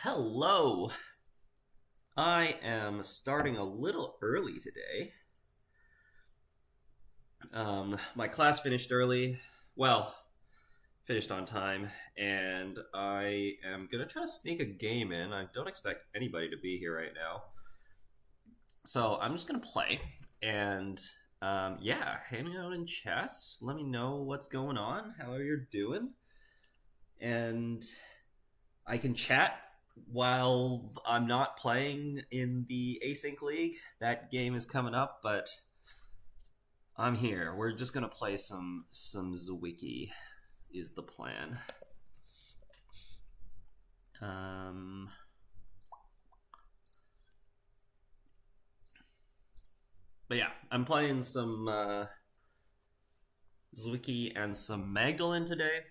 Hello. I am starting a little early today. My class finished early. Well, finished on time, and I am gonna try to sneak a game in. I don't expect anybody to be here right now, so I'm just gonna play. And yeah, hang out in chat. Let me know what's going on, how you're doing, and I can chat while I'm not playing in the Async League. That game is coming up, but I'm here. We're just gonna play some Zwiki is the plan. But yeah, I'm playing some Zwiki and some Magdalene today.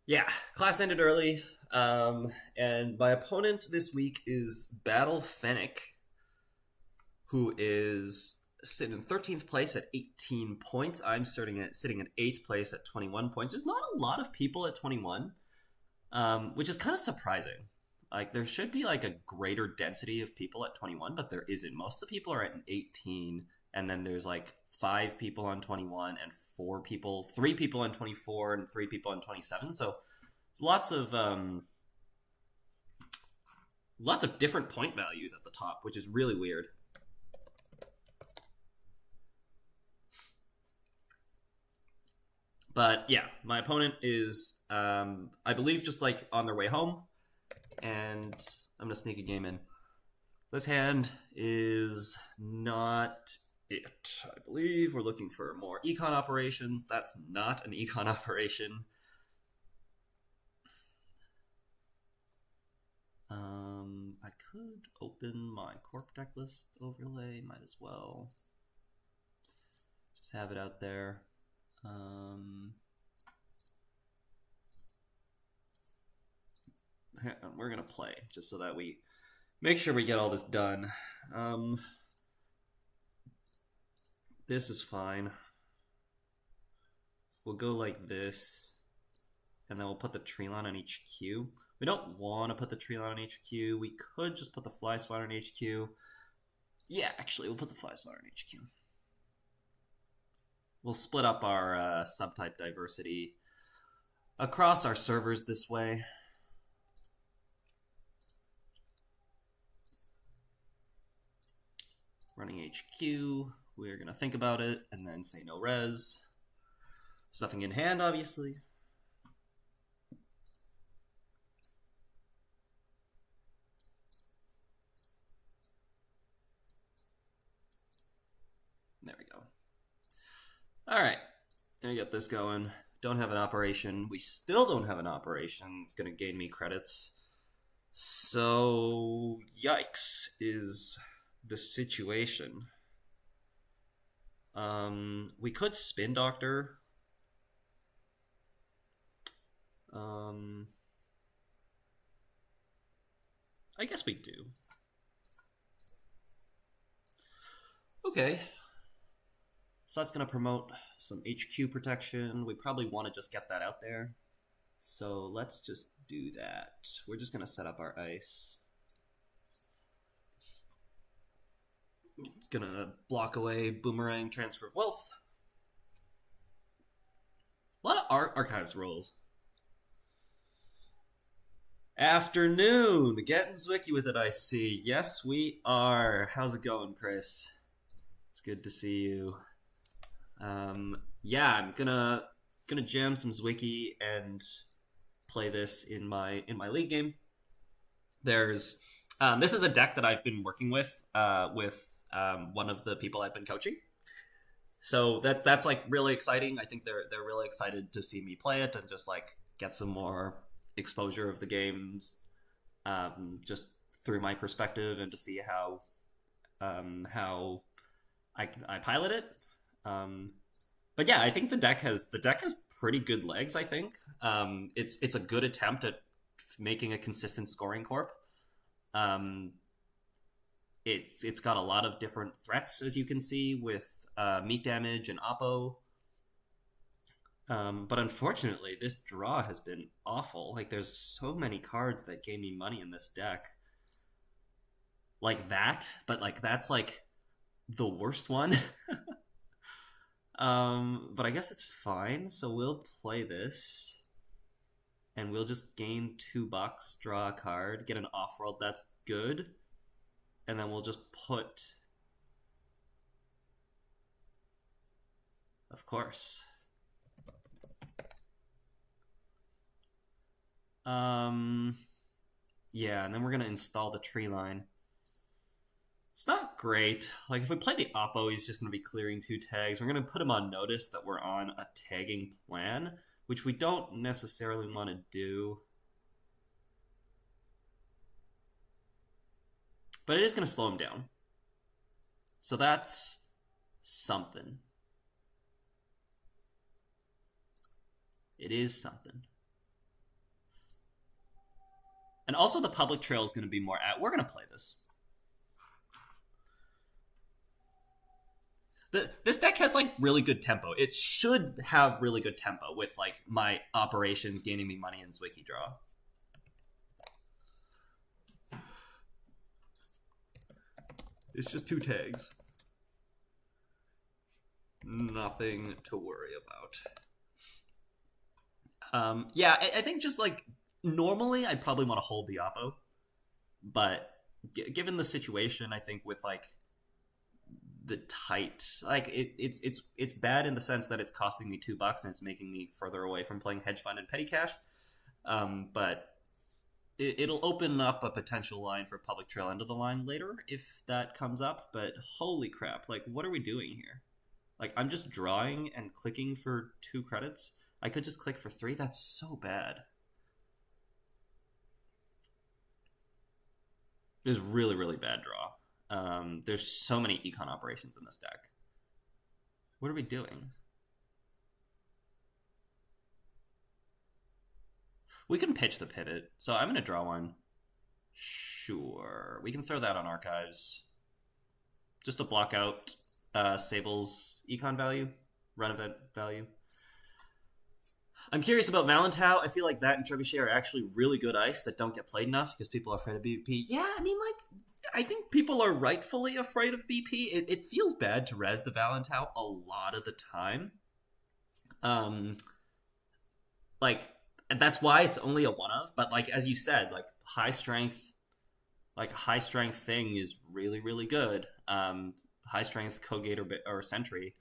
Yeah, class ended early. And my opponent this week is Battle Fennec, who is sitting in 13th place at 18 points. I'm sitting at 8th place at 21 points. There's not a lot of people at 21, which is kind of surprising. Like, there should be like a greater density of people at 21, but there isn't. Most of the people are at 18, and then there's like 5 people on 21 and 3 people on 24 and 3 people on 27. So it's lots of different point values at the top, which is really weird. But yeah, my opponent is, I believe, just like on their way home, and I'm gonna sneak a game in. This hand is not it. I believe we're looking for more econ operations. That's not an econ operation. I could open my corp deck list overlay. Might as well just have it out there. We're gonna play just so that we make sure we get all this done. This is fine. We'll go like this, and then we'll put the tree line on HQ. We don't want to put the tree line on HQ. We could just put the fly swatter on HQ. Yeah, actually, we'll put the fly swatter on HQ. We'll split up our subtype diversity across our servers this way. Running HQ, we're going to think about it and then say no res. There's nothing in hand, obviously. There we go. All right, gonna get this going. Don't have an operation. We still don't have an operation. It's gonna gain me credits. So, yikes is the situation. We could spin doctor. I guess we do. Okay. So that's going to promote some HQ protection. We probably want to just get that out there. So let's just do that. We're just going to set up our ice. It's going to block away boomerang transfer of wealth. A lot of archives rolls. Afternoon. Getting Zwicky with it, I see. Yes, we are. How's it going, Chris? It's good to see you. Yeah, I'm gonna jam some Zwicky and play this in my league game. There's this is a deck that I've been working with one of the people I've been coaching. So that's like really exciting. I think they're really excited to see me play it and just like get some more exposure of the games, just through my perspective, and to see how I pilot it. But yeah, I think the deck has pretty good legs. I think it's a good attempt at making a consistent scoring corp. Um, it's got a lot of different threats, as you can see, with meat damage and oppo. But unfortunately, this draw has been awful. Like, there's so many cards that gave me money in this deck, like that. But like, that's like the worst one. But I guess it's fine. So we'll play this, and we'll just gain $2, draw a card, get an offworld. That's good, and then we'll just put, of course. Yeah, and then we're gonna install the tree line. It's not great. Like, if we play the oppo, he's just gonna be clearing 2 tags. We're gonna put him on notice that we're on a tagging plan, which we don't necessarily want to do. But it is gonna slow him down. So that's something. It is something. And also the public trail is going to be more at... We're going to play this. This deck has, like, really good tempo. It should have really good tempo with, like, my operations gaining me money in Zwicky draw. It's just 2 tags. Nothing to worry about. Yeah, I think just, like... Normally, I'd probably want to hold the oppo, but given the situation, I think with like the tight, like it's bad in the sense that it's costing me $2 and it's making me further away from playing hedge fund and petty cash. But it'll open up a potential line for public trail end of the line later if that comes up. But holy crap, like, what are we doing here? Like, I'm just drawing and clicking for 2 credits. I could just click for 3. That's so bad. It was really, really bad draw. There's so many econ operations in this deck. What are we doing? We can pitch the pivot. So I'm going to draw one. Sure. We can throw that on archives. Just to block out Sable's econ value, run event value. I'm curious about Valentau. I feel like that and Trebuchet are actually really good ice that don't get played enough because people are afraid of BP. Yeah, I mean, like, I think people are rightfully afraid of BP. It feels bad to res the Valentau a lot of the time. Like, that's why it's only a one-of. But, like, as you said, like, high strength thing is really, really good. High strength Kogate or Sentry.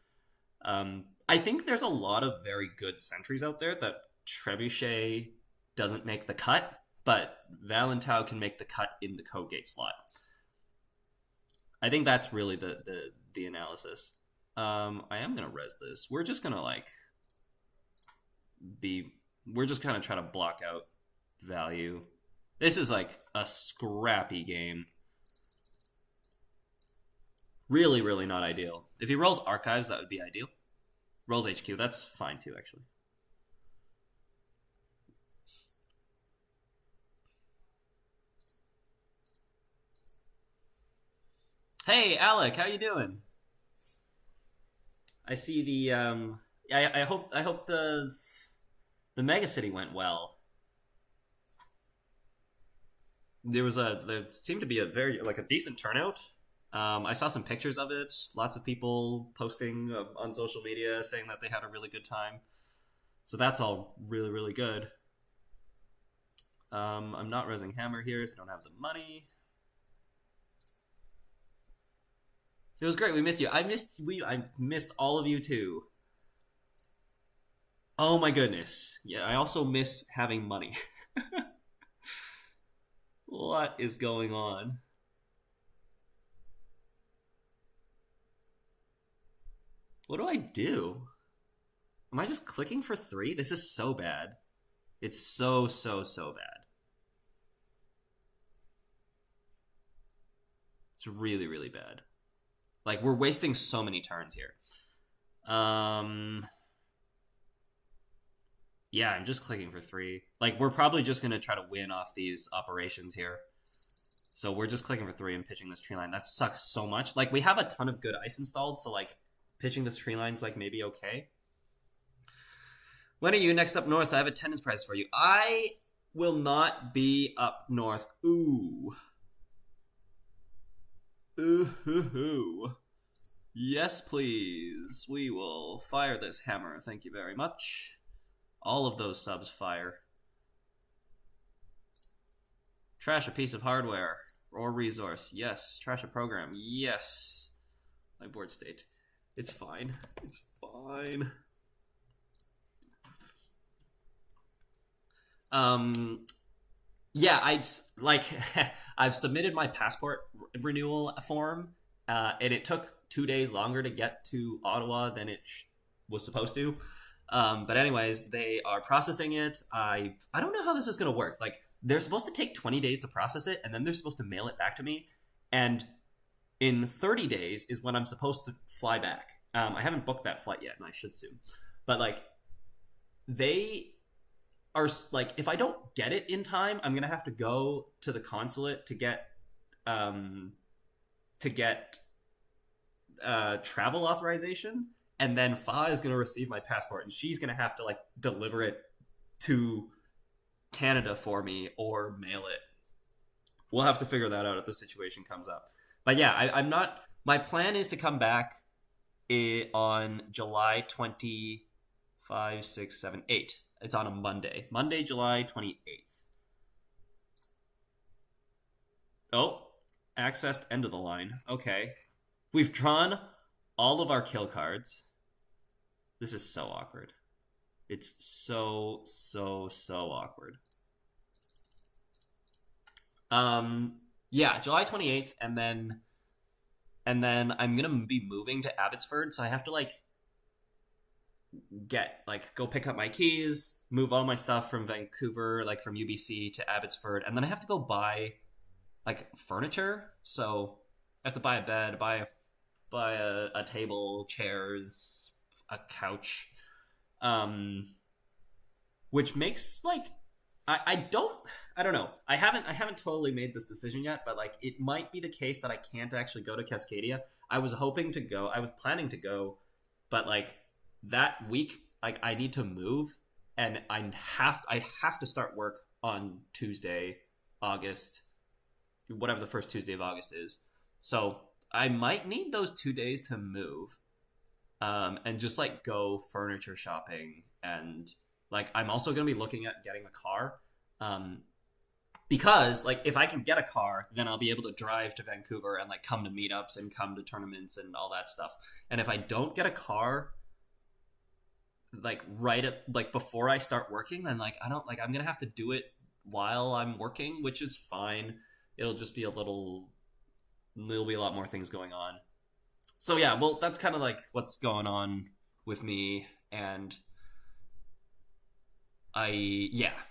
I think there's a lot of very good sentries out there that Trebuchet doesn't make the cut, but Valentau can make the cut in the Kogate slot. I think that's really the analysis. I am gonna res this. We're just gonna we're just kind of trying to block out value. This is like a scrappy game. Really, really not ideal. If he rolls archives, that would be ideal. Rolls HQ, that's fine too, actually. Hey, Alec, how you doing? I see the I hope the Mega City went well. There seemed to be a decent turnout. I saw some pictures of it. Lots of people posting on social media saying that they had a really good time. So that's all really, really good. I'm not resing Hammer here, so I don't have the money. It was great. We missed you. I missed all of you too. Oh my goodness. Yeah, I also miss having money. What is going on? What do I do? Am I just clicking for 3? This is so bad. It's so bad. It's really, really bad. Like, we're wasting so many turns here. Um, yeah, I'm just clicking for 3. Like, we're probably just going to try to win off these operations here. So we're just clicking for 3 and pitching this tree line. That sucks so much. Like, we have a ton of good ice installed, so, like, pitching this tree line's, like, maybe okay. When are you next up north? I have a attendance prize for you. I will not be up north. Ooh. Ooh. Yes, please. We will fire this hammer. Thank you very much. All of those subs fire. Trash a piece of hardware or resource. Yes. Trash a program. Yes. My board state. It's fine. It's fine. Yeah, I've submitted my passport renewal form, and it took 2 days longer to get to Ottawa than it was supposed to. But anyways, they are processing it. I don't know how this is going to work. Like, they're supposed to take 20 days to process it, and then they're supposed to mail it back to me. And in 30 days is when I'm supposed to fly back. I haven't booked that flight yet, and I should soon. But, like, they are, like, if I don't get it in time, I'm going to have to go to the consulate to get travel authorization. And then Fa is going to receive my passport, and she's going to have to, like, deliver it to Canada for me or mail it. We'll have to figure that out if the situation comes up. But yeah, I'm not. My plan is to come back on July 25, 6, 7, 8. It's on a Monday. Monday, July 28th. Oh, accessed end of the line. Okay. We've drawn all of our kill cards. This is so awkward. It's so awkward. Yeah, July 28th, and then I'm gonna be moving to Abbotsford, so I have to, like, go pick up my keys, move all my stuff from Vancouver, like from UBC to Abbotsford, and then I have to go buy, like, furniture. So I have to buy a bed, buy a table, chairs, a couch, which makes, like, I don't know. I haven't totally made this decision yet, but, like, it might be the case that I can't actually go to Cascadia. I was planning to go, but, like, that week, like, I need to move, and I have to start work on Tuesday, August, whatever the first Tuesday of August is. So I might need those 2 days to move, and just, like, go furniture shopping, and, like, I'm also going to be looking at getting a car, because, like, if I can get a car, then I'll be able to drive to Vancouver and, like, come to meetups and come to tournaments and all that stuff. And if I don't get a car, like, before I start working, then, like, I'm going to have to do it while I'm working, which is fine. It'll just be there'll be a lot more things going on. So yeah, well, that's kind of, like, what's going on with me. And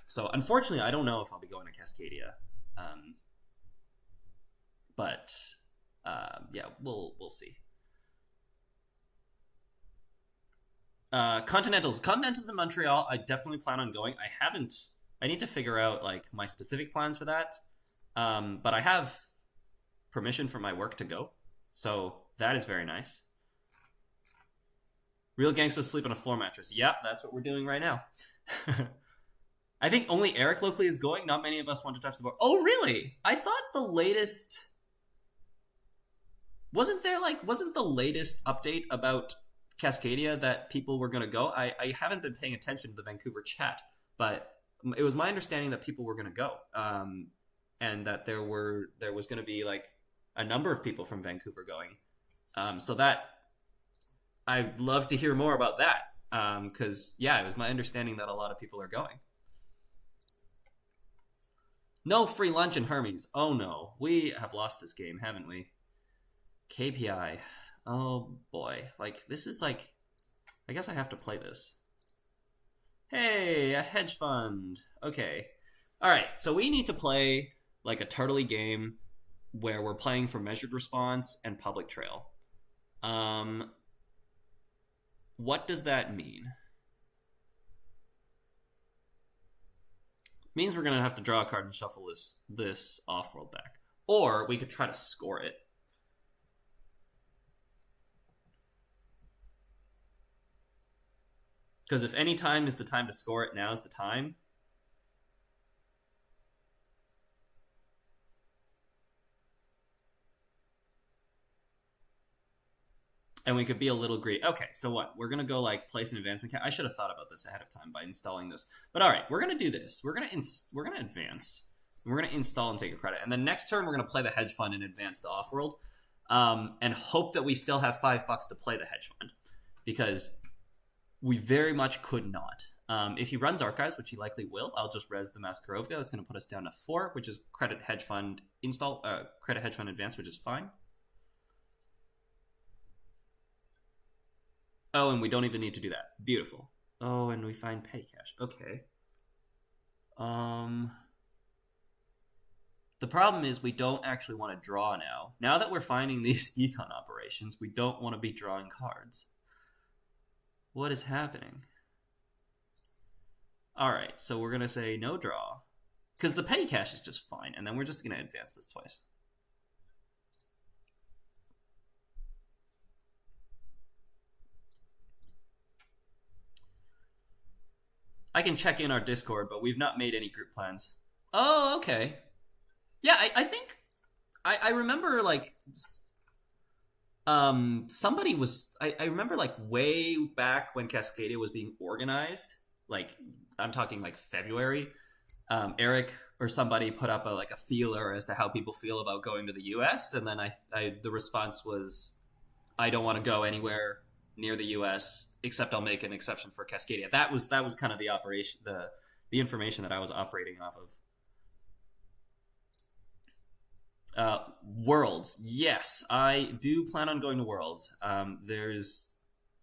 so unfortunately, I don't know if I'll be going to Cascadia. But yeah, we'll see. Continentals in Montreal. I definitely plan on going. I need to figure out, like, my specific plans for that. But I have permission from my work to go, so that is very nice. Real gangsters sleep on a floor mattress. Yep, that's what we're doing right now. I think only Eric locally is going. Not many of us want to touch the board. Oh, really? I thought the latest... Wasn't the latest update about Cascadia that people were going to go? I haven't been paying attention to the Vancouver chat, but it was my understanding that people were going to go. And that there was going to be, like, a number of people from Vancouver going. So that... I'd love to hear more about that. Because, yeah, it was my understanding that a lot of people are going. No free lunch in Hermes. Oh, no. We have lost this game, haven't we? KPI. Oh, boy. Like, this is, like... I guess I have to play this. Hey, a hedge fund. Okay. Alright, so we need to play, like, a turtley game where we're playing for measured response and public trail. What does that mean? Means we're going to have to draw a card and shuffle this off-world back. Or we could try to score it. Because if any time is the time to score it, now is the time. And we could be a little greedy. Okay, so what? We're going to go like place an advancement. I should have thought about this ahead of time by installing this. But all right, we're going to do this. We're going to advance. We're going to install and take a credit. And then next turn, we're going to play the hedge fund and advance the off-world. And hope that we still have $5 to play the hedge fund. Because we very much could not. If he runs archives, which he likely will, I'll just res the Maskarovka. That's going to put us down to 4, which is credit hedge fund install, credit hedge fund advance, which is fine. Oh, and we don't even need to do that. Beautiful. Oh, and we find petty cash. Okay. The problem is we don't actually want to draw now. Now that we're finding these econ operations, we don't want to be drawing cards. What is happening? All right, so we're going to say no draw. Because the petty cash is just fine, and then we're just going to advance this twice. I can check in our Discord, but we've not made any group plans. Oh, okay. Yeah, I think... I remember, like... somebody was... I remember, like, way back when Cascadia was being organized. Like, I'm talking, like, February. Eric or somebody put up, a feeler as to how people feel about going to the US. And then the response was, I don't want to go anywhere near the U.S., except I'll make an exception for Cascadia. That was kind of the operation, the information that I was operating off of. Worlds. Yes, I do plan on going to Worlds. There's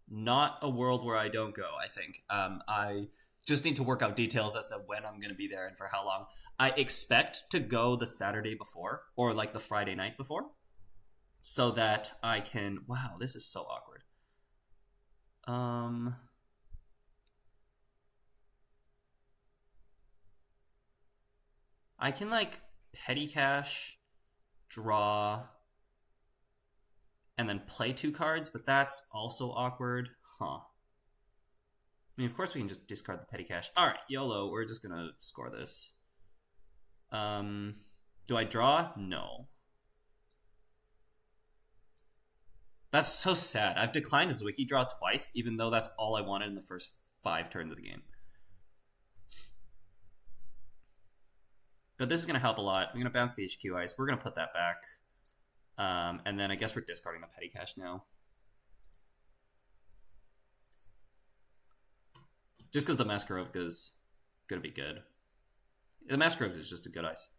not a world where I don't go, I think. I just need to work out details as to when I'm going to be there and for how long. I expect to go the Saturday before, or like the Friday night before, so that I can... Wow, this is so awkward. I can, like, petty cash, draw, and then play 2 cards, but that's also awkward. Huh. I mean, of course we can just discard the petty cash. Alright, YOLO, we're just gonna score this. Do I draw? No. That's so sad. I've declined his wiki draw twice, even though that's all I wanted in the first 5 turns of the game. But this is going to help a lot. I'm going to bounce the HQ ice. We're going to put that back. And then I guess we're discarding the petty cash now. Just because the Maskarovka is going to be good. The Maskarovka is just a good ice.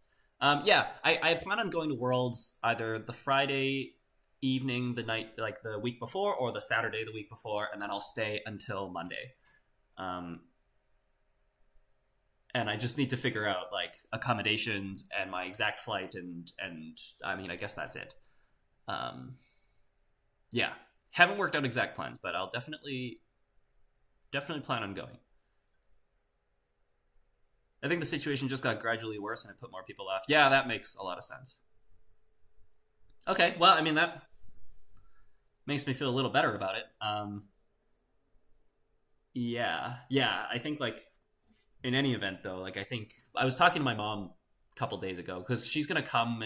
Yeah, I plan on going to Worlds either the Friday evening, the night, like the week before, or the Saturday the week before, and then I'll stay until Monday. And I just need to figure out like accommodations and my exact flight, and I mean, I guess that's it. Yeah, haven't worked out exact plans, but I'll definitely plan on going. I think the situation just got gradually worse and I put more people off. Yeah, that makes a lot of sense. Okay, well, I mean, that makes me feel a little better about it. Yeah, I think, like, in any event, though, like, I think... I was talking to my mom a couple days ago, because she's going to come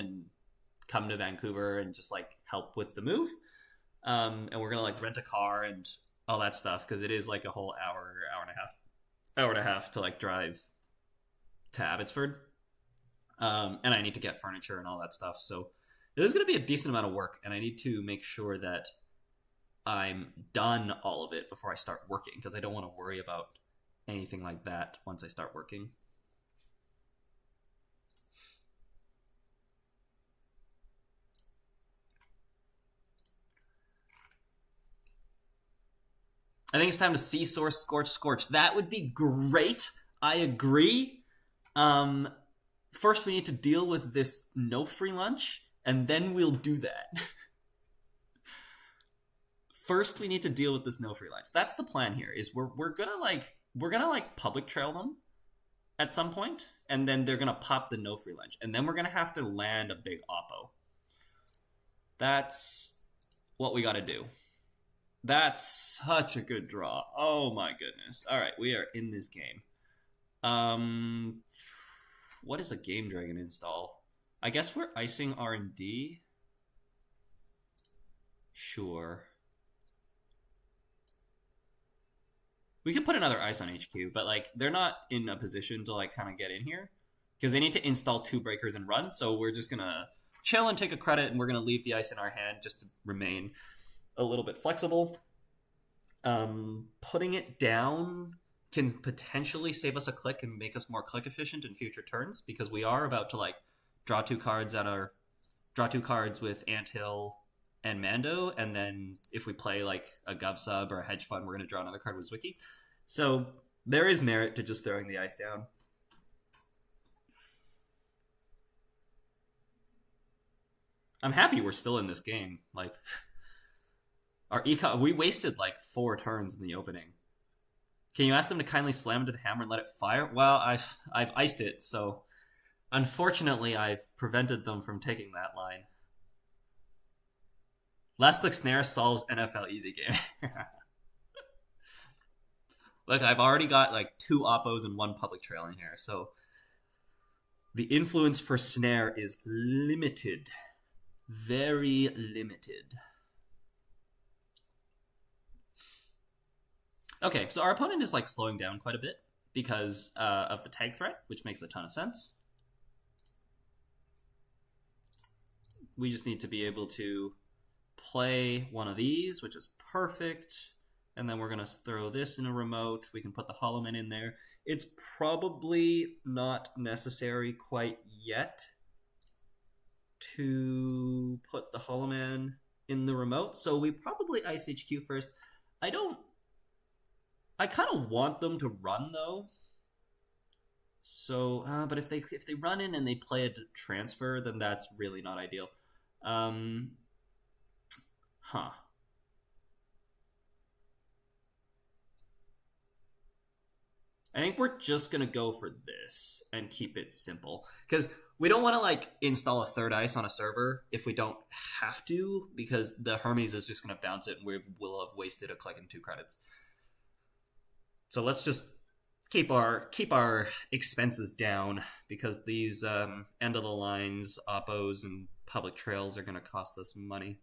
to Vancouver and just, like, help with the move. And we're going to, like, rent a car and all that stuff, because it is, like, a whole hour and a half to, like, drive to Abbotsford. And I need to get furniture and all that stuff, so it is going to be a decent amount of work, and I need to make sure that I'm done all of it before I start working, because I don't want to worry about anything like that once I start working. I think it's time to see Source Scorch. That would be great. I agree. First we need to deal with this no free lunch, and then we'll do that. first we need to deal with this no free lunch. That's the plan here. Is we're gonna public trail them at some point, and then they're gonna pop the no free lunch, and then we're gonna have to land a big oppo. That's what we got to do. That's such a good draw. Oh my goodness. All right, we are in this game. What is a Game Dragon install? I guess we're icing R&D. Sure. We could put another ice on HQ, but like they're not in a position to like kind of get in here because they need to install 2 breakers and run. So we're just gonna chill and take a credit, and we're gonna leave the ice in our hand just to remain a little bit flexible. Putting it down can potentially save us a click and make us more click efficient in future turns because we are about to like draw 2 cards with Anthill and Mando, and then if we play like a Gov Sub or a Hedge Fund, we're going to draw another card with Zwicky. So there is merit to just throwing the ice down. I'm happy we're still in this game. Like, our econ, we wasted like 4 turns in the opening. Can you ask them to kindly slam into the hammer and let it fire? Well, I've iced it, so unfortunately I've prevented them from taking that line. Last click snare solves NFL easy game. Look, I've already got like 2 oppos and 1 public trail in here, so the influence for snare is limited. Very limited. Okay, so our opponent is like slowing down quite a bit because of the tag threat, which makes a ton of sense. We just need to be able to play one of these, which is perfect. And then we're going to throw this in a remote. We can put the Hollow Man in there. It's probably not necessary quite yet to put the Hollow Man in the remote. So we probably ice HQ first. I kind of want them to run though. So, but if they run in and they play a transfer, then that's really not ideal. I think we're just going to go for this and keep it simple. Because we don't want to like install a 3rd ice on a server if we don't have to, because the Hermes is just going to bounce it and we'll have wasted a click and 2 credits. So let's just keep our expenses down, because these end of the lines oppos and public trails are going to cost us money.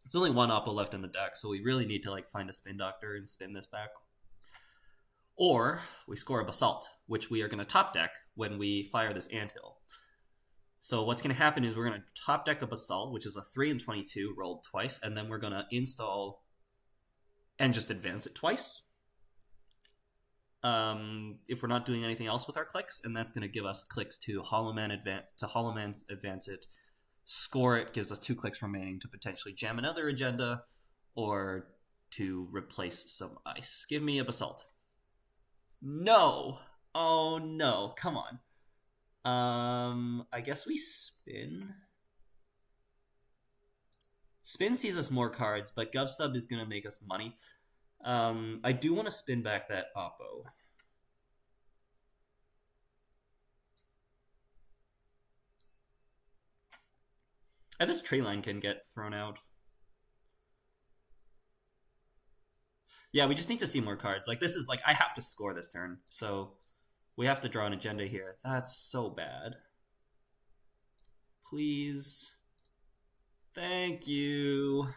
There's only 1 oppo left in the deck, so we really need to like find a spin doctor and spin this back. Or we score a Basalt, which we are going to top deck when we fire this Anthill. So what's going to happen is we're going to top deck a Basalt, which is a 3 and 22 rolled twice, and then we're going to install and just advance it twice. If we're not doing anything else with our clicks, and that's going to give us clicks to Hollow Man advance it, score it, gives us 2 clicks remaining to potentially jam another agenda, or to replace some ice. Give me a Basalt. No! Oh no, come on. I guess we spin. Spin sees us more cards, but Gov Sub is going to make us money. I do want to spin back that oppo. And this tree line can get thrown out. Yeah, we just need to see more cards. Like, this is like, I have to score this turn, so we have to draw an agenda here. That's so bad. Please. Thank you.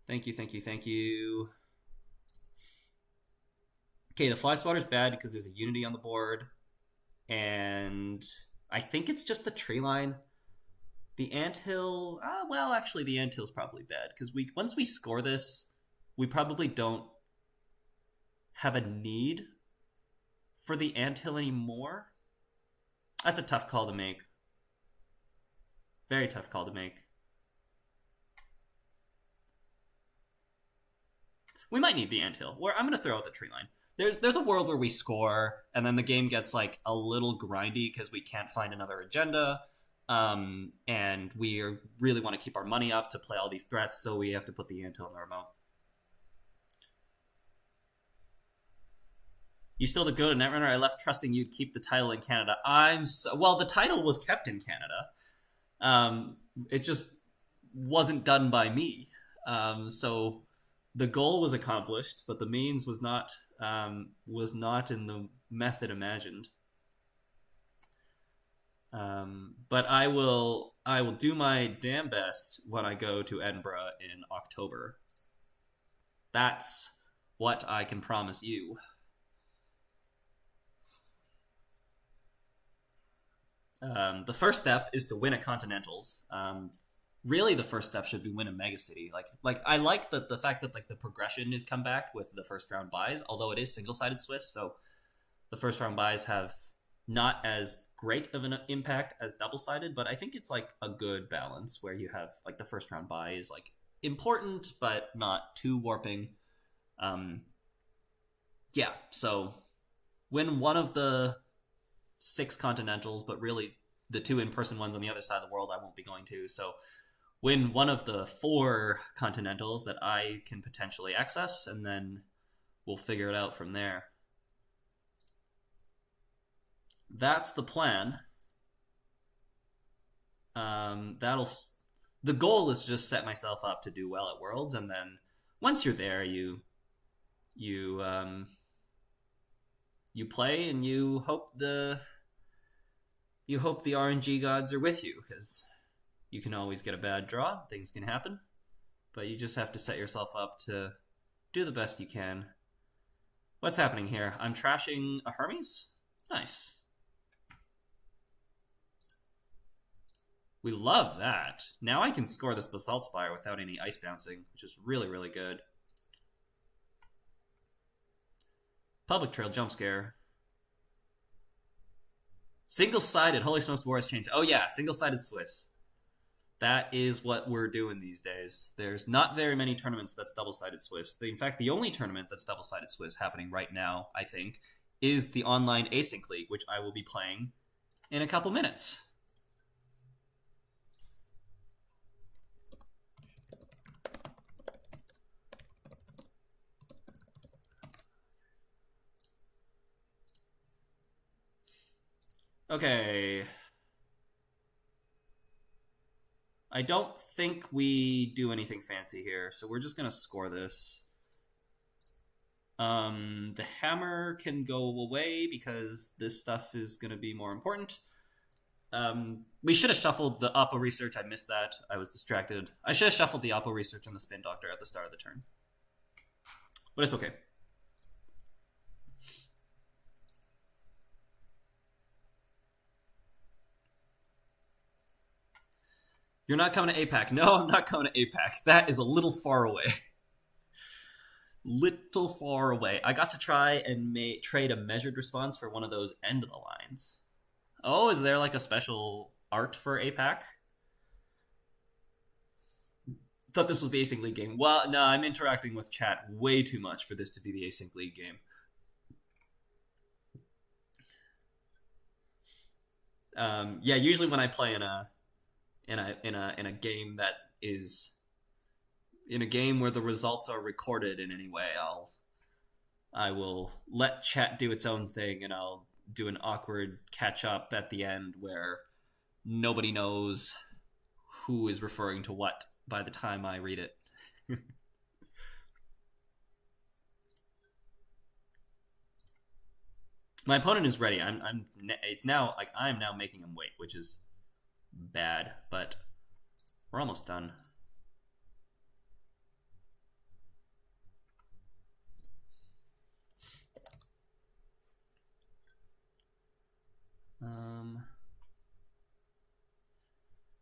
Thank you, thank you, thank you. Okay, the Fly Swatter's bad because there's a Unity on the board. And I think it's just the tree line. The Anthill, well, actually the Anthill's probably bad because once we score this, we probably don't have a need for the Anthill anymore. That's a tough call to make. Very tough call to make. We might need the Anthill. I'm going to throw out the tree line. There's a world where we score, and then the game gets like a little grindy because we can't find another agenda. And we really want to keep our money up to play all these threats, so we have to put the Anto in the remote. You still to go to Netrunner? I left trusting you'd keep the title in Canada. Well, the title was kept in Canada. It just wasn't done by me. So the goal was accomplished, but the means was not in the method imagined. But I will do my damn best when I go to Edinburgh in October. That's what I can promise you. The first step is to win at Continentals. Really, the first step should be win a Megacity. Like I like the fact that like the progression is come back with the first round buys, although it is single-sided Swiss, so the first round buys have not as great of an impact as double-sided, but I think it's like a good balance where you have like the first round buy is like important but not too warping. Yeah, so win one of the 6 Continentals, but really the 2 in-person ones on the other side of the world I won't be going to, so win one of the 4 Continentals that I can potentially access, and then we'll figure it out from there. That's the plan. The goal is to just set myself up to do well at Worlds, and then once you're there, you play and you hope the RNG gods are with you, because you can always get a bad draw. Things can happen, but you just have to set yourself up to do the best you can. What's happening here? I'm trashing a Hermes? Nice. We love that. Now I can score this Basalt Spire without any ice bouncing, which is really, really good. Public Trail Jump Scare. Single-sided Holy Smokes War has changed. Oh yeah, single-sided Swiss. That is what we're doing these days. There's not very many tournaments that's double-sided Swiss. In fact, the only tournament that's double-sided Swiss happening right now, I think, is the online Async League, which I will be playing in a couple minutes. Okay. I don't think we do anything fancy here, so we're just going to score this. The hammer can go away because this stuff is going to be more important. We should have shuffled the Oppo research. I missed that. I was distracted. I should have shuffled the Oppo research and the Spin Doctor at the start of the turn. But it's okay. You're not coming to APAC. No, I'm not coming to APAC. That is a little far away. Little far away. I got to try and trade a measured response for one of those end of the lines. Oh, is there like a special art for APAC? Thought this was the Async League game. Well, no, I'm interacting with chat way too much for this to be the Async League game. Yeah, usually when I play in a game that is in a game where the results are recorded in any way, I will let chat do its own thing, and I'll do an awkward catch up at the end where nobody knows who is referring to what by the time I read it. My opponent is ready. I'm now making him wait, which is bad, but we're almost done.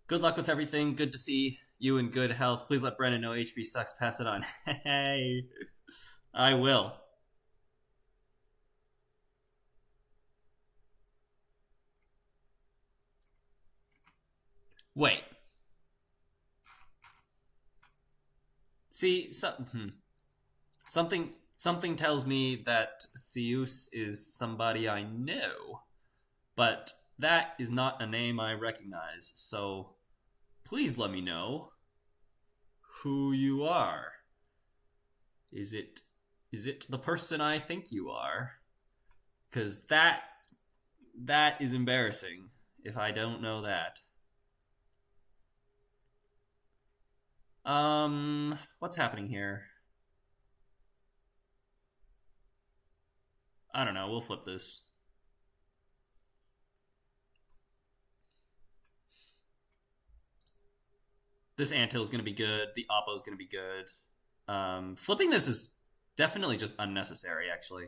Good luck with everything. Good to see you in good health. Please let Brennan know HP sucks. Pass it on. Hey, I will. Wait. See, something tells me that Seus is somebody I know, but that is not a name I recognize, so please let me know who you are. Is it the person I think you are? Because that is embarrassing if I don't know that. What's happening here? I don't know, we'll flip this. This anthill is going to be good. The oppo is going to be good. Flipping this is definitely just unnecessary, actually.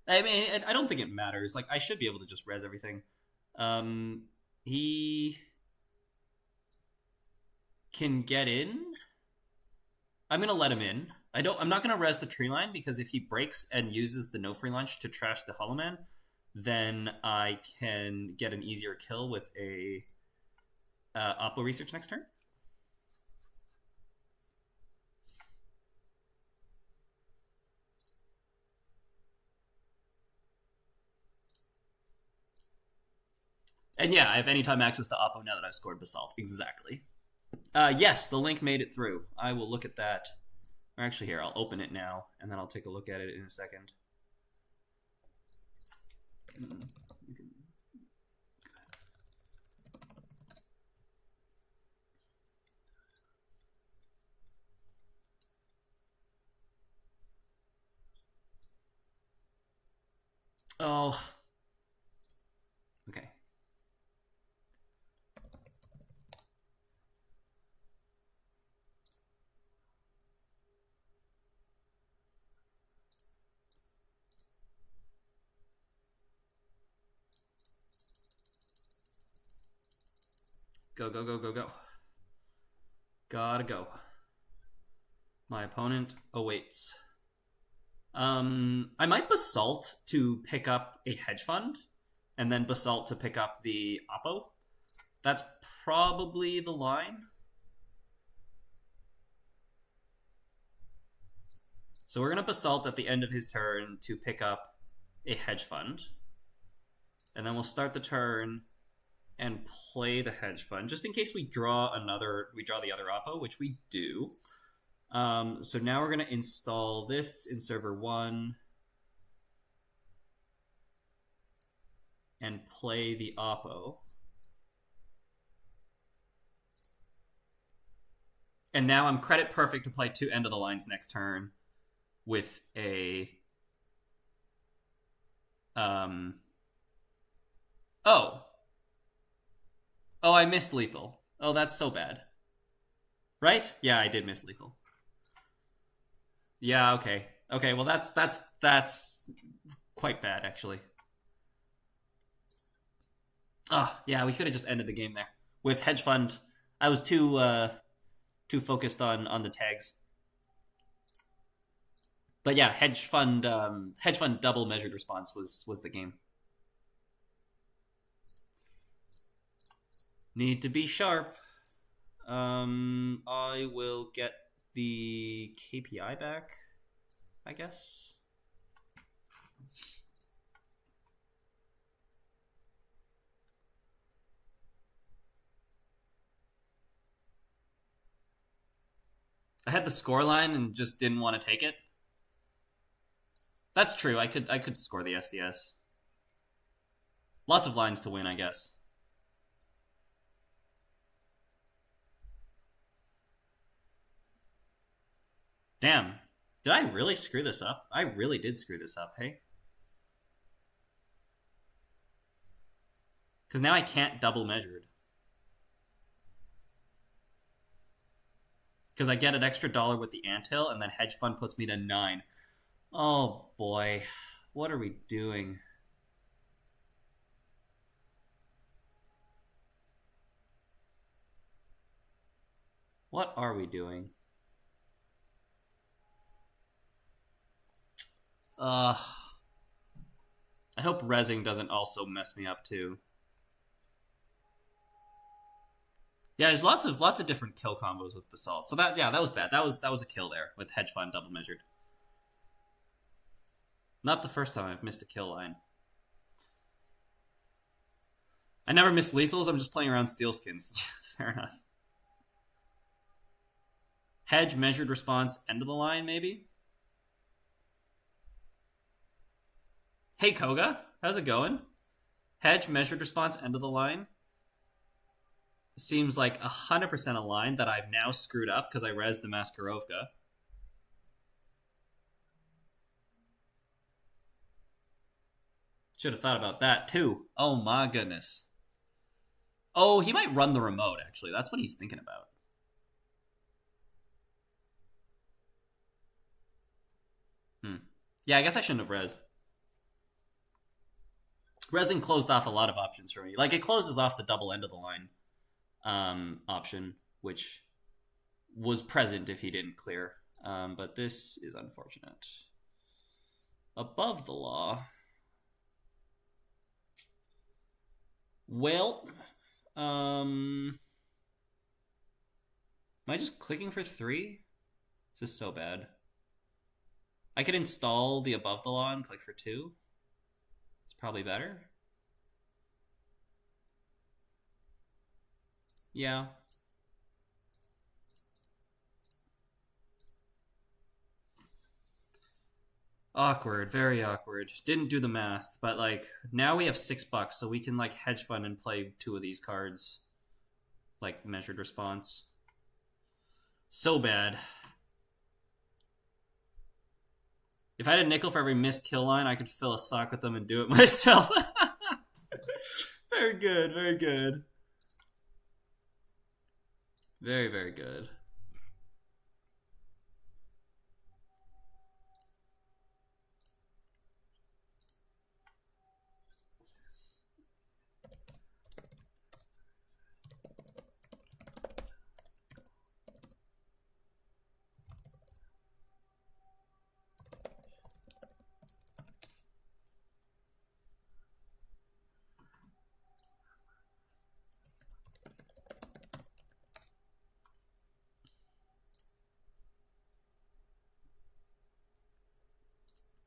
I mean, I don't think it matters. Like, I should be able to just res everything. He can get in. I'm going to let him in. I'm not going to res the tree line, because if he breaks and uses the no free lunch to trash the Hollow Man, then I can get an easier kill with a oppo research next turn. And yeah, I have anytime access to oppo now that I've scored Basalt. Exactly. Yes, the link made it through. I will look at that. Or actually, here, I'll open it now, and then I'll take a look at it in a second. Oh. Okay. Go, go, go, go, go. Gotta go. My opponent awaits. I might Basalt to pick up a hedge fund, and then Basalt to pick up the oppo. That's probably the line. So we're going to Basalt at the end of his turn to pick up a hedge fund. And then we'll start the turn and play the hedge fund, just in case we draw the other oppo, which we do. So now we're going to install this in server 1 and play the oppo. And now I'm credit perfect to play 2 end of the lines next turn with a... Oh, I missed lethal. Oh, that's so bad. Right? Yeah, I did miss lethal. Yeah, okay. Okay, well that's quite bad, actually. Oh, yeah, we could have just ended the game there. With hedge fund, I was too focused on the tags. But yeah, hedge fund double measured response was the game. Need to be sharp. I will get the KPI back, I guess. I had the score line and just didn't want to take it. That's true. I could score the SDS. Lots of lines to win, I guess. Damn. Did I really screw this up? I really did screw this up, hey? Because now I can't double measured. Because I get an extra $1 with the anthill, and then hedge fund puts me to 9. Oh boy. What are we doing? What are we doing? I hope rezzing doesn't also mess me up too. Yeah, there's lots of different kill combos with Basalt. So that was bad. That was a kill there with hedge fund double measured. Not the first time I've missed a kill line. I never miss lethals. I'm just playing around steel skins. Fair enough. Hedge, measured response, end of the line, maybe? Hey, Koga. How's it going? Hedge, measured response, end of the line. Seems like 100% a line that I've now screwed up because I rezzed the Maskarovka. Should have thought about that, too. Oh, my goodness. Oh, he might run the remote, actually. That's what he's thinking about. Yeah, I guess I shouldn't have rezzed. Rezzing closed off a lot of options for me. Like, it closes off the double end of the line option, which was present if he didn't clear. But this is unfortunate. Above the law. Well, am I just clicking for 3? This is so bad. I could install the above the law and click for 2. It's probably better. Yeah. Awkward, very awkward. Didn't do the math, but like now we have $6, so we can like hedge fund and play 2 of these cards, like measured response. So bad. If I had a nickel for every missed kill line, I could fill a sock with them and do it myself. Very good, very good. Very, very good.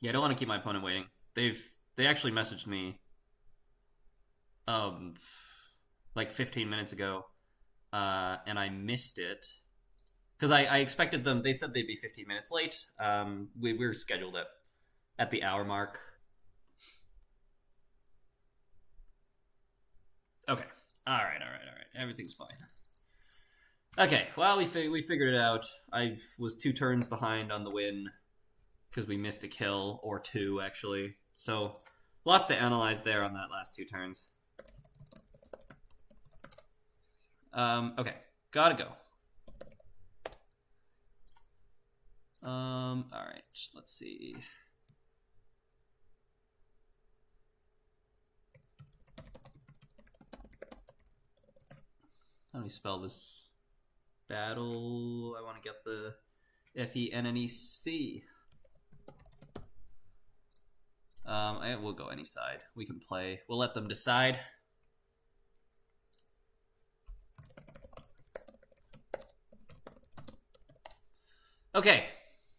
Yeah, I don't want to keep my opponent waiting. They actually messaged me like 15 minutes ago, and I missed it because I expected them. They said they'd be 15 minutes late. We were scheduled at the hour mark. Okay. All right. Everything's fine. Okay. Well, we figured it out. I was 2 turns behind on the win because we missed a kill, or 2 actually. So lots to analyze there on that last 2 turns. Okay, gotta go. All right, let's see. How do we spell this? Battle. I want to get the FENNEC. We'll go any side. We can play. We'll let them decide. Okay,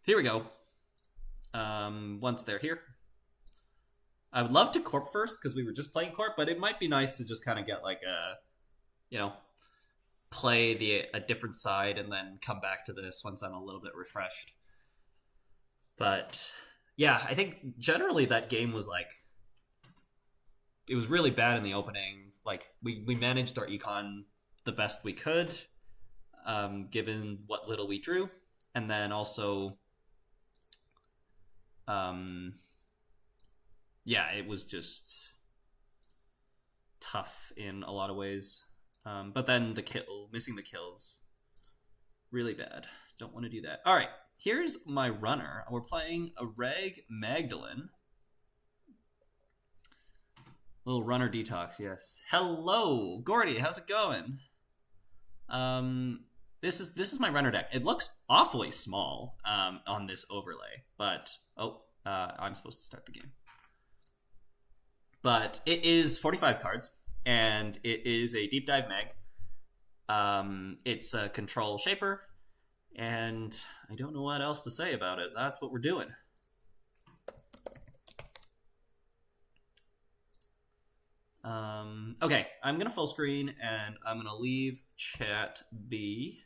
here we go. Once they're here, I would love to corp first because we were just playing corp, but it might be nice to just kind of get like play a different side and then come back to this once I'm a little bit refreshed. But yeah, I think generally that game was like, it was really bad in the opening. Like we managed our econ the best we could, given what little we drew, and then also, yeah, it was just tough in a lot of ways. But then missing the kills, really bad. Don't want to do that. All right, here's my runner. We're playing a Reg Magdalene. Little runner detox, yes. Hello, Gordy. How's it going? This is my runner deck. It looks awfully small on this overlay, but I'm supposed to start the game. But it is 45 cards, and it is a deep dive mag. It's a control shaper, and I don't know what else to say about it. That's what we're doing. Okay, I'm gonna full screen and I'm gonna leave chat B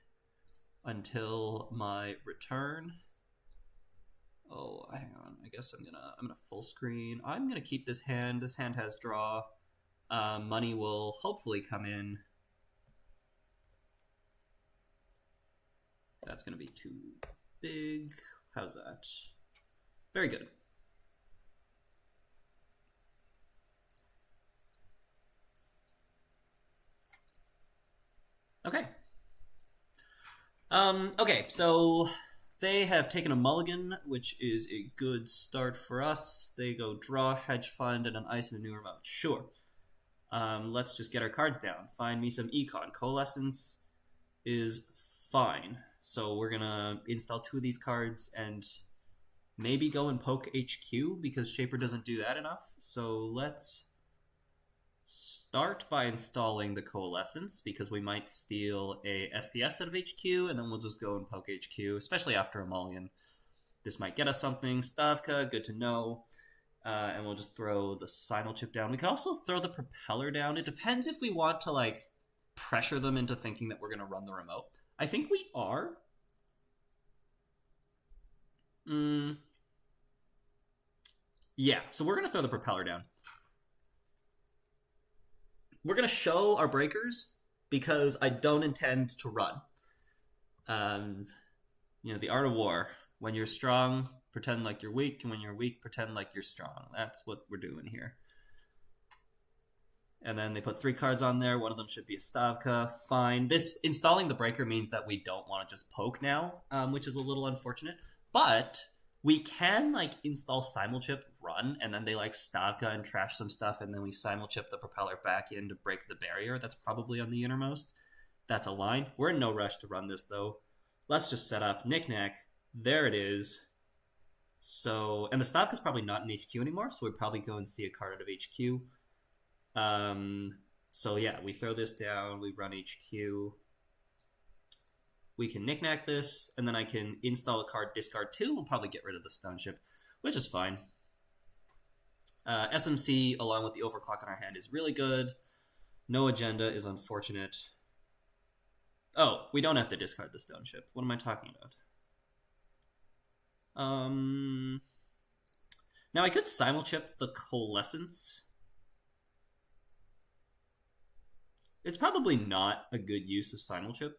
until my return. Oh, hang on. I guess I'm gonna full screen. I'm gonna keep this hand. This hand has draw. Money will hopefully come in. That's gonna be too big. How's that? Very good. Okay. Okay, so they have taken a mulligan, which is a good start for us. They go draw, hedge fund, and an ice and a new remote. Sure. Let's just get our cards down. Find me some econ. Coalescence is fine. So we're gonna install 2 of these cards and maybe go and poke HQ because Shaper doesn't do that enough. So let's start by installing the Coalescence because we might steal a SDS out of HQ and then we'll just go and poke HQ, especially after a mulligan. This might get us something. Stavka, good to know. And we'll just throw the Simul chip down. We can also throw the propeller down. It depends if we want to like pressure them into thinking that we're going to run the remote. I think we are. Yeah, so we're going to throw the propeller down. We're going to show our breakers because I don't intend to run. The art of war. When you're strong, pretend like you're weak, and when you're weak, pretend like you're strong. That's what we're doing here. And then they put 3 cards on there. One of them should be a Stavka. Fine. This installing the breaker means that we don't want to just poke now, which is a little unfortunate. But we can like install Simulchip, run, and then they like Stavka and trash some stuff, and then we Simulchip the propeller back in to break the barrier. That's probably on the innermost. That's a line. We're in no rush to run this though. Let's just set up Knick-Knack. There it is. So, and the Stavka's probably not in HQ anymore, so we'll probably go and see a card out of HQ. So yeah, we throw this down, we run HQ. We can Knick-Knack this, and then I can install a card, discard 2. We'll probably get rid of the Stone Ship, which is fine. SMC, along with the overclock in our hand, is really good. No agenda is unfortunate. Oh, we don't have to discard the Stone Ship. What am I talking about? Now I could Simulchip the Coalescence. It's probably not a good use of Simulchip.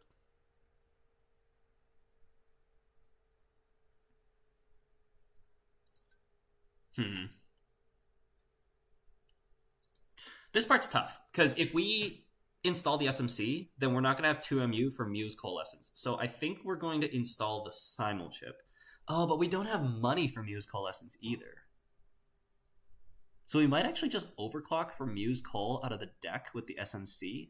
This part's tough, because if we install the SMC, then we're not going to have 2 MU for Muse Coalescence. So I think we're going to install the Simulchip. Oh, but we don't have money for Muse Coalescence either. So we might actually just overclock for Muse Coal out of the deck with the SMC.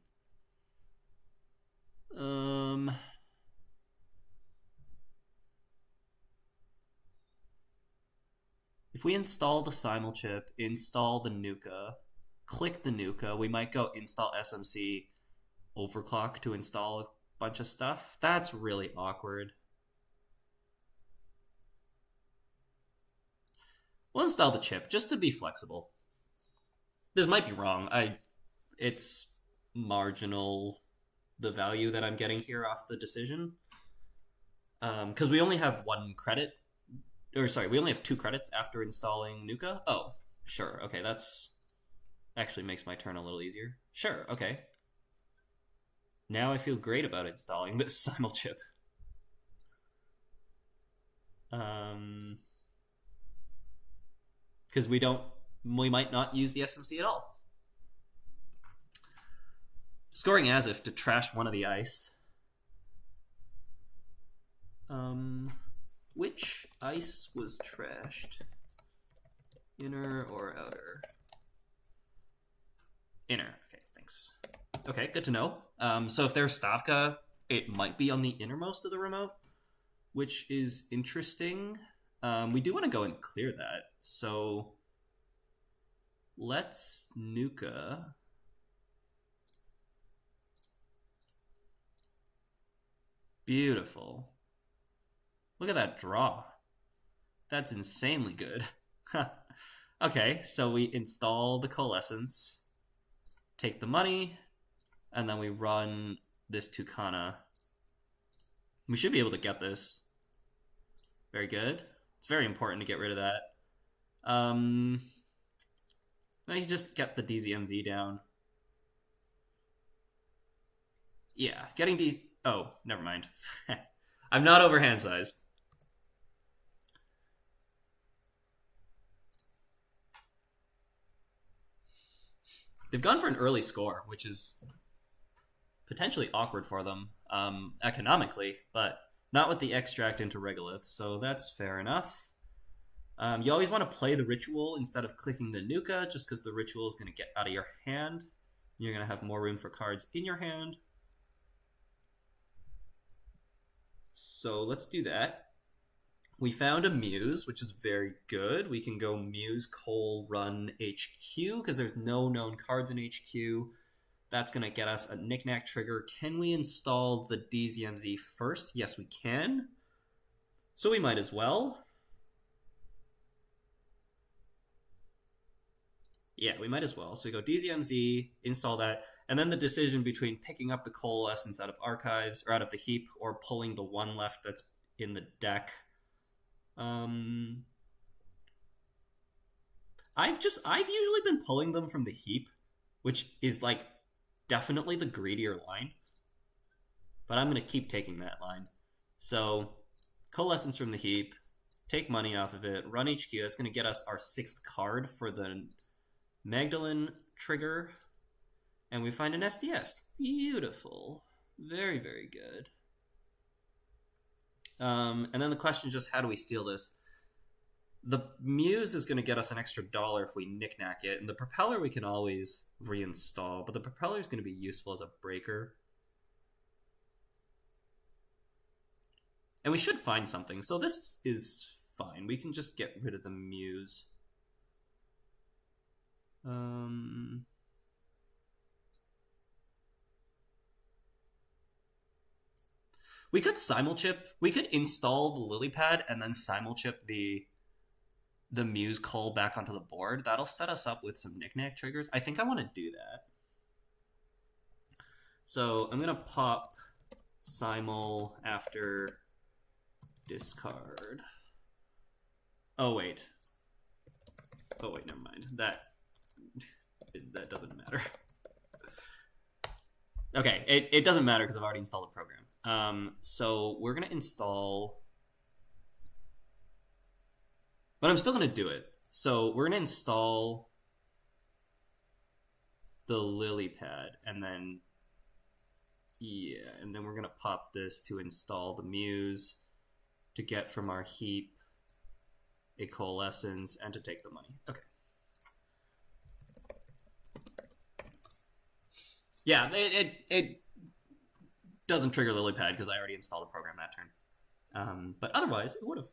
If we install the Simulchip, install the Nuka, click the Nuka, we might go install SMC, overclock to install a bunch of stuff. That's really awkward. We'll install the chip just to be flexible. This might be wrong. It's marginal, the value that I'm getting here off the decision. Because we only have 1 credit. Or sorry, we only have 2 credits after installing Nuka. Oh, sure. Okay, that's actually makes my turn a little easier. Sure, okay. Now I feel great about installing this Simulchip. Because we might not use the SMC at all. Scoring as if to trash one of the ice. Which ice was trashed? Inner or outer? Inner. Okay, thanks. Okay, good to know. So if there's Stavka, it might be on the innermost of the remote, which is interesting. We do want to go and clear that. So let's Nuka. Beautiful. Look at that draw. That's insanely good. Okay, so we install the Coalescence. take the money, and then we run this Tucana. We should be able to get this. Very good. It's very important to get rid of that. Let me just get the DZMZ down. Yeah, getting these. Oh, never mind. I'm not over hand size. They've gone for an early score, which is potentially awkward for them economically, but not with the extract into Regolith, so that's fair enough. You always want to play the ritual instead of clicking the Nuka, just because the ritual is going to get out of your hand. You're going to have more room for cards in your hand. So let's do that. We found a Muse, which is very good. We can go Muse, Cole, Run, HQ, because there's no known cards in HQ. That's going to get us a Knick-Knack trigger. Can we install the DZMZ first? Yes, we can. So we might as well. Yeah, we might as well. So we go DZMZ, install that, and then the decision between picking up the Coalescence out of Archives, or out of the heap, or pulling the one left that's in the deck. I've usually been pulling them from the heap, which is like definitely the greedier line. But I'm going to keep taking that line. So, Coalescence from the heap, take money off of it, run HQ. That's going to get us our 6th card for the Magdalene trigger. And we find an SDS. Beautiful. Very, very good. And then the question is just, how do we steal this? The Muse is going to get us an extra $1 if we knick-knack it, and the Propeller we can always reinstall, but the Propeller is going to be useful as a breaker. And we should find something, so this is fine. We can just get rid of the Muse. We could simulchip. We could install the lily pad and then simulchip the Muse call back onto the board. That'll set us up with some knick-knack triggers. I think I want to do that. So I'm going to pop simul after discard. Oh, wait. Oh, wait, never mind. That doesn't matter. Okay, it doesn't matter because I've already installed the program. So we're going to install... But I'm still going to do it. So we're going to install the lily pad, and then... Yeah, and then we're going to pop this to install the Muse to get from our heap a Coalescence and to take the money. Okay. Yeah, it doesn't trigger lily pad because I already installed the program that turn. But otherwise, it would have.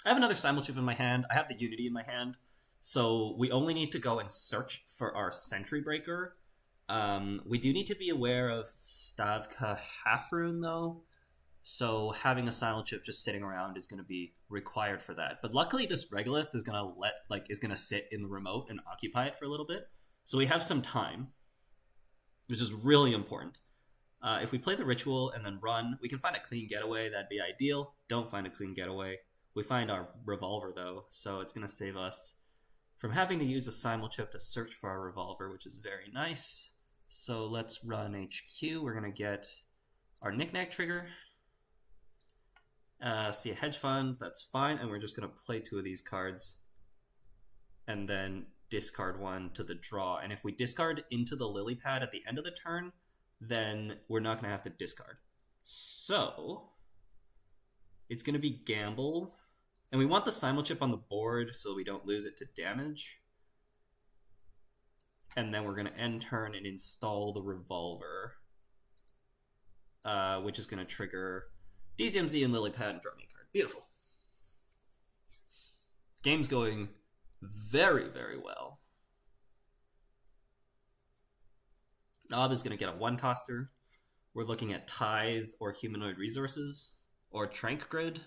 I have another simulchip in my hand. I have the Unity in my hand. So we only need to go and search for our Sentry Breaker. We do need to be aware of Stavka Halfrune, though. So having a simulchip just sitting around is going to be required for that. But luckily, this Regolith is going to sit in the remote and occupy it for a little bit. So we have some time, which is really important. If we play the Ritual and then run, we can find a clean getaway. That'd be ideal. Don't find a clean getaway. We find our Revolver, though, so it's going to save us from having to use a simulchip to search for our Revolver, which is very nice. So let's run HQ. We're going to get our Knick-Knack trigger. See a hedge fund, that's fine, and we're just going to play 2 of these cards and then discard 1 to the draw. And if we discard into the lily pad at the end of the turn, then we're not going to have to discard. So it's going to be gamble, and we want the simulchip on the board so we don't lose it to damage. And then we're going to end turn and install the Revolver, which is going to trigger DZMZ and Lilypad and draw me a card. Beautiful. Game's going very, very well. Nob is going to get a 1-coster. We're looking at Tithe or Humanoid Resources or Trank Grid.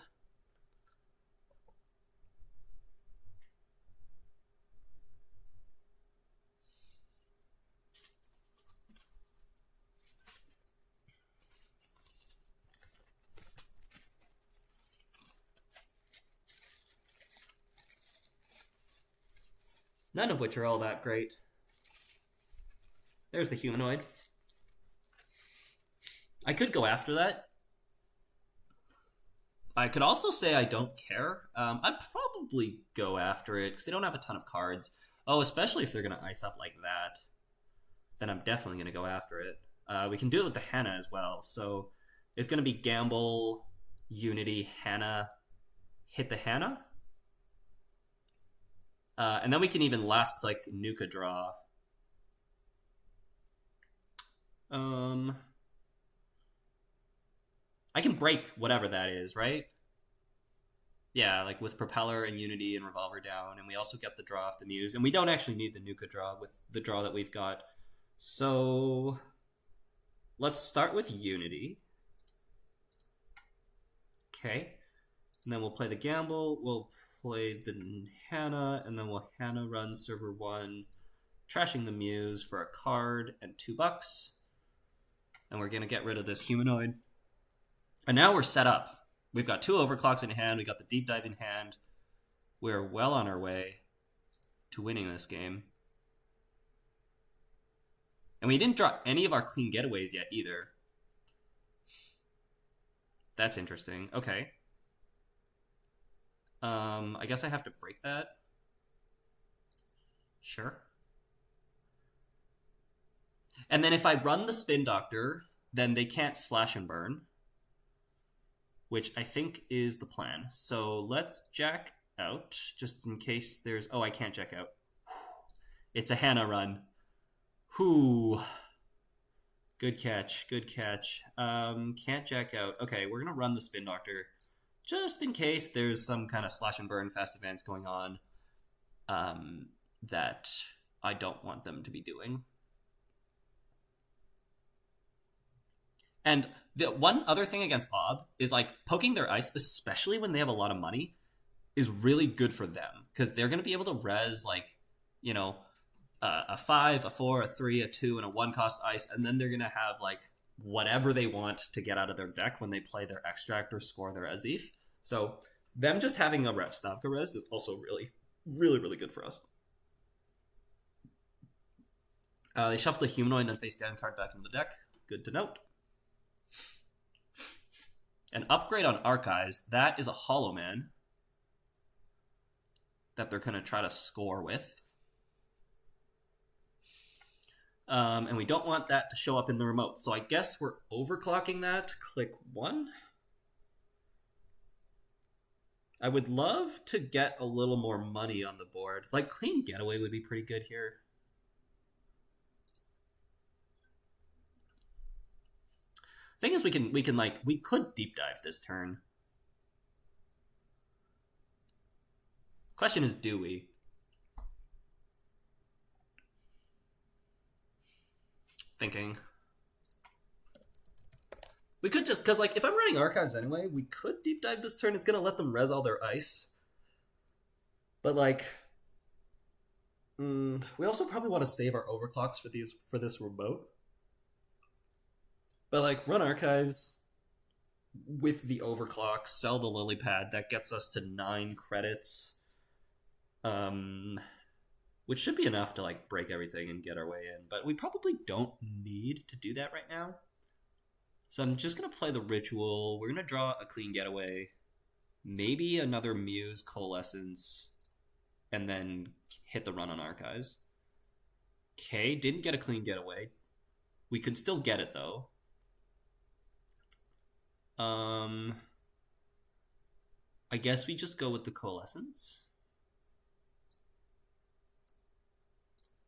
None of which are all that great. There's the humanoid. I could go after that. I could also say I don't care. I'd probably go after it because they don't have a ton of cards. Oh, especially if they're going to ice up like that. Then I'm definitely going to go after it. We can do it with the Hannah as well. So it's going to be Gamble, Unity, Hannah, hit the Hannah. And then we can even last click Nuka draw. I can break whatever that is, right? Yeah, like with Propeller and Unity and Revolver down, and we also get the draw off the Muse, and we don't actually need the Nuka draw with the draw that we've got. So let's start with Unity. Okay, and then we'll play the Gamble, we'll play the Hannah, and then we'll Hannah run server 1, trashing the Muse for a card and $2. And we're gonna get rid of this humanoid. And now we're set up. We've got 2 overclocks in hand. We got the deep dive in hand. We're well on our way to winning this game. And we didn't draw any of our clean getaways yet either. That's interesting. Okay. I guess I have to break that. Sure. And then if I run the Spin Doctor, then they can't slash and burn, which I think is the plan. So let's jack out, just in case there's... Oh, I can't jack out. It's a Hannah run. Whew. Good catch, good catch. Can't jack out. Okay, we're going to run the Spin Doctor, just in case there's some kind of slash and burn fast events going on that I don't want them to be doing. And the one other thing against Bob is like poking their ice, especially when they have a lot of money, is really good for them because they're going to be able to res like, you know, a 5, a 4, a 3, a 2, and a 1 cost ice, and then they're going to have like whatever they want to get out of their deck when they play their extract or score their Azif. So them just having a Stavka res is also really, really, really good for us. They shuffle the humanoid and face down card back into the deck. Good to note. An upgrade on Archives, that is a Hollow Man that they're going to try to score with. And we don't want that to show up in the remote. So I guess we're overclocking that. Click 1. I would love to get a little more money on the board. Like Clean Getaway would be pretty good here. Thing is, we could deep dive this turn. Question is, do we? Thinking. We could just, because like if I'm running Archives anyway, we could deep dive this turn. It's gonna let them res all their ice. But like, we also probably want to save our overclocks for this remote. But like, run Archives with the overclock, sell the lily pad. That gets us to 9 credits, which should be enough to like break everything and get our way in. But we probably don't need to do that right now. So I'm just gonna play the Ritual. We're gonna draw a Clean Getaway, maybe another Muse Coalescence, and then hit the run on Archives. Okay, didn't get a Clean Getaway. We could still get it though. I guess we just go with the Coalescence.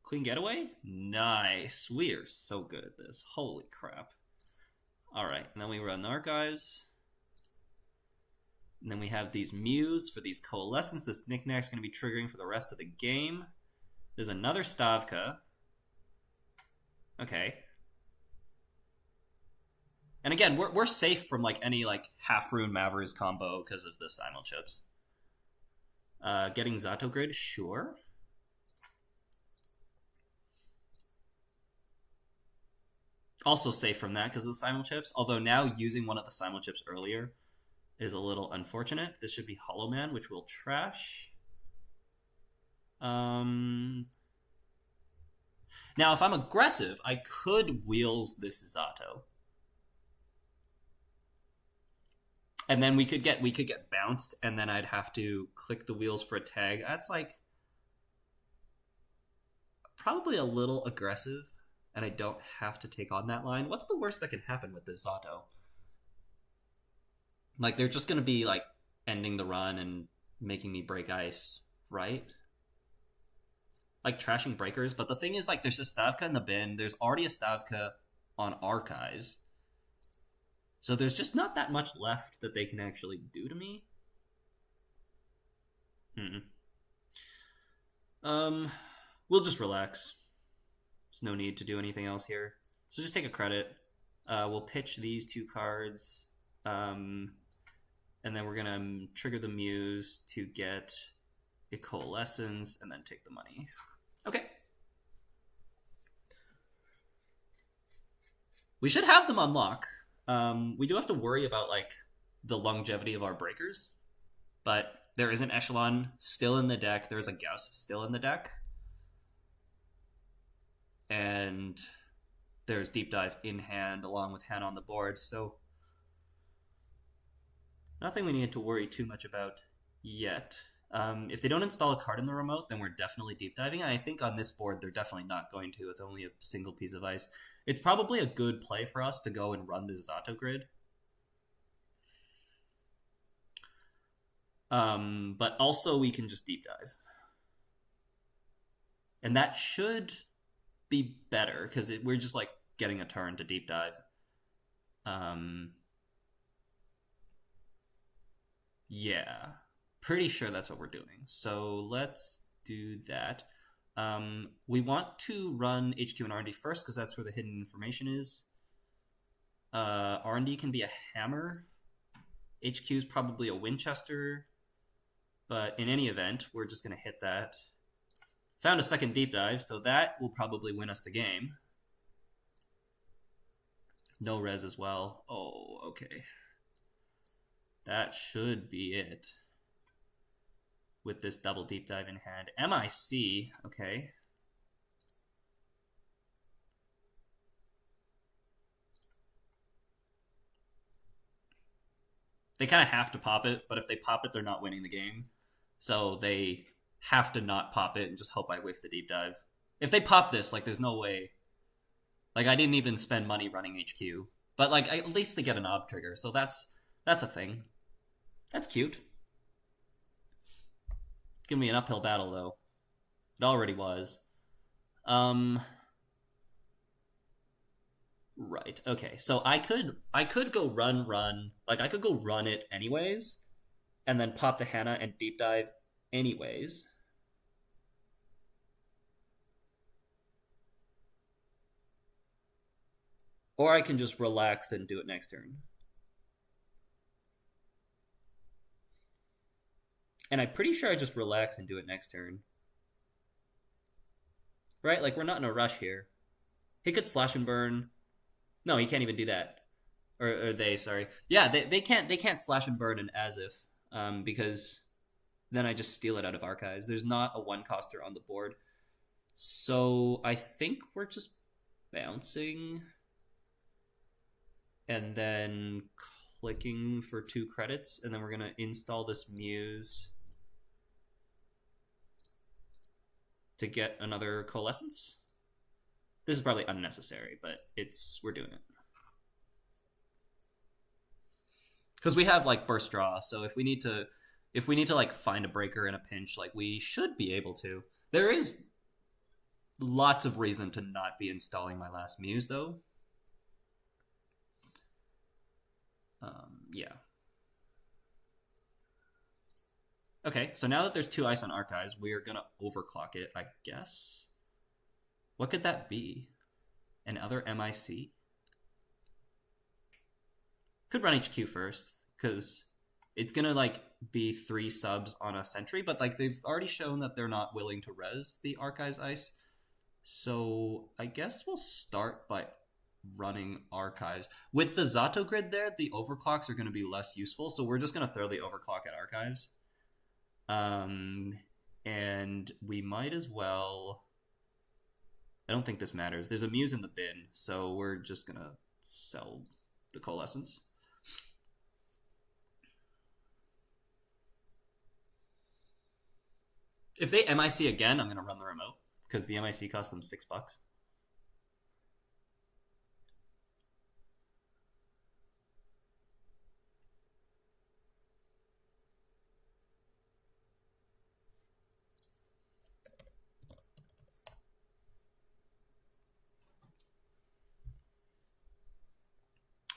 Clean Getaway? Nice. We are so good at this. Holy crap. Alright, and then we run Archives. And then we have these Muse for these Coalescence. This Knickknack's going to be triggering for the rest of the game. There's another Stavka. Okay. And again, we're safe from like any like half rune Mavericks combo because of the Simul chips. Getting Zato Grid, sure. Also safe from that because of the Simul chips. Although now using one of the Simul chips earlier is a little unfortunate. This should be Hollow Man, which will trash. Now, if I'm aggressive, I could wheels this Zato. And then we could get bounced, and then I'd have to click the wheels for a tag. That's like probably a little aggressive, and I don't have to take on that line. What's the worst that can happen with this Zato? Like, they're just going to be like ending the run and making me break ice, right? Like trashing breakers. But the thing is, like, there's a Stavka in the bin. There's already a Stavka on archives. So there's just not that much left that they can actually do to me. We'll just relax. There's no need to do anything else here. So just take a credit. We'll pitch these 2 cards. And then we're going to trigger the Muse to get a Coalescence and then take the money. Okay. We should have them unlock. We do have to worry about like the longevity of our breakers, but there is an Echelon still in the deck. There's a Gauss still in the deck, and there's Deep Dive in hand along with Hannah on the board. So nothing we need to worry too much about yet. If they don't install a card in the remote, then we're definitely deep diving. And I think on this board, they're definitely not going to with only a single piece of ice. It's probably a good play for us to go and run the Zato grid. But also we can just deep dive. And that should be better because we're just like getting a turn to deep dive. Yeah. Pretty sure that's what we're doing. So let's do that. We want to run HQ and R&D first because that's where the hidden information is. R&D can be a hammer. HQ is probably a Winchester. But in any event, we're just going to hit that. Found a second deep dive, so that will probably win us the game. No res as well. Oh, okay. That should be it. With this double deep dive in hand. MIC, okay. They kind of have to pop it, but if they pop it, they're not winning the game. So they have to not pop it and just hope I whiff the deep dive. If they pop this, like, there's no way. Like, I didn't even spend money running HQ. But, like, at least they get an ob trigger, so that's a thing. That's cute. It's gonna be an uphill battle, though. It already was. Right. Okay. So I could go run. Like, I could go run it anyways, and then pop the Hannah and deep dive anyways. Or I can just relax and do it next turn. And I'm pretty sure I just relax and do it next turn. Right? Like, we're not in a rush here. He could slash and burn. No, he can't even do that. Or they, sorry. Yeah, they can't slash and burn an as if. Because then I just steal it out of archives. There's not a one coster on the board. So I think we're just bouncing. And then clicking for 2 credits. And then we're going to install this Muse to get another Coalescence. This is probably unnecessary, but we're doing it. Because we have like burst draw, so if we need to like find a breaker in a pinch, like we should be able to. There is lots of reason to not be installing my last Muse though. Yeah. Okay, so now that there's 2 ice on archives, we're gonna overclock it, I guess. What could that be? Another MIC? Could run HQ first, because it's gonna like be 3 subs on a sentry, but like they've already shown that they're not willing to res the archives ice. So I guess we'll start by running archives. With the Zato grid there, the overclocks are gonna be less useful, so we're just gonna throw the overclock at archives. And and we might as well... I don't think this matters. There's a muse in the bin, so we're just gonna sell the coalescence. If they MIC again, I'm gonna run the remote because the MIC cost them $6.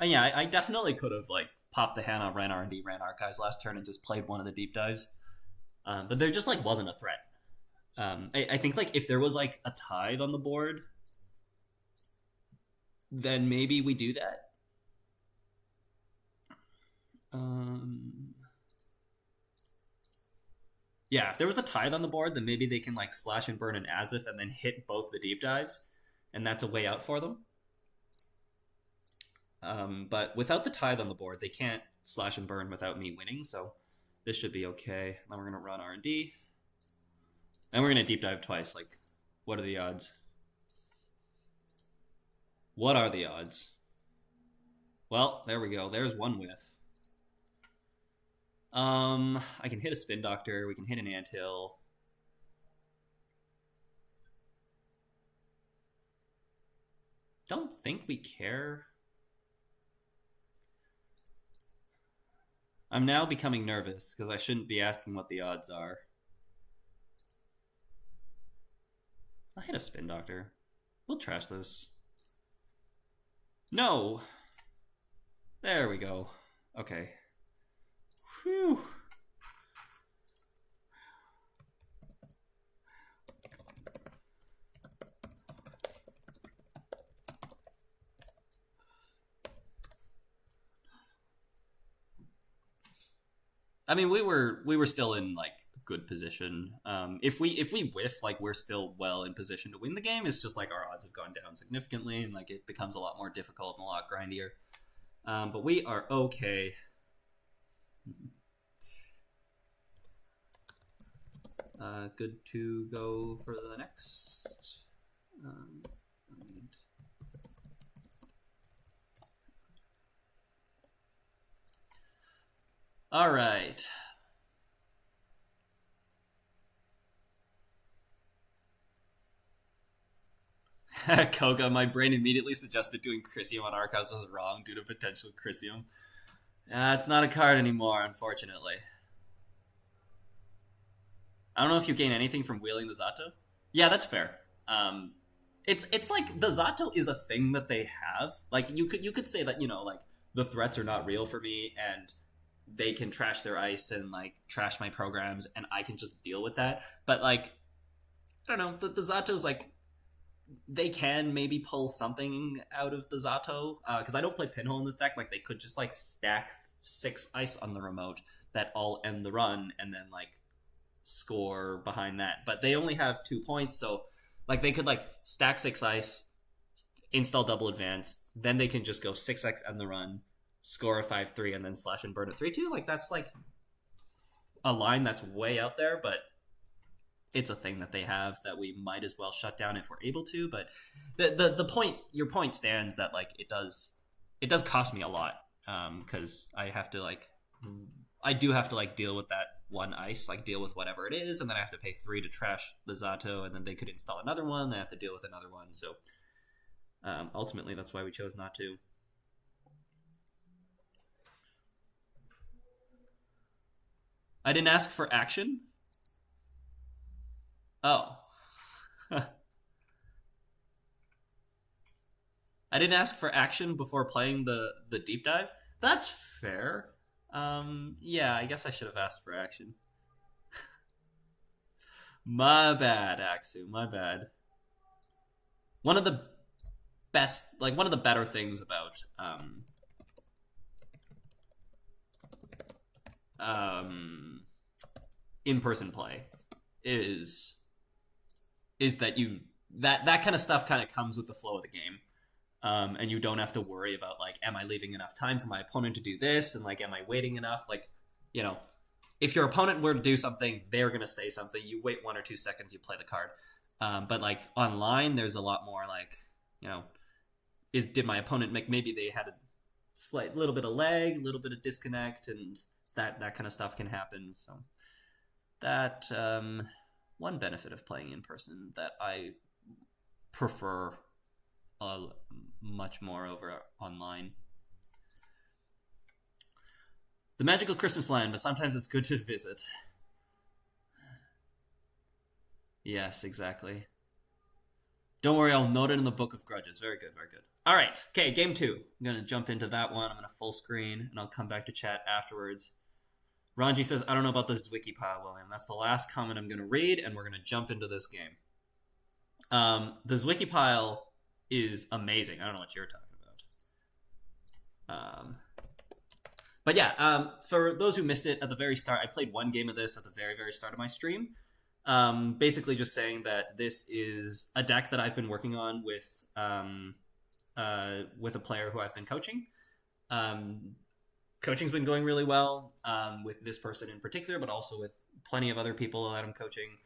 And yeah, I definitely could have like popped the hand on ran R&D, ran archives last turn, and just played one of the deep dives, but there just like wasn't a threat. I think like if there was like a tithe on the board, then maybe we do that. Yeah, if there was a tithe on the board, then maybe they can like slash and burn an Asif and then hit both the deep dives, and that's a way out for them. But without the tithe on the board, they can't slash and burn without me winning, so this should be okay. Then we're going to run R&D. And we're going to deep dive twice. Like, what are the odds? What are the odds? Well, there we go. There's one whiff. I can hit a spin doctor. We can hit an anthill. Don't think we care. I'm now becoming nervous because I shouldn't be asking what the odds are. I'll hit a spin doctor. We'll trash this. No! There we go. Okay. Whew. I mean, we were still in like good position. If we whiff, like we're still well in position to win the game. It's just like our odds have gone down significantly, and like it becomes a lot more difficult and a lot grindier. But we are okay. Good to go for the next. All right. Koga, my brain immediately suggested doing Chrysium on Archives was wrong due to potential Chrysium. It's not a card anymore, unfortunately. I don't know if you gain anything from wheeling the Zato. Yeah, that's fair. It's like the Zato is a thing that they have. Like you could say that, you know, like the threats are not real for me and they can trash their ice and like trash my programs and I can just deal with that. But like, I don't know, the Zato's like, they can maybe pull something out of the Zato, because I don't play Pinhole in this deck. Like they could just like stack 6 ice on the remote that all end the run and then like score behind that. But they only have 2 points, so like they could like stack 6 ice, install double advance, then they can just go 6x end the run, score a 5-3, and then slash and burn a 3-2. Like that's like a line that's way out there, but it's a thing that they have that we might as well shut down if we're able to. But the point, your point stands that like it does cost me a lot, because I do have to like deal with that 1 ice, like deal with whatever it is, and then I have to pay 3 to trash the Zato, and then they could install another one, then I have to deal with another one. So ultimately that's why we chose not to. I didn't ask for action. Oh. I didn't ask for action before playing the deep dive. That's fair. Yeah, I guess I should have asked for action. My bad, Aksu. My bad. One of the better things about in-person play is that that kind of stuff kind of comes with the flow of the game, and you don't have to worry about like, am I leaving enough time for my opponent to do this, and like, am I waiting enough? Like, you know, if your opponent were to do something, they're going to say something. You wait 1 or 2 seconds, you play the card. But like online, there's a lot more like, did my opponent make, maybe they had a slight little bit of lag, a little bit of disconnect, and that kind of stuff can happen. So that one benefit of playing in person that I prefer much more over online. The magical Christmas land, but sometimes it's good to visit. Yes, exactly. Don't worry, I'll note it in the Book of Grudges. Very good, very good. All right, okay, game 2. I'm going to jump into that one. I'm going to full screen, and I'll come back to chat afterwards. Ranji says, I don't know about this wiki pile, William. That's the last comment I'm going to read, and we're going to jump into this game. The Zwicky pile is amazing. I don't know what you're talking about. But yeah, for those who missed it at the very start, I played one game of this at the very, very start of my stream. Basically just saying that this is a deck that I've been working on with a player who I've been coaching. Coaching's been going really well with this person in particular, but also with plenty of other people that I'm coaching.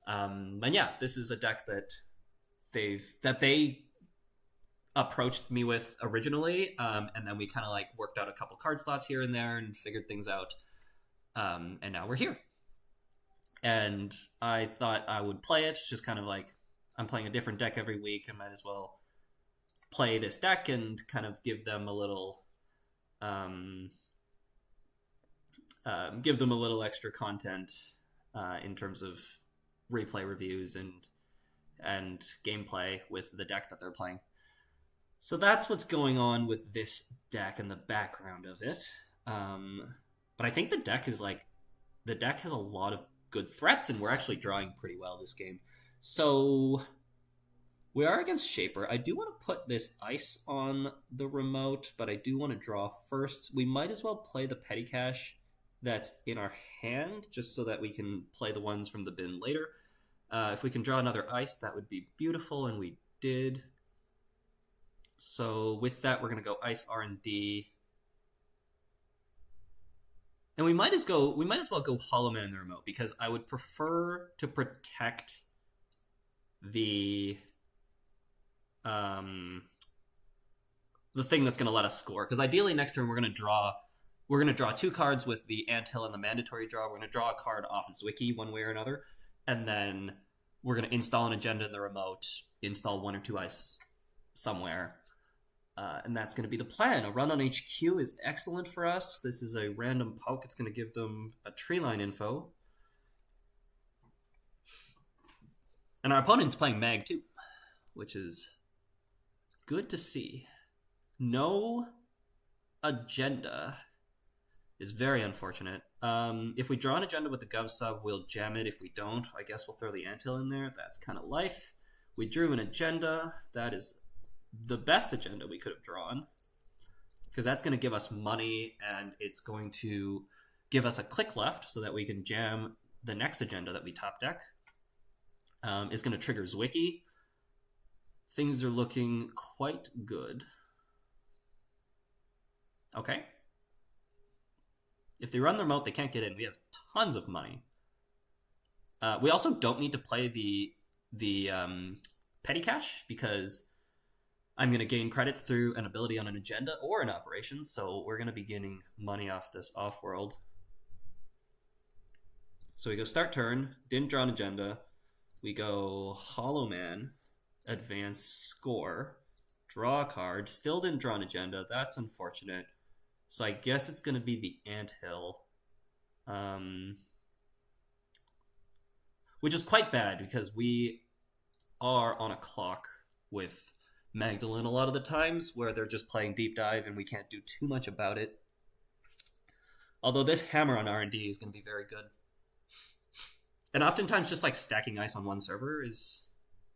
And yeah, this is a deck that they approached me with originally, and then we kind of like worked out a couple card slots here and there and figured things out, and now we're here. And I thought I would play it, just kind of like, I'm playing a different deck every week, I might as well play this deck and kind of give them a little extra content in terms of replay reviews and gameplay with the deck that they're playing. So that's what's going on with this deck and the background of it. But I think the deck has a lot of good threats, and we're actually drawing pretty well this game. So we are against Shaper. I do want to put this ice on the remote, but I do want to draw first. We might as well play the petty cash that's in our hand, just so that we can play the ones from the bin later. If we can draw another ice, that would be beautiful, and we did. So with that, we're going to go ice R&D. And we might as well go Hollow Man in the remote, because I would prefer to protect the thing that's going to let us score. Because ideally next turn we're going to draw 2 cards with the Anthill and the mandatory draw. We're going to draw a card off of Zwicky one way or another, and then we're going to install an agenda in the remote, install 1 or 2 ice somewhere. And that's going to be the plan. A run on HQ is excellent for us. This is a random poke. It's going to give them a tree line info. And our opponent's playing Mag too, which is good to see. No agenda is very unfortunate. If we draw an agenda with the Gov sub, we'll jam it. If we don't, I guess we'll throw the Anthill in there. That's kind of life. We drew an agenda. That is the best agenda we could have drawn, because that's going to give us money, and it's going to give us a click left so that we can jam the next agenda that we top deck. It's going to trigger Zwicky. Things are looking quite good. Okay. If they run the remote, they can't get in. We have tons of money. We also don't need to play the petty cash, because I'm going to gain credits through an ability on an agenda or an operation, so we're going to be gaining money off this offworld. So we go start turn, didn't draw an agenda. We go Hollow Man, advance score, draw a card, still didn't draw an agenda. That's unfortunate. So I guess it's going to be the Anthill. Which is quite bad, because we are on a clock with Magdalene a lot of the times, where they're just playing deep dive and we can't do too much about it. Although this hammer on R&D is going to be very good. And oftentimes just like stacking ice on one server is...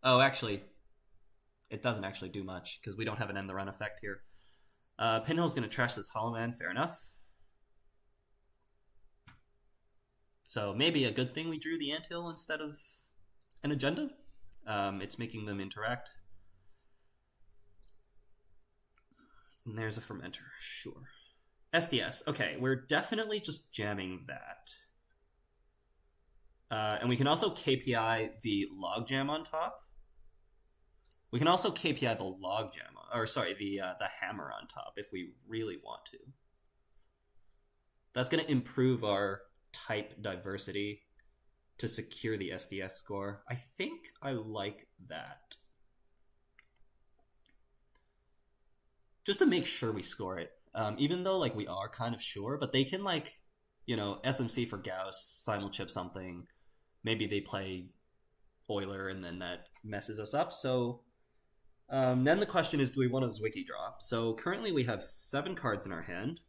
Oh, actually, it doesn't actually do much, because we don't have an end the run effect here. Pinhill's going to trash this Hollow Man, fair enough. So maybe a good thing we drew the Anthill instead of an agenda. It's making them interact. And there's a fermenter, sure. SDS, okay, we're definitely just jamming that. And we can also KPI the logjam on top. We can also KPI the logjam, or sorry, the hammer on top if we really want to. That's going to improve our type diversity to secure the SDS score. I think I like that. Just to make sure we score it. Even though like we are kind of sure, but they can like, you know, SMC for Gauss, simulchip something. Maybe they play Euler and then that messes us up. So then the question is, do we want a Zwicky draw? So currently we have 7 cards in our hand.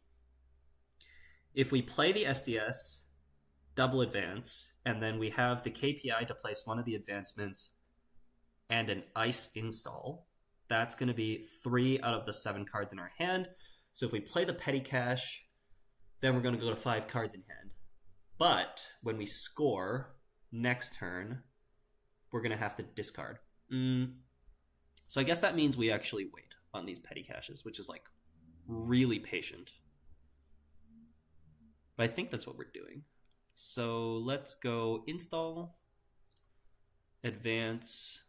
If we play the SDS, double advance, and then we have the KPI to place one of the advancements and an ice install, that's going to be 3 out of the 7 cards in our hand. So if we play the petty cash, then we're going to go to 5 cards in hand. But when we score next turn, we're going to have to discard. So I guess that means we actually wait on these petty caches, which is like really patient. But I think that's what we're doing. So let's go install, advance,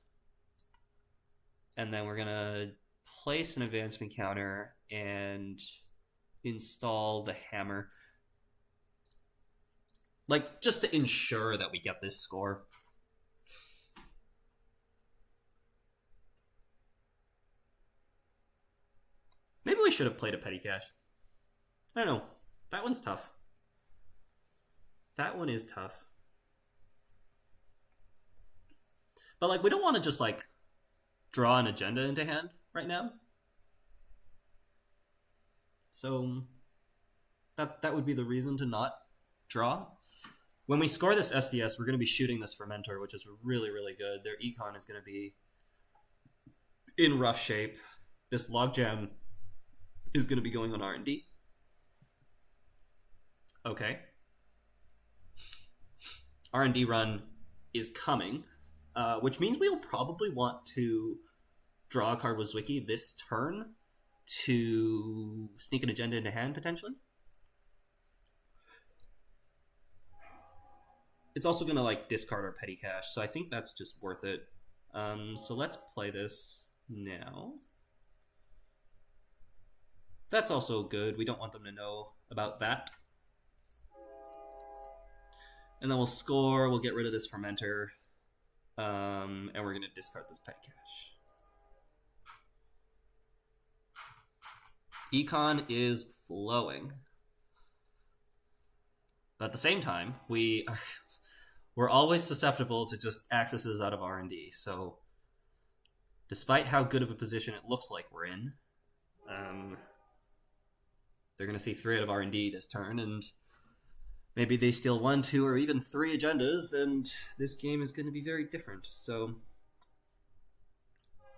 and then we're going to place an advancement counter and install the hammer. Like, just to ensure that we get this score. Maybe we should have played a petty cache. I don't know. That one's tough. That one is tough. But, like, we don't want to just, like, draw an agenda into hand right now. So, that would be the reason to not draw. When we score this SDS, we're going to be shooting this Fermenter, which is really, really good. Their econ is going to be in rough shape. This logjam is going to be going on R&D. Okay. R&D run is coming, which means we'll probably want to draw a card with Zwicky this turn to sneak an agenda into hand, potentially. It's also going to like discard our petty cache, so I think that's just worth it. So let's play this now. That's also good. We don't want them to know about that. And then we'll score, we'll get rid of this Fermenter, and we're going to discard this petty cache. Econ is flowing. But at the same time, we're always susceptible to just accesses out of R&D. So despite how good of a position it looks like we're in, they're going to see 3 out of R&D this turn, and maybe they steal 1, 2, or even 3 agendas, and this game is going to be very different. So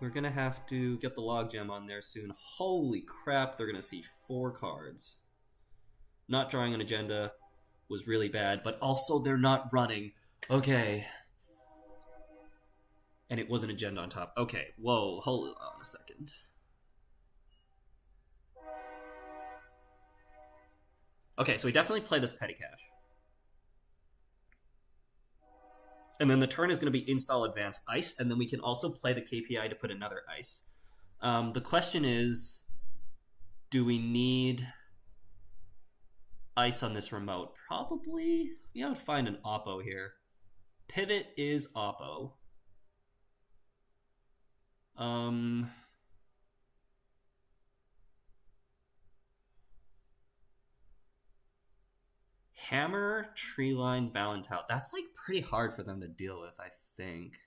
we're going to have to get the logjam on there soon. Holy crap, they're going to see 4 cards. Not drawing an agenda was really bad, but also they're not running. Okay. And it was an agenda on top. Okay, whoa, hold on a second. Okay, so we definitely play this petty cache. And then the turn is going to be install advance ice, and then we can also play the KPI to put another ice. The question is, do we need ice on this remote? Probably. We have to find an oppo here. Pivot is oppo. Hammer, Treeline, Valentine. That's like pretty hard for them to deal with, I think.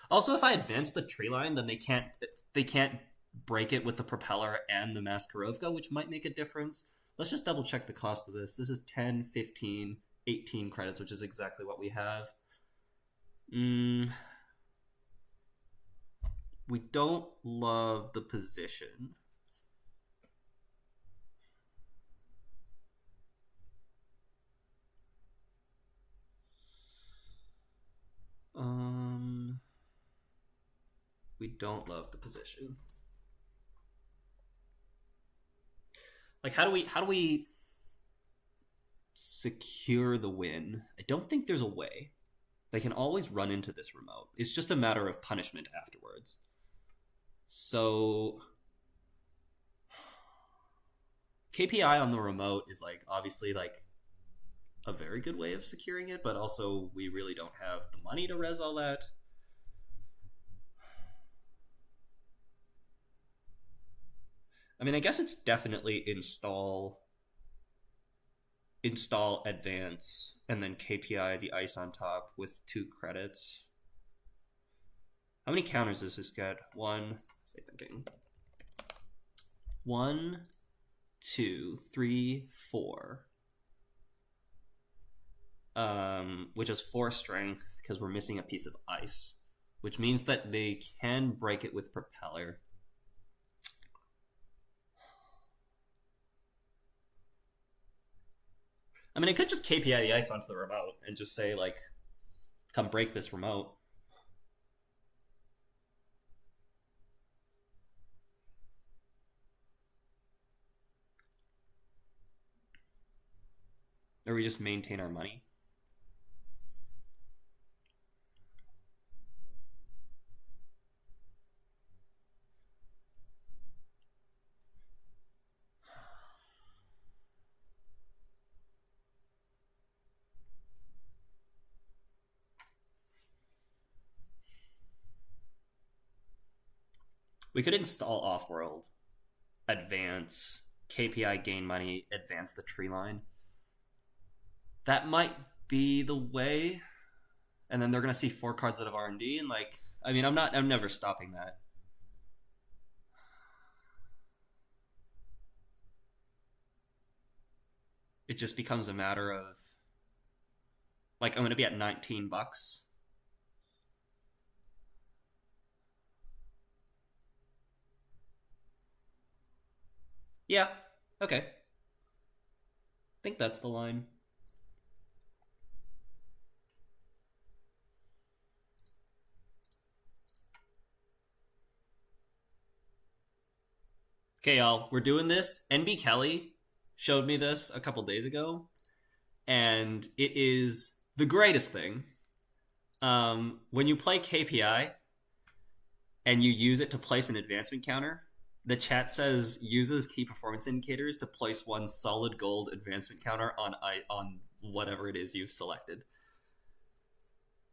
Also, if I advance the Treeline, then they can't break it with the propeller and the Maskarovka, which might make a difference. Let's just double check the cost of this. This is 10, 15, 18 credits, which is exactly what we have. We don't love the position. We don't love the position. Like, how do we secure the win. I don't think there's a way. They can always run into this remote. It's just a matter of punishment afterwards. So KPI on the remote is like obviously like a very good way of securing it, but also we really don't have the money to res all that. I mean, I guess it's definitely install advance and then KPI the ice on top with 2 credits. How many counters does this get? 1, say thinking. 1, 2, 3, 4. Which is 4 strength because we're missing a piece of ice, which means that they can break it with propeller. I mean, I could just KPI the ice onto the remote and just say, like, come break this remote. Or we just maintain our money. We could install offworld, advance, KPI gain money, advance the tree line. That might be the way. And then they're gonna see 4 cards out of R&D, and like, I mean, I'm never stopping that. It just becomes a matter of like, I'm gonna be at $19. Yeah, okay. I think that's the line. Okay, y'all, we're doing this. NB Kelly showed me this a couple days ago, and it is the greatest thing. When you play KPI and you use it to place an advancement counter, the chat says uses key performance indicators to place 1 solid gold advancement counter on whatever it is you've selected.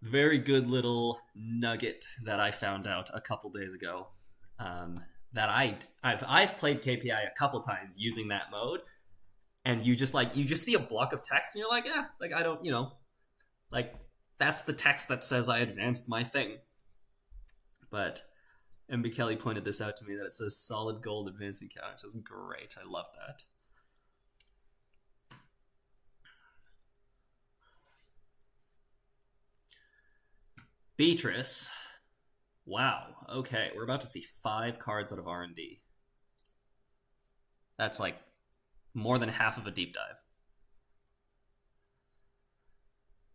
Very good little nugget that I found out a couple days ago. That I've played KPI a couple times using that mode, and you just see a block of text and you're like, yeah, like I don't, like that's the text that says I advanced my thing. But MB Kelly pointed this out to me, that it says solid gold advancement count, which is great. I love that. Beatrice. Wow. Okay, we're about to see 5 cards out of R&D. That's like more than half of a deep dive.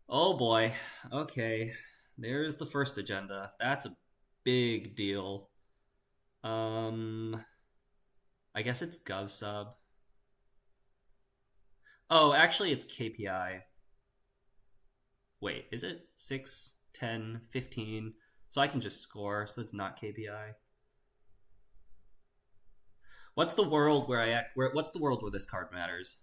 Oh boy. Okay. There's the first agenda. That's a big deal. I guess it's GovSub. Oh, actually it's KPI. Wait, is it 6, 10, 15? So I can just score, so it's not KPI. What's the world where what's the world where this card matters?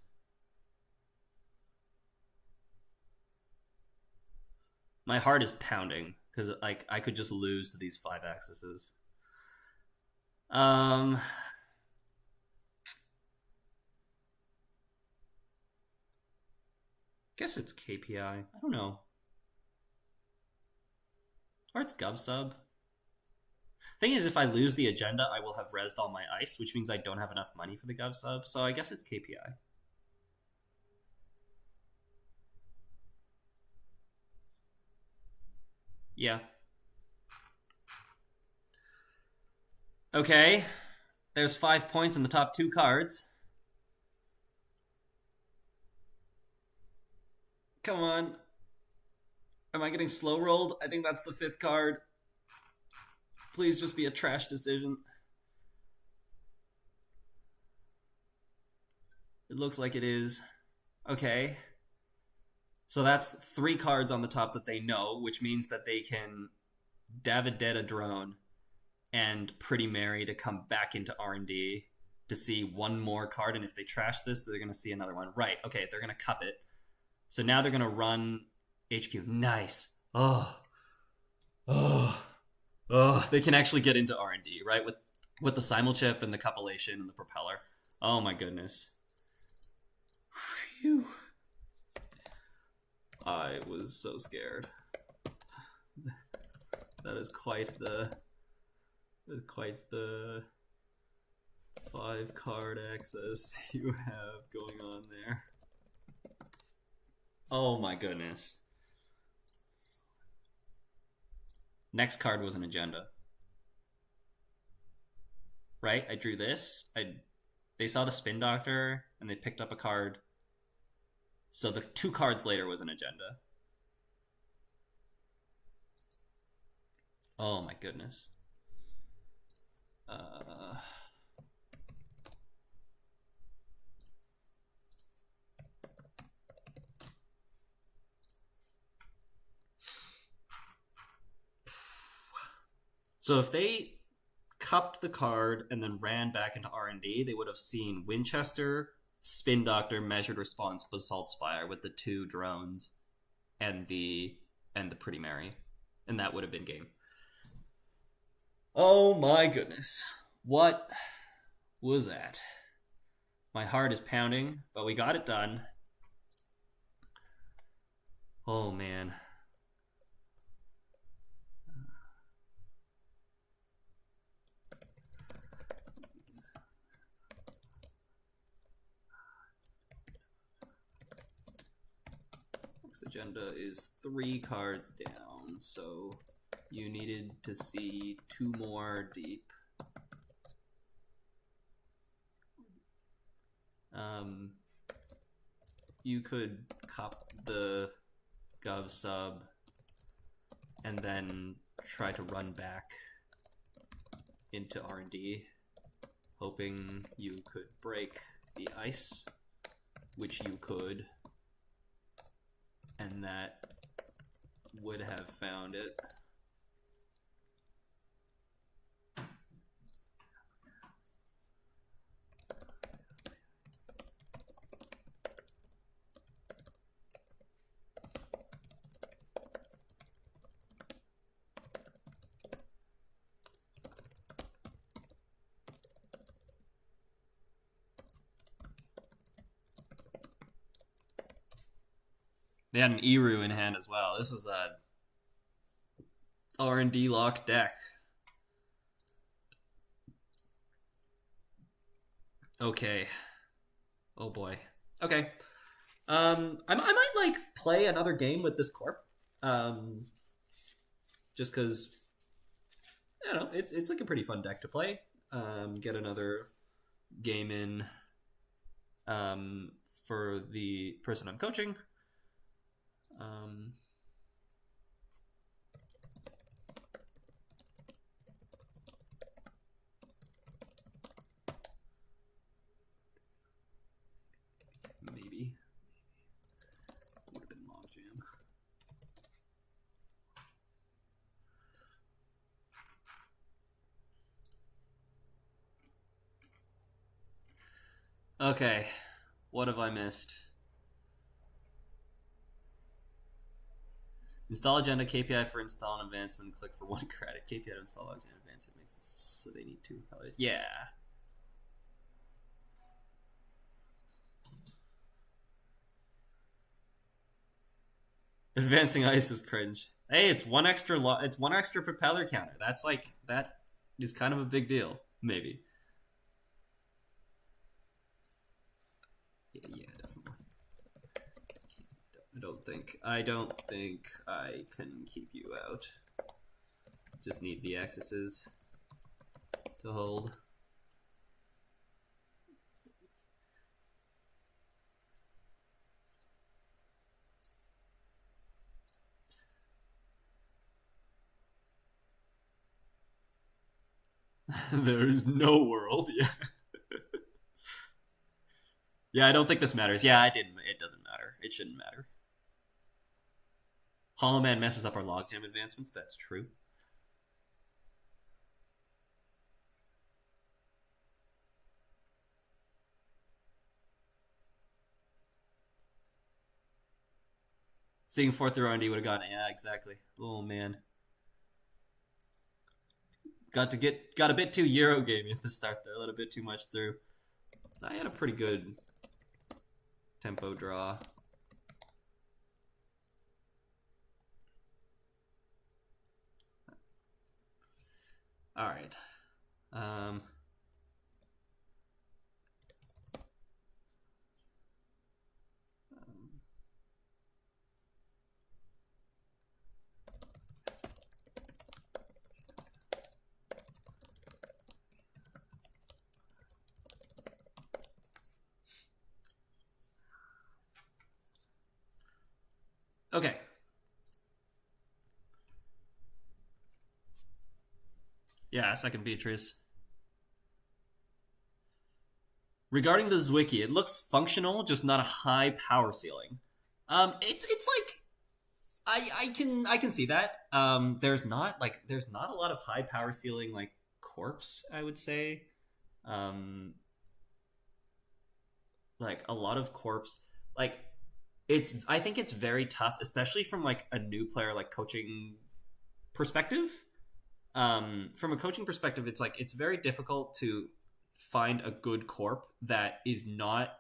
My heart is pounding because like I could just lose to these 5 axes. Guess it's KPI. I don't know. Or it's GovSub. Thing is, if I lose the agenda, I will have rezzed all my ice, which means I don't have enough money for the GovSub, so I guess it's KPI. Yeah. Okay. There's 5 points in the top 2 cards. Come on. Am I getting slow rolled? I think that's the 5th card. Please just be a trash decision. It looks like it is. Okay. So that's 3 cards on the top that they know, which means that they can David Dead a drone and Pretty Mary to come back into R&D to see one more card, and if they trash this, they're going to see another one. Right, okay, they're going to cup it. So now they're going to run HQ. Nice. Oh. They can actually get into R&D, right? With the simulchip and the cupellation and the propeller. Oh my goodness. Phew. I was so scared. That is quite the 5-card access you have going on there. Oh my goodness. Next card was an agenda. Right? I drew this. They saw the Spin Doctor and they picked up a card. So the 2 cards later was an agenda. Oh my goodness. So if they cupped the card and then ran back into R&D, they would have seen Winchester, Spin Doctor, Measured Response, Basalt Spire with the 2 drones and the Pretty Mary. And that would have been game. Oh my goodness. What was that? My heart is pounding, but we got it done. Oh man. Next agenda is 3 cards down, so you needed to see 2 more deep. You could cop the Gov sub and then try to run back into R&D, hoping you could break the ice, which you could, and that would have found it. They had an Eru in hand as well. This is a R&D lock deck. Okay. Oh boy. Okay. I might like play another game with this corp. Just because I don't know, it's like a pretty fun deck to play. Get another game in for the person I'm coaching. Maybe would have been logjam. Okay, what have I missed? Install agenda KPI for install and advancement. Click for 1 credit. KPI to install agenda advance. It makes it so they need 2 colors. Yeah. Advancing ice is cringe. Hey, it's one extra propeller counter. That's like that is kind of a big deal. Maybe. Yeah, definitely. I don't think I can keep you out. Just need the accesses to hold. There is no world. Yeah. Yeah, I don't think this matters. Yeah, I didn't. It doesn't matter. It shouldn't matter. Hollow Man messes up our logjam advancements. That's true. Seeing 4th through R&D would have gotten, yeah, exactly. Oh man, got a bit too Euro gamey at the start there. Let a bit too much through. I had a pretty good tempo draw. All right. Okay. Yeah, second Beatrice. Regarding the Zwicky, it looks functional, just not a high power ceiling. It's like I can see that. There's not a lot of high power ceiling like corpse, I would say. Like a lot of corpse, like I think it's very tough, especially from like a new player like coaching perspective. From a coaching perspective, it's like it's very difficult to find a good corp that is not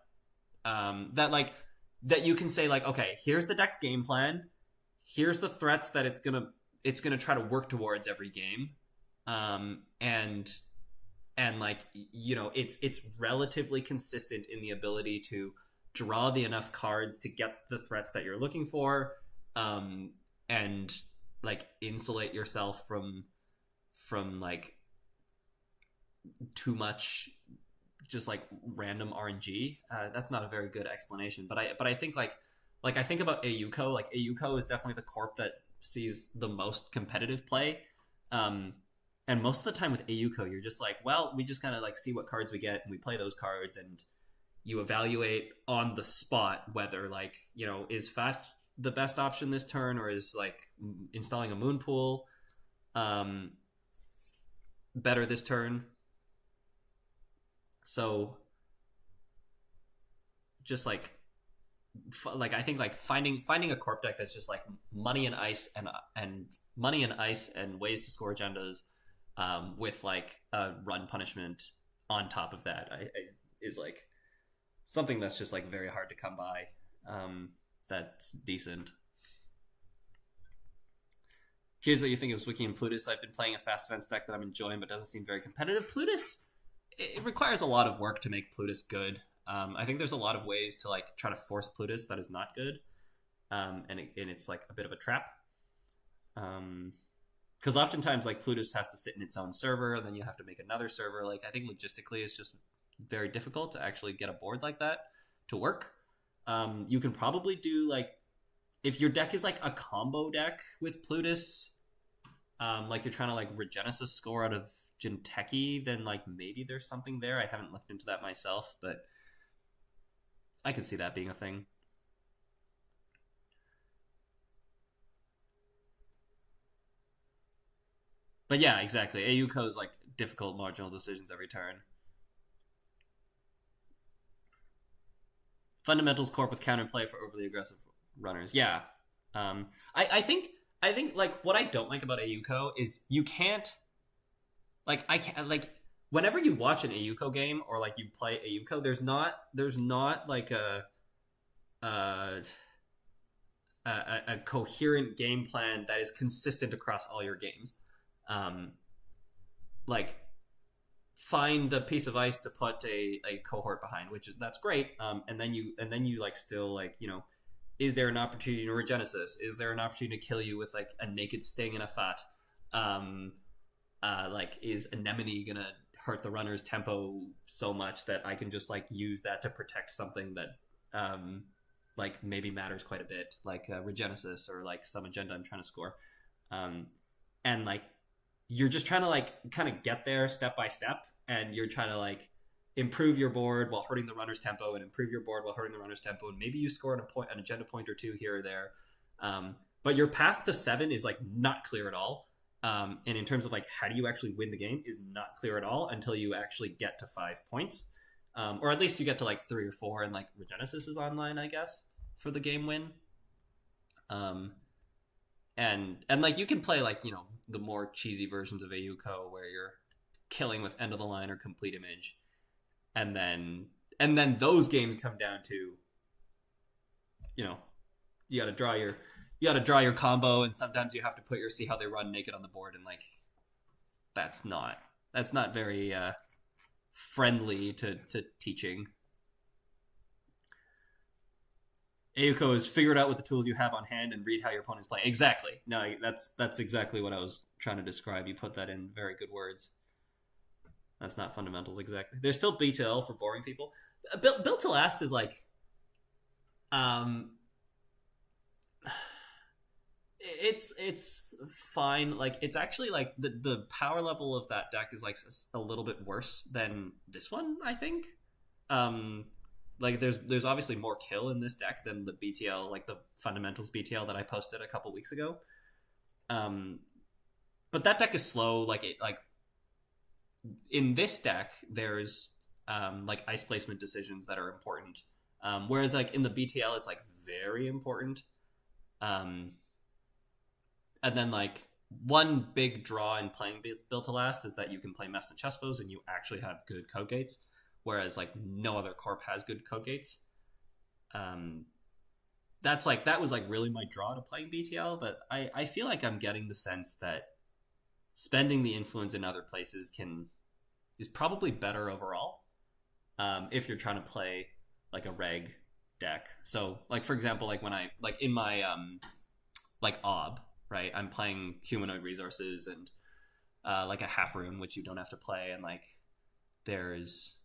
that you can say like, okay, here's the deck's game plan, here's the threats that it's gonna try to work towards every game, and like, you know, it's relatively consistent in the ability to draw the enough cards to get the threats that you're looking for, and like insulate yourself from like too much just like random RNG. That's not a very good explanation, but I think like I think about Ayuko. Like Ayuko is definitely the corp that sees the most competitive play. And most of the time with Ayuko, you're just like, well, we just kind of like see what cards we get and we play those cards, and you evaluate on the spot whether, like, you know, is Fat the best option this turn, or is like installing a moon pool better this turn. So just like I think like finding a corp deck that's just like money and ice and money and ice and ways to score agendas, with like a run punishment on top of that, is like something that's just like very hard to come by. That's decent. Here's what you think of Wiki and Plutus. I've been playing a fast fence deck that I'm enjoying, but doesn't seem very competitive. Plutus, it requires a lot of work to make Plutus good. I think there's a lot of ways to like try to force Plutus that is not good, and it's like a bit of a trap. Because oftentimes like Plutus has to sit in its own server, and then you have to make another server. Like I think logistically it's just very difficult to actually get a board like that to work. You can probably do like, if your deck is like a combo deck with Plutus, like you're trying to like Regenesis score out of Jinteki, then like maybe there's something there. I haven't looked into that myself, but I could see that being a thing. But yeah, exactly. Ayuko's like difficult marginal decisions every turn. Fundamentals corp with counterplay for overly aggressive runners. Yeah. I think like what I don't like about Ayuko is you can't, like, I can't, like, whenever you watch an Ayuko game or like you play Ayuko, there's not like a coherent game plan that is consistent across all your games. Like find a piece of ice to put a cohort behind, that's great. And then you like still like, you know, is there an opportunity to Regenesis? Is there an opportunity to kill you with like a naked sting and a fat? Like, is Anemone gonna hurt the runner's tempo so much that I can just like use that to protect something that like maybe matters quite a bit, like Regenesis or like some agenda I'm trying to score. And like you're just trying to like kind of get there step by step, and you're trying to like improve your board while hurting the runner's tempo, and improve your board while hurting the runner's tempo, and maybe you score an agenda point or two here or there. but your path to 7 is like not clear at all. And in terms of like how do you actually win the game is not clear at all until you actually get to 5 points, or at least you get to like 3 or 4, and like Regenesis is online, I guess, for the game win. And like you can play like, you know, the more cheesy versions of AUCO where you're killing with end of the line or complete image, and then those games come down to, you know, you got to draw your combo, and sometimes you have to put your see how they run naked on the board, and like that's not very friendly to teaching. AUCO is figure it out with the tools you have on hand and read how your opponent's playing. Exactly. No, that's exactly what I was trying to describe. You put that in very good words. That's not fundamentals exactly. There's still BTL for boring people. Built to Last is like, it's fine. Like it's actually like the power level of that deck is like a little bit worse than this one, I think. Like there's obviously more kill in this deck than the BTL, like the fundamentals BTL that I posted a couple weeks ago. But that deck is slow. Like in this deck, there's like ice placement decisions that are important. Whereas like in the BTL, it's like very important. And then like one big draw in playing Built to Last is that you can play Messna Chespos and you actually have good code gates. Whereas like no other corp has good code gates. That was like really my draw to playing BTL, but I feel like I'm getting the sense that spending the influence in other places is probably better overall. If you're trying to play like a reg deck. So like for example, like when I like in my like OB, right? I'm playing humanoid resources and like a half rune, which you don't have to play, and like there's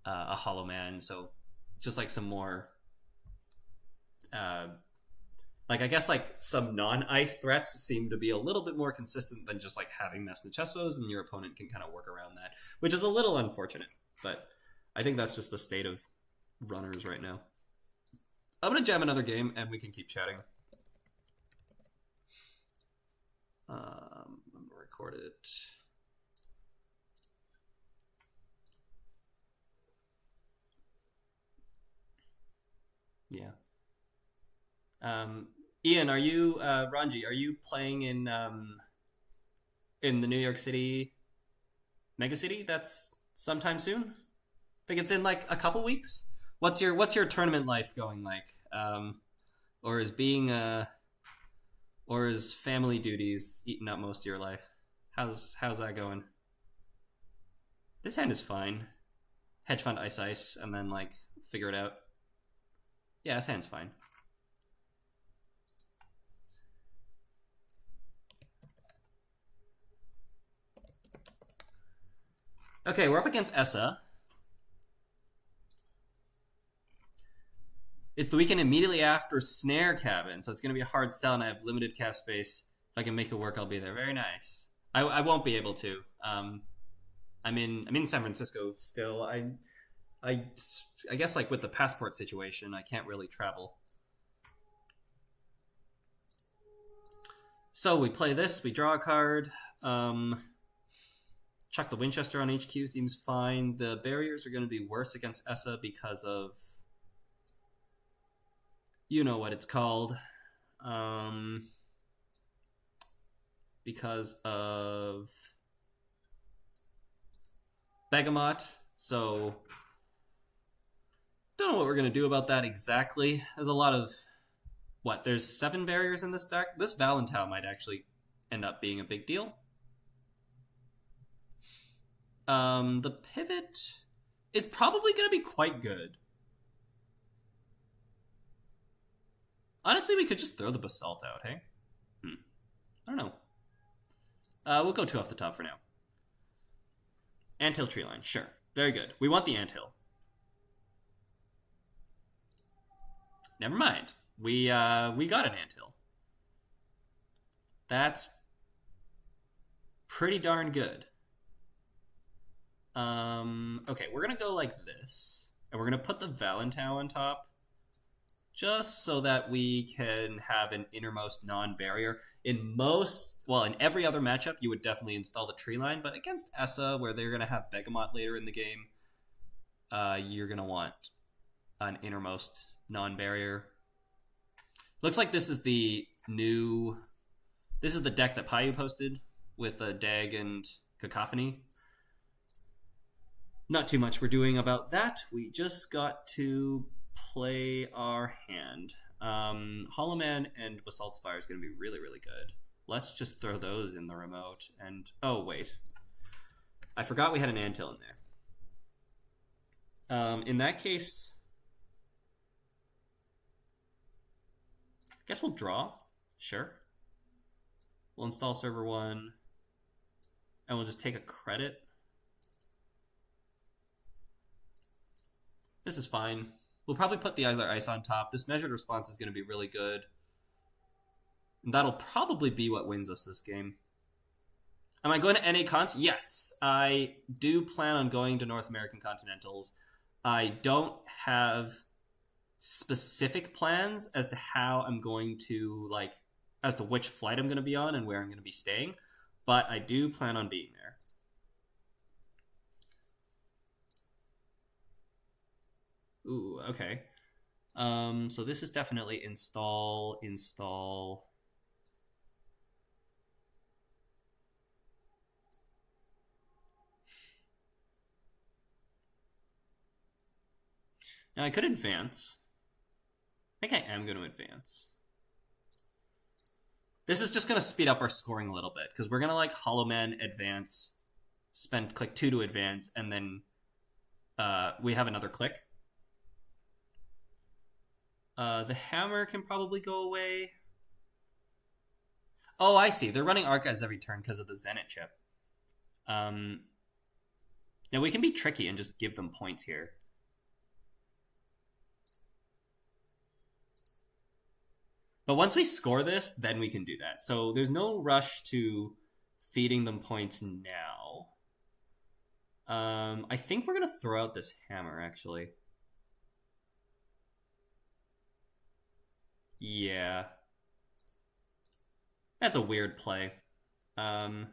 a Hollow Man, so just like some more like I guess like some non-ice threats seem to be a little bit more consistent than just like having Messna Chespos, and your opponent can kind of work around that, which is a little unfortunate, but I think that's just the state of runners right now. I'm gonna jam another game and we can keep chatting. I'm gonna record it. Yeah. Ian, are you Ranji? Are you playing in the New York City Mega City? That's sometime soon. I think it's in like a couple weeks. What's your tournament life going like? Or is family duties eating up most of your life? How's that going? This hand is fine. Hedge fund ice, and then like figure it out. Yeah, this hand's fine. Okay, we're up against Essa. It's the weekend immediately after Snare Cabin, so it's going to be a hard sell, and I have limited cap space. If I can make it work, I'll be there. Very nice. I won't be able to. I'm in San Francisco still. I guess like with the passport situation, I can't really travel. So we play this, we draw a card. Chuck the Winchester on HQ seems fine. The barriers are going to be worse against Essa because of, you know what it's called. Because of Begamot. So don't know what we're going to do about that exactly. There's a lot of... There's 7 barriers in this deck? This Valentine might actually end up being a big deal. The pivot is probably going to be quite good. Honestly, we could just throw the Basalt out, hey? I don't know. We'll go 2 off the top for now. Anthill tree line, sure. Very good. We want the anthill. Never mind. We got an anthill. That's pretty darn good. Okay, we're gonna go like this, and we're gonna put the Valentine on top, just so that we can have an innermost non-barrier. In every other matchup, you would definitely install the tree line, but against Essa, where they're going to have Begamot later in the game, you're going to want an innermost non-barrier. Looks like this is the deck that Payu posted with a Dag and Cacophony. Not too much we're doing about that. We just got to play our hand. Hollow Man and Basalt Spire is going to be really, really good. Let's just throw those in the remote. And oh, wait. I forgot we had an Antil in there. In that case, I guess we'll draw. Sure. We'll install server 1. And we'll just take a credit. This is fine. We'll probably put the other ice on top. This measured response is going to be really good. And that'll probably be what wins us this game. Am I going to NA Cons? Yes. I do plan on going to North American Continentals. I don't have specific plans as to how I'm going to, as to which flight I'm going to be on and where I'm going to be staying. But I do plan on being there. Ooh, okay. So this is definitely install. Now I could advance. I think I am going to advance. This is just going to speed up our scoring a little bit, because we're going to Hollow Man, advance, spend click 2 to advance, and then we have another click. The hammer can probably go away. Oh, I see. They're running Archives every turn because of the Zenit chip. Now, we can be tricky and just give them points here. But once we score this, then we can do that. So there's no rush to feeding them points now. I think we're going to throw out this hammer, actually. Yeah. That's a weird play. Maybe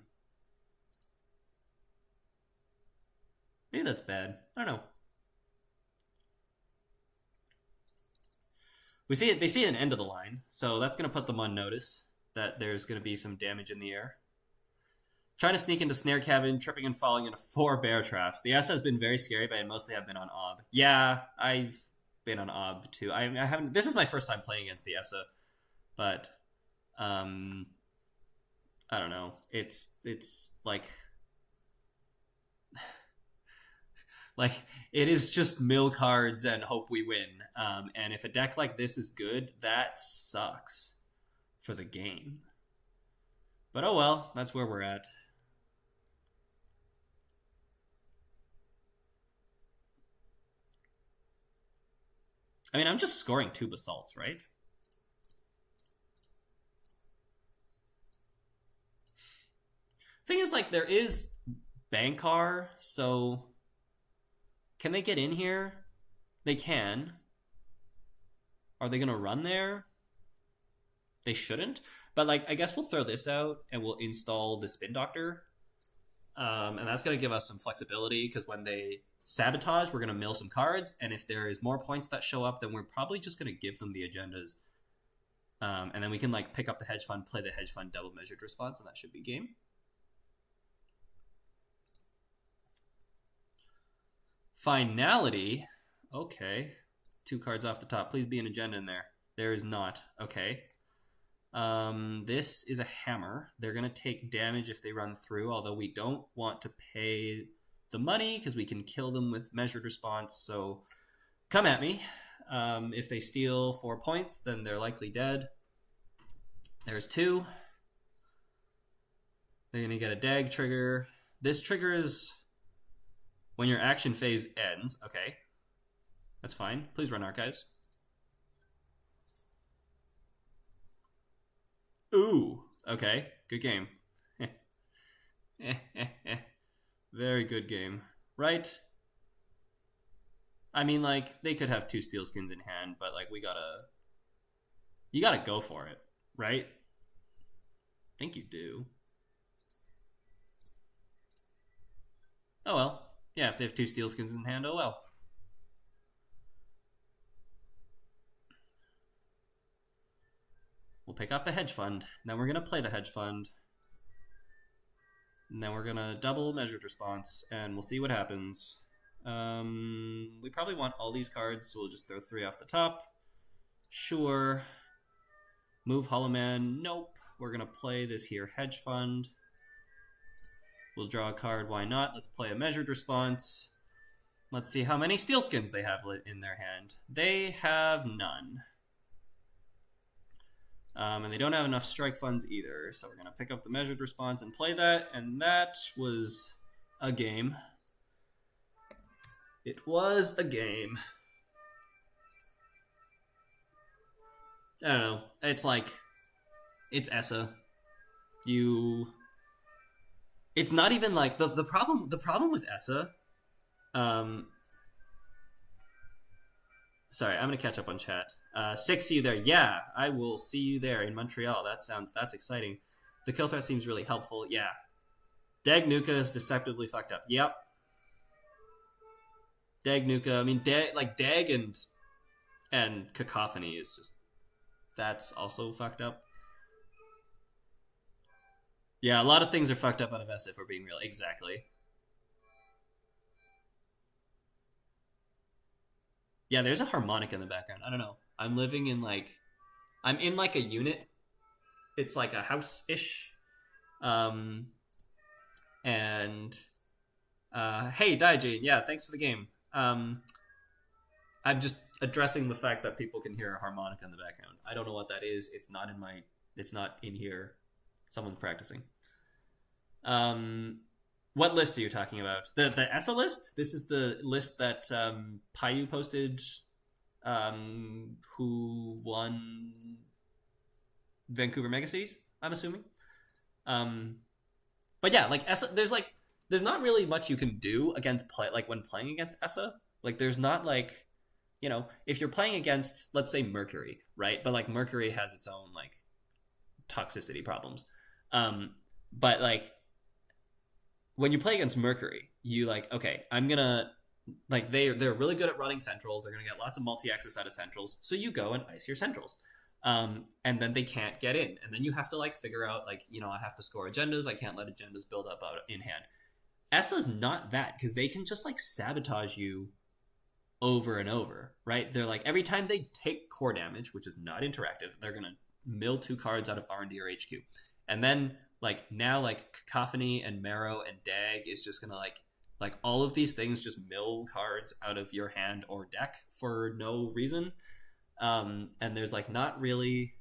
that's bad. I don't know. They see an end of the line, so that's going to put them on notice that there's going to be some damage in the air. Trying to sneak into Snare Cabin, tripping and falling into 4 bear traps. The Essa has been very scary, but I mostly have been on Ob. Yeah, I've been on Ob too. I haven't. This is my first time playing against the Essa, but I don't know. It's it is just mill cards and hope we win. And if a deck like this is good, that sucks for the game. But oh well, that's where we're at. I mean, I'm just scoring 2 basalts, right? Thing is, there is Bankar, so can they get in here? They can. Are they going to run there? They shouldn't. But, I guess we'll throw this out and we'll install the Spin Doctor. And that's going to give us some flexibility, because when they sabotage, we're going to mill some cards. And if there is more points that show up, then we're probably just going to give them the agendas. And then we can, pick up the hedge fund, play the hedge fund double measured response, and that should be game. Finality. Okay. 2 cards off the top. Please be an agenda in there. There is not. Okay. This is a hammer. They're going to take damage if they run through, although we don't want to pay the money because we can kill them with measured response. So come at me. If they steal 4 points, then they're likely dead. There's 2. They're going to get a Dag trigger. This trigger is when your action phase ends. Okay. That's fine. Please run Archives. Ooh. Okay. Good game. Very good game. Right? I mean, they could have 2 steel skins in hand, but, we gotta You gotta go for it, right? I think you do. Oh well. Yeah, if they have 2 steel skins in hand, oh well. We'll pick up a hedge fund. Then we're gonna play the hedge fund. And then we're gonna double measured response, and we'll see what happens. We probably want all these cards, so we'll just throw 3 off the top. Sure. Move Hollow Man. Nope. We're gonna play this here hedge fund. We'll draw a card. Why not? Let's play a measured response. Let's see how many steel skins they have in their hand. They have none. And they don't have enough strike funds either. So we're going to pick up the measured response and play that. And that was a game. It was a game. I don't know. It's like, it's Essa. It's not even like, the problem with Essa, sorry, I'm gonna catch up on chat. 6, see you there. Yeah, I will see you there in Montreal. That's exciting. The kill threat seems really helpful. Yeah. Dag Nuka is deceptively fucked up. Yep. Dag Nuka, I mean, Dag and Cacophony is just, that's also fucked up. Yeah, a lot of things are fucked up out of Essa, if we're being real. Exactly. Yeah, there's a harmonic in the background. I don't know. I'm in like a unit. It's like a house-ish. And hey, Daijin, yeah, thanks for the game. I'm just addressing the fact that people can hear a harmonic in the background. I don't know what that is. It's not in here. Someone's practicing. What list are you talking about? The Essa list? This is the list that Payu posted, who won Vancouver Megaseas, I'm assuming. But yeah, like Essa, there's not really much you can do against when playing against Essa. Like there's not like, you know, if you're playing against, let's say, Mercury, right? But like Mercury has its own like toxicity problems. But like when you play against Mercury, you like, okay, I'm gonna like they're really good at running centrals. They're gonna get lots of multi-access out of centrals. So you go and ice your centrals. And then they can't get in. And then you have to like figure out like, you know, I have to score agendas. I can't let agendas build up out in hand. Essa's not that, because they can just like sabotage you over and over, right? They're like, every time they take core damage, which is not interactive, they're gonna mill 2 cards out of R&D or HQ. And then like now like Cacophony and Marrow and Dag is just gonna like all of these things just mill cards out of your hand or deck for no reason. And there's like not really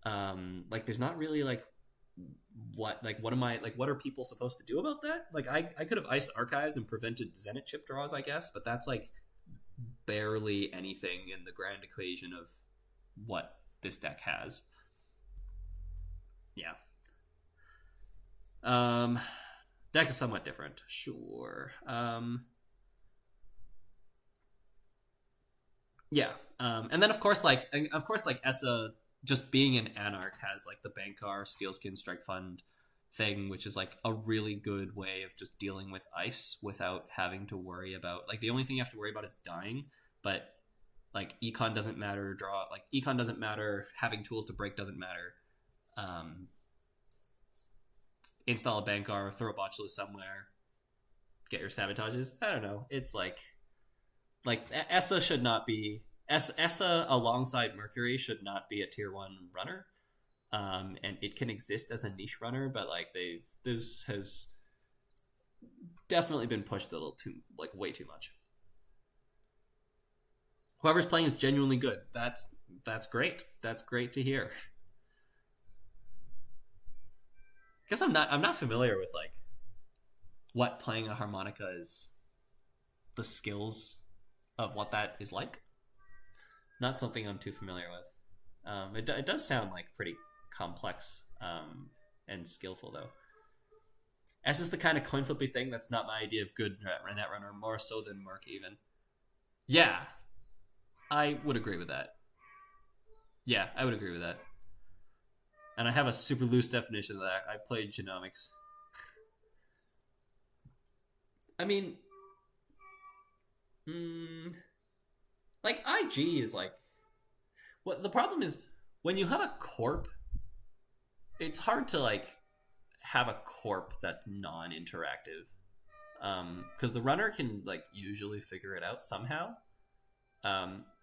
there's not really like what are people supposed to do about that? Like I could have iced archives and prevented Zenith chip draws, I guess, but that's like barely anything in the grand equation of what this deck has. Yeah. Deck is somewhat different, sure. Yeah. And then of course Essa just being an Anarch has like the Bankar Steelskin Strike Fund thing, which is like a really good way of just dealing with ice without having to worry about like the only thing you have to worry about is dying, but like econ doesn't matter, econ doesn't matter, having tools to break doesn't matter. Install a Bankar, throw a Botulus somewhere, get your sabotages. I don't know. It's like Essa should not be Essa alongside Mercury should not be a tier 1 runner. And it can exist as a niche runner, but like this has definitely been pushed a little too, like way too much. Whoever's playing is genuinely good. That's great. That's great to hear. I guess I'm not familiar with like what playing a harmonica is, the skills of what that is like. Not something I'm too familiar with. It does sound like pretty complex and skillful though. S is the kind of coin flippy thing that's not my idea of good Netrunner, more so than Merc even. Yeah, I would agree with that. Yeah, I would agree with that. And I have a super loose definition of that. I played genomics. I mean, like IG is like what the problem is when you have a corp. It's hard to like have a corp that's non-interactive, because the runner can like usually figure it out somehow.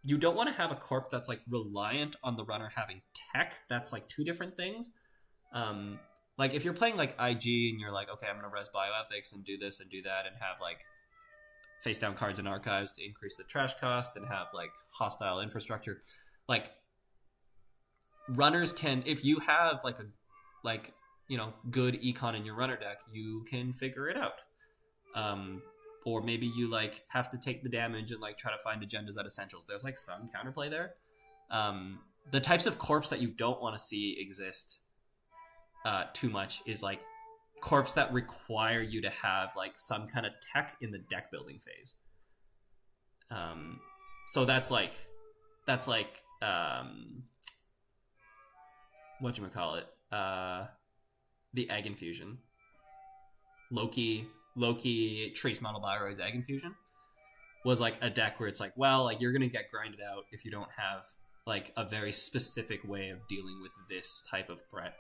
You don't want to have a corp that's like reliant on the runner having tech. That's like two different things. Like if you're playing like IG and you're like, okay, I'm gonna res bioethics and do this and do that and have like face down cards and archives to increase the trash costs and have like hostile infrastructure. Like runners can, if you have like a like good econ in your runner deck, you can figure it out. Or maybe you like have to take the damage and like try to find agendas at essentials. There's like some counterplay there. The types of corps that you don't want to see exist too much is like corps that require you to have like some kind of tech in the deck building phase. So that's like whatchamacallit, the egg infusion. Loki Trace Monobiroid's egg infusion was like a deck where it's like, well, like you're gonna get grinded out if you don't have like a very specific way of dealing with this type of threat.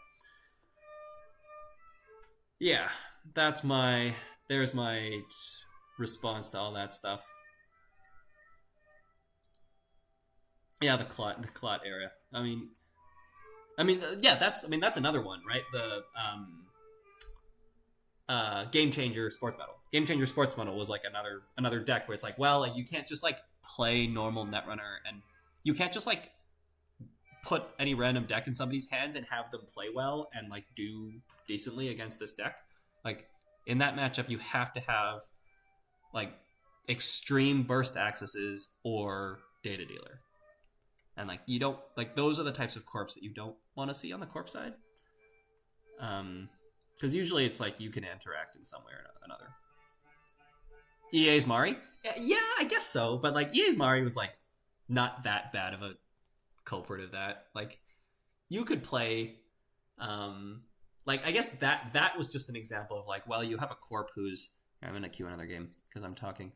Yeah, there's my response to all that stuff. Yeah, the clot area. I mean, yeah, that's another one, right? The Game Changer Sports Medal. Game Changer Sports Medal was like another deck where it's like, well, like you can't just like play normal Netrunner and you can't just like put any random deck in somebody's hands and have them play well and like do decently against this deck. Like in that matchup, you have to have like extreme burst accesses or data dealer. And like you don't like those are the types of corps that you don't want to see on the corp side. Because usually it's like you can interact in some way or another. EA's Mari? Yeah, I guess so. But like EA's Mari was like not that bad of a culprit of that. Like you could play, like I guss that was just an example of like, well, you have a corp who's. I'm gonna queue another game because I'm talking.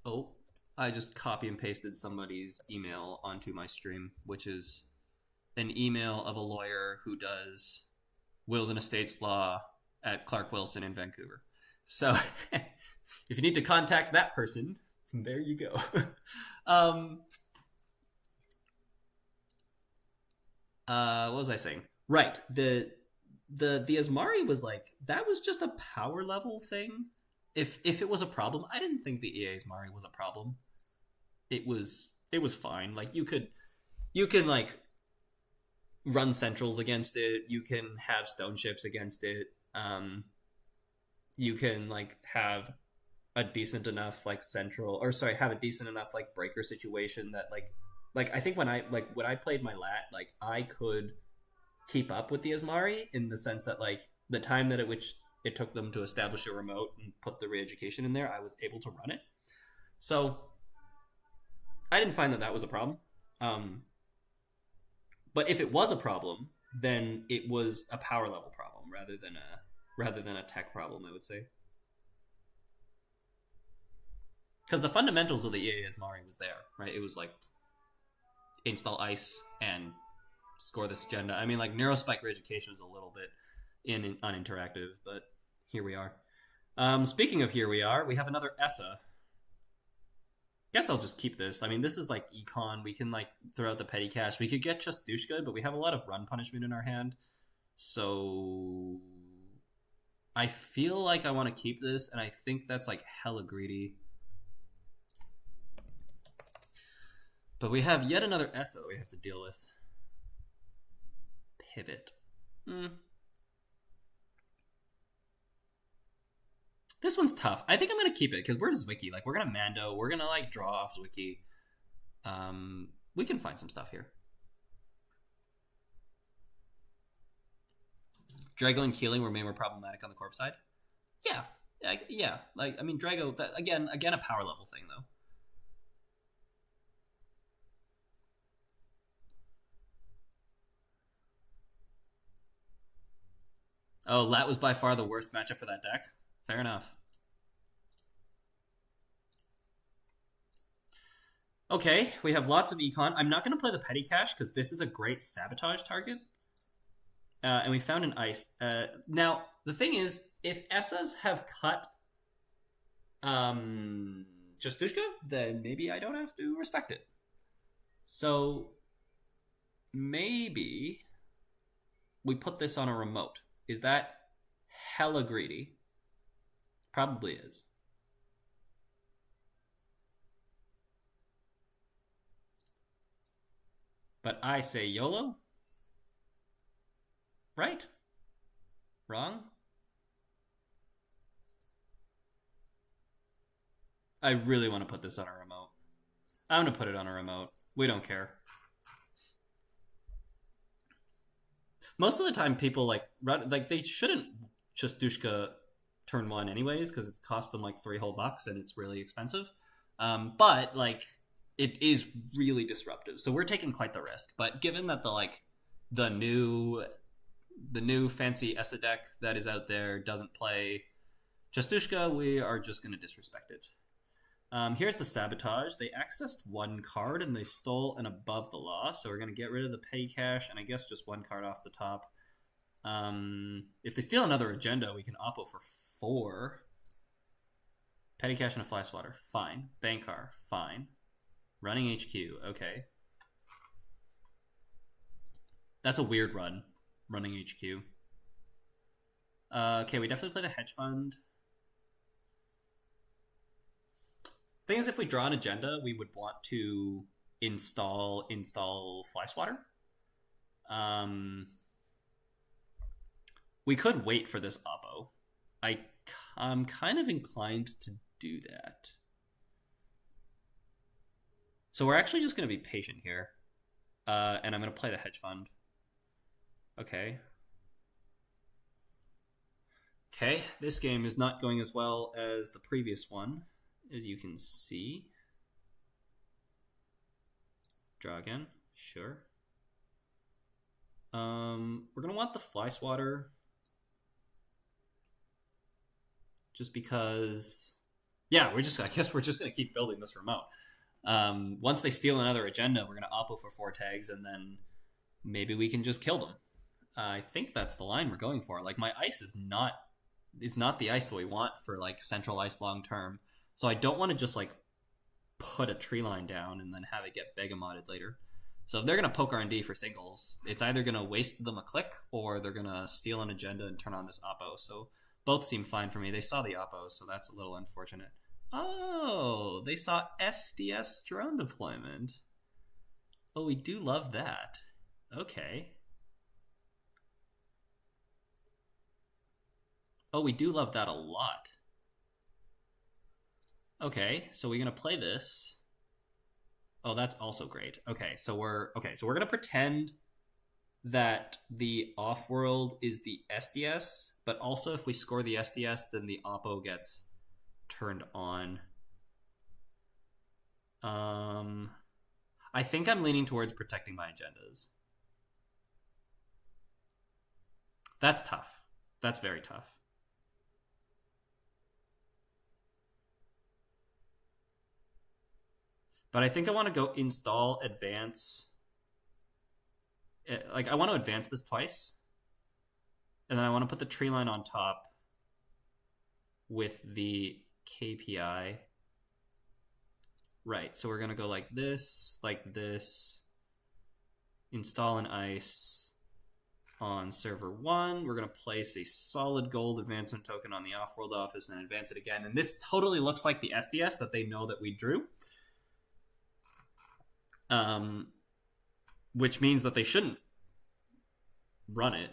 Oh, I just copy and pasted somebody's email onto my stream, which is an email of a lawyer who does wills and estates law at Clark Wilson in Vancouver. So if you need to contact that person, there you go. What was I saying? Right. The Asmari was like, that was just a power level thing. If it was a problem, I didn't think the EA Asmari was a problem. It was fine. Like you can like run centrals against it. You can have stone ships against it. You can like have a decent enough like have a decent enough like breaker situation that like I think when I played my lat, like I could keep up with the Asmari in the sense that like the time that it took them to establish a remote and put the re-education in there, I was able to run it. So I didn't find that was a problem. But if it was a problem, then it was a power level problem rather than a tech problem, I would say. Because the fundamentals of the EA Asmari was there, right? It was like install ice and score this agenda. I mean, like Neurospike re-education was a little bit uninteractive, but here we are. Speaking of here we are, we have another Essa. Guess I'll just keep this. I mean, this is like econ. We can like throw out the petty cash. We could get Chastushka, but we have a lot of run punishment in our hand. So I feel like I want to keep this, and I think that's like hella greedy. But we have yet another Essa we have to deal with. Pivot. This one's tough. I think I'm going to keep it because we're Zwicky. Like, we're going to Mando. We're going to, like, draw off Zwicky. We can find some stuff here. Drago and Keeling were maybe more problematic on the corp side. Yeah. Yeah. Like, I mean, Drago, again, a power level thing, though. Oh, Lat was by far the worst matchup for that deck. Fair enough. Okay, we have lots of econ. I'm not going to play the petty cache because this is a great sabotage target. And we found an ice. Now, the thing is, if Essas have cut Justushka, then maybe I don't have to respect it. So maybe we put this on a remote. Is that hella greedy? Probably is. But I say YOLO. Right? Wrong? I really want to put this on a remote. I'm going to put it on a remote. We don't care. Most of the time, people like they shouldn't just Dushka turn 1 anyways because it costs them like $3 whole and it's really expensive. But like it is really disruptive, so we're taking quite the risk. But given that the new fancy Essa deck that is out there doesn't play Justushka, we are just going to disrespect it. Here's the sabotage. They accessed 1 card and they stole an above the law, so we're going to get rid of the petty cache and I guess just 1 card off the top. If they steal another agenda, we can oppo for 4. Petty cache and a fly swatter, fine. Bankar, fine. Running HQ, okay. That's a weird run, running HQ. Okay, we definitely play the hedge fund. Thing is, if we draw an agenda, we would want to install fly swatter. We could wait for this oppo. I'm kind of inclined to do that. So we're actually just going to be patient here. And I'm going to play the hedge fund. Okay. Okay, this game is not going as well as the previous one, as you can see. Draw again. Sure. We're going to want the fly swatter. Just because... Yeah, I guess we're just going to keep building this remote. Once they steal another agenda, we're going to oppo for 4 tags, and then maybe we can just kill them. I think that's the line we're going for. Like, my ice is not... It's not the ice that we want for, like, central ice long term. So I don't want to just, like, put a tree line down and then have it get begamotted later. So if they're going to poke R&D for singles, it's either going to waste them a click or they're going to steal an agenda and turn on this oppo. So both seem fine for me. They saw the oppo, so that's a little unfortunate. Oh, they saw SDS drone deployment. Oh, we do love that. Okay. Oh, we do love that a lot. Okay, so we're gonna play this. Oh, that's also great. Okay, so we're gonna pretend that the offworld is the SDS, but also if we score the SDS, then the oppo gets turned on. I think I'm leaning towards protecting my agendas. That's tough. That's very tough. But I think I want to go install, advance. Like, I want to advance this twice. And then I want to put the tree line on top with the KPI. Right, so we're going to go like this, install an ice on server 1. We're going to place a solid gold advancement token on the offworld office and advance it again. And this totally looks like the SDS that they know that we drew. Which means that they shouldn't run it.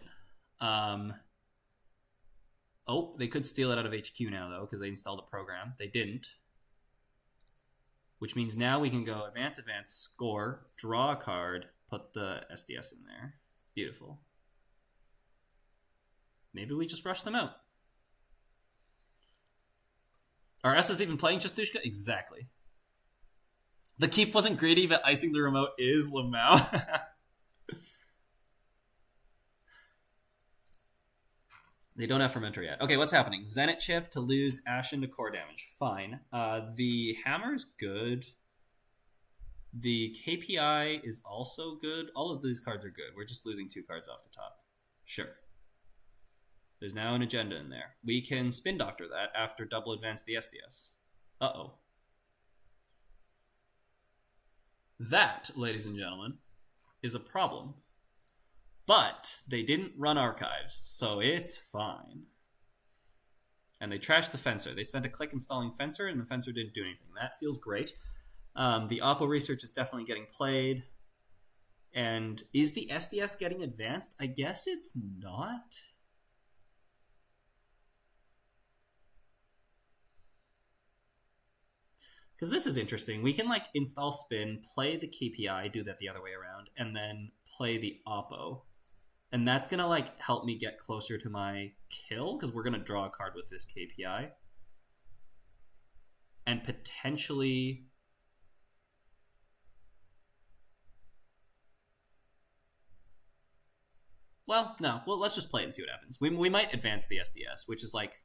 Oh, they could steal it out of HQ now, though, because they installed a program. They didn't. Which means now we can go advance, score, draw a card, put the SDS in there. Beautiful. Maybe we just rush them out. Are Essa's even playing Justushka? Exactly. The keep wasn't greedy, but icing the remote is Lamau. They don't have Fermentor yet. Okay, what's happening? Zenit chip to lose Ashen to core damage. Fine. The hammer's good. The KPI is also good. All of these cards are good. We're just losing 2 cards off the top. Sure. There's now an agenda in there. We can Spin Doctor that after double advance the SDS. Uh-oh. That, ladies and gentlemen, is a problem. But they didn't run archives, so it's fine. And they trashed the Fencer. They spent a click installing Fencer, and the Fencer didn't do anything. That feels great. The Oppo research is definitely getting played. And is the SDS getting advanced? I guess it's not. Because this is interesting. We can like install Spin, play the KPI, do that the other way around, and then play the Oppo. And that's going to like help me get closer to my kill, because we're going to draw a card with this KPI. And potentially... Well, no. Well, let's just play it and see what happens. We might advance the SDS, which is like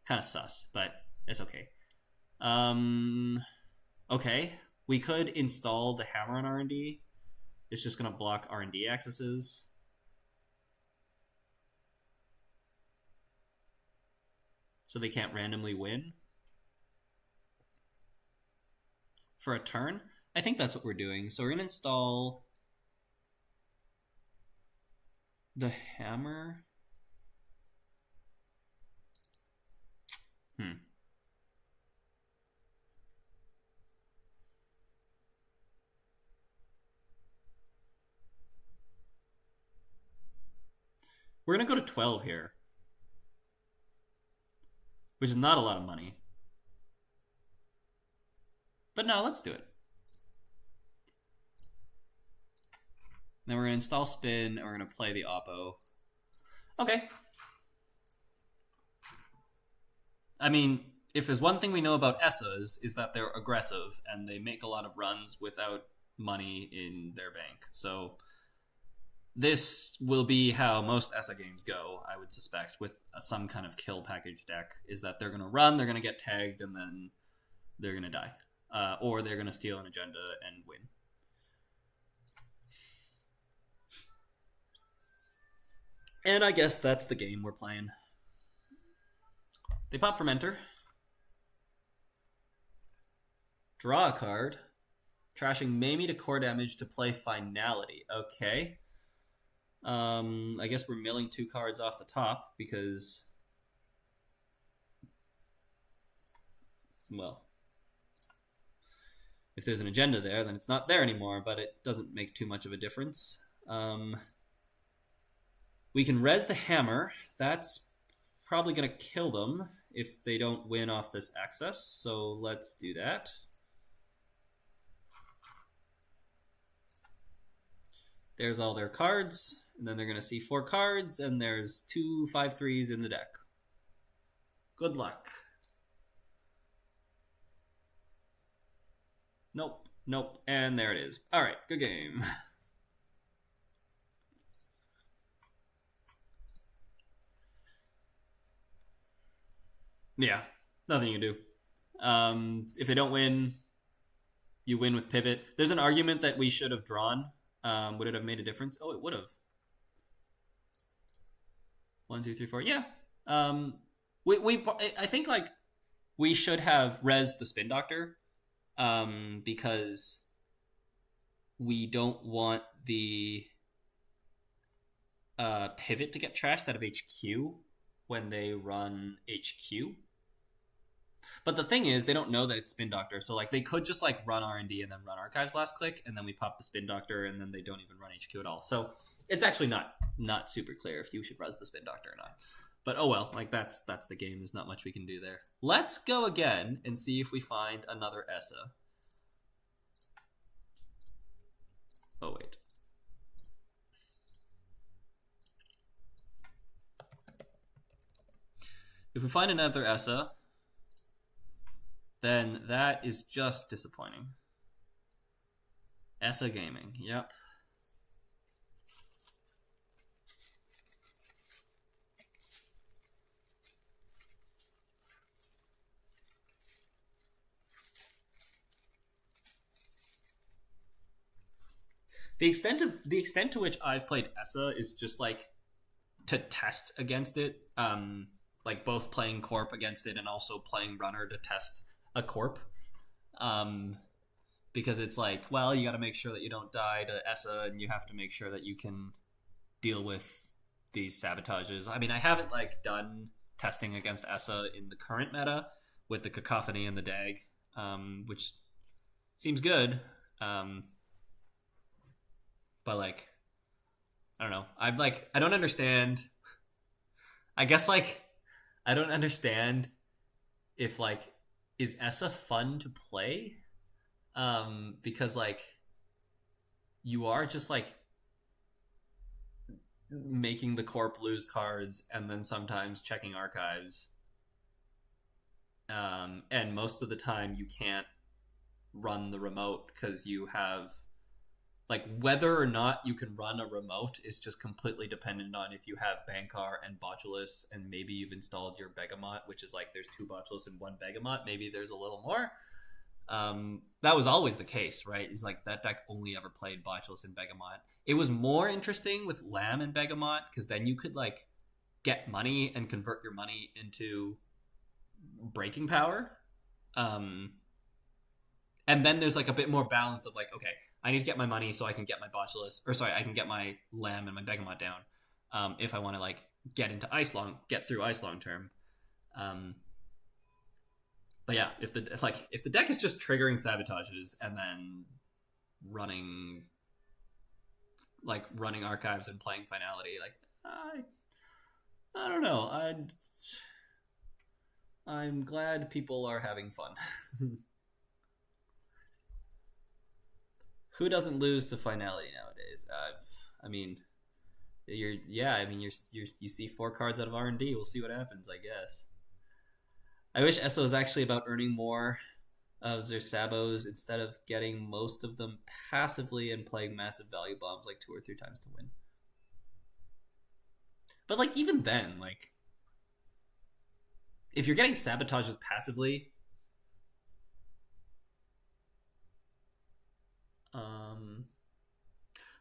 kind of sus, but it's okay. Okay. We could install the hammer on R&D. It's just going to block R&D accesses. So they can't randomly win for a turn. I think that's what we're doing. So we're going to install the hammer. We're going to go to 12 here, which is not a lot of money. But no, let's do it. Then we're going to install Spin, and we're going to play the Oppo. Okay. I mean, if there's one thing we know about Essas, is that they're aggressive, and they make a lot of runs without money in their bank. So this will be how most Essa games go, I would suspect, with some kind of kill package deck, is that they're going to run, they're going to get tagged, and then they're going to die. Or they're going to steal an agenda and win. And I guess that's the game we're playing. They pop Fermentor. Draw a card. Trashing Mamie to core damage to play Finality. Okay. I guess we're milling 2 cards off the top because... Well... If there's an agenda there, then it's not there anymore, but it doesn't make too much of a difference. We can res the hammer. That's probably going to kill them if they don't win off this access, so let's do that. There's all their cards, and then they're going to see 4 cards, and there's 2 5/3s in the deck. Good luck. Nope, nope, and there it is. All right, good game. Yeah, nothing you can do. If they don't win, you win with pivot. There's an argument that we should have drawn. Would it have made a difference? Oh, it would have. 1, 2, 3, 4. Yeah. I think like we should have res the Spin Doctor. Because we don't want the pivot to get trashed out of HQ when they run HQ. But the thing is, they don't know that it's Spin Doctor, so like they could just like run R&D and then run Archives last click, and then we pop the Spin Doctor, and then they don't even run HQ at all. So it's actually not super clear if you should res the Spin Doctor or not. But oh well, like that's the game. There's not much we can do there. Let's go again and see if we find another Essa. Oh wait. If we find another Essa, then that is just disappointing. Essa Gaming, yep. the extent to which I've played Essa is just like to test against it, like both playing corp against it and also playing runner to test a corp, because it's like, well, you got to make sure that you don't die to Essa, and you have to make sure that you can deal with these sabotages. I mean, I haven't like done testing against Essa in the current meta with the cacophony and the dag, which seems good, but like, I don't know. I don't understand. I guess like I don't understand if like, is Essa fun to play? Because like you are just like making the corp lose cards and then sometimes checking archives. And most of the time you can't run the remote because you have like, whether or not you can run a remote is just completely dependent on if you have Bankar and Botulus, and maybe you've installed your Begamot, which is like there's 2 Botulus and 1 Begamot. Maybe there's a little more. That was always the case, right? It's like that deck only ever played Botulus and Begamot. It was more interesting with Lamb and Begamot because then you could like get money and convert your money into breaking power. And then there's like a bit more balance of like, okay, I need to get my money so I can get my Botulus, or sorry, I can get my Lamb and my Begamot down, if I want to like get through Ice Long term. But yeah, if the deck is just triggering sabotages and then running archives and playing finality, like I don't know. I'm glad people are having fun. Who doesn't lose to finality nowadays? You see 4 cards out of R&D. We'll see what happens, I guess. I wish Essa was actually about earning more of their sabos instead of getting most of them passively and playing massive value bombs like 2 or 3 times to win. But like, even then, like, if you're getting sabotages passively,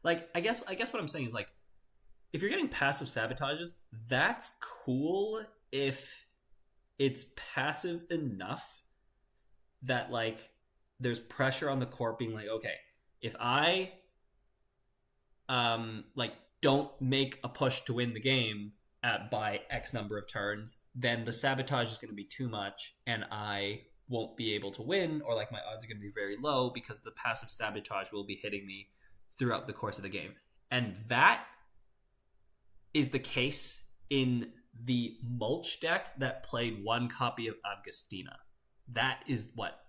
like, I guess what I'm saying is like, if you're getting passive sabotages, that's cool if it's passive enough that like there's pressure on the corp being like, okay, if I like don't make a push to win the game by X number of turns, then the sabotage is going to be too much and I won't be able to win, or like my odds are going to be very low because the passive sabotage will be hitting me throughout the course of the game. And that is the case in the Mulch deck that played 1 copy of Augustina. That is what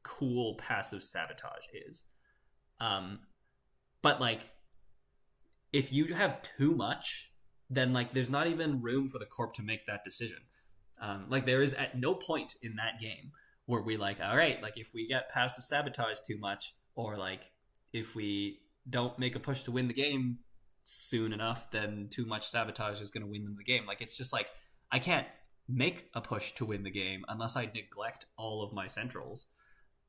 cool passive sabotage is. But like, if you have too much, then like there's not even room for the corp to make that decision. Like, there is at no point in that game where we like, all right, like if we get passive sabotage too much, or like if we don't make a push to win the game soon enough, then too much sabotage is going to win them the game. Like, it's just like, I can't make a push to win the game unless I neglect all of my centrals.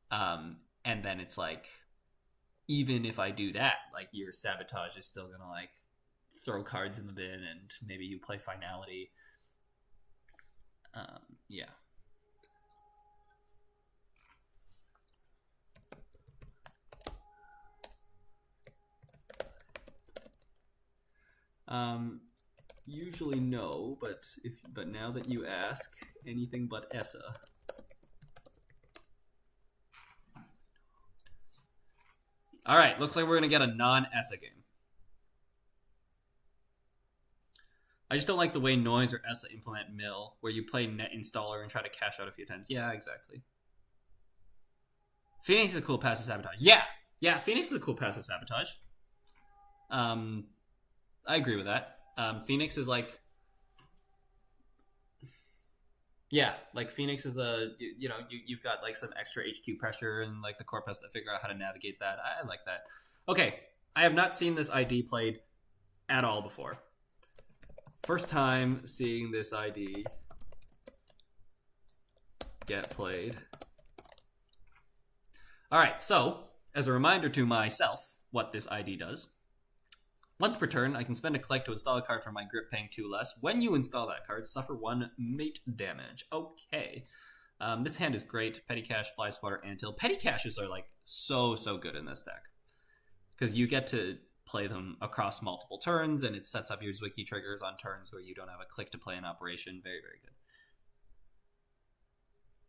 And then it's like, even if I do that, like your sabotage is still going to like throw cards in the bin, and maybe you play finality. Yeah. Usually no, but now that you ask, anything but Essa. All right, looks like we're gonna get a non-Essa game. I just don't like the way Noise or Essa implement mill, where you play net installer and try to cash out a few times. Yeah, exactly. Phoenix is a cool passive sabotage. Yeah, Phoenix is a cool passive sabotage. I agree with that. Phoenix is like, yeah, like Phoenix is you've got like some extra HQ pressure, and like the corp has to figure out how to navigate that. I like that. Okay, I have not seen this ID played at all before. First time seeing this ID get played. All right, so as a reminder to myself, what this ID does. Once per turn, I can spend a click to install a card from my grip paying 2 less. When you install that card, suffer 1 mate damage. Okay. This hand is great. Petty Cache, Fly Swatter, Anthill. Petty Caches are like so good in this deck. Because you get to play them across multiple turns, and it sets up your Zwicky triggers on turns where you don't have a click to play an operation. Very good.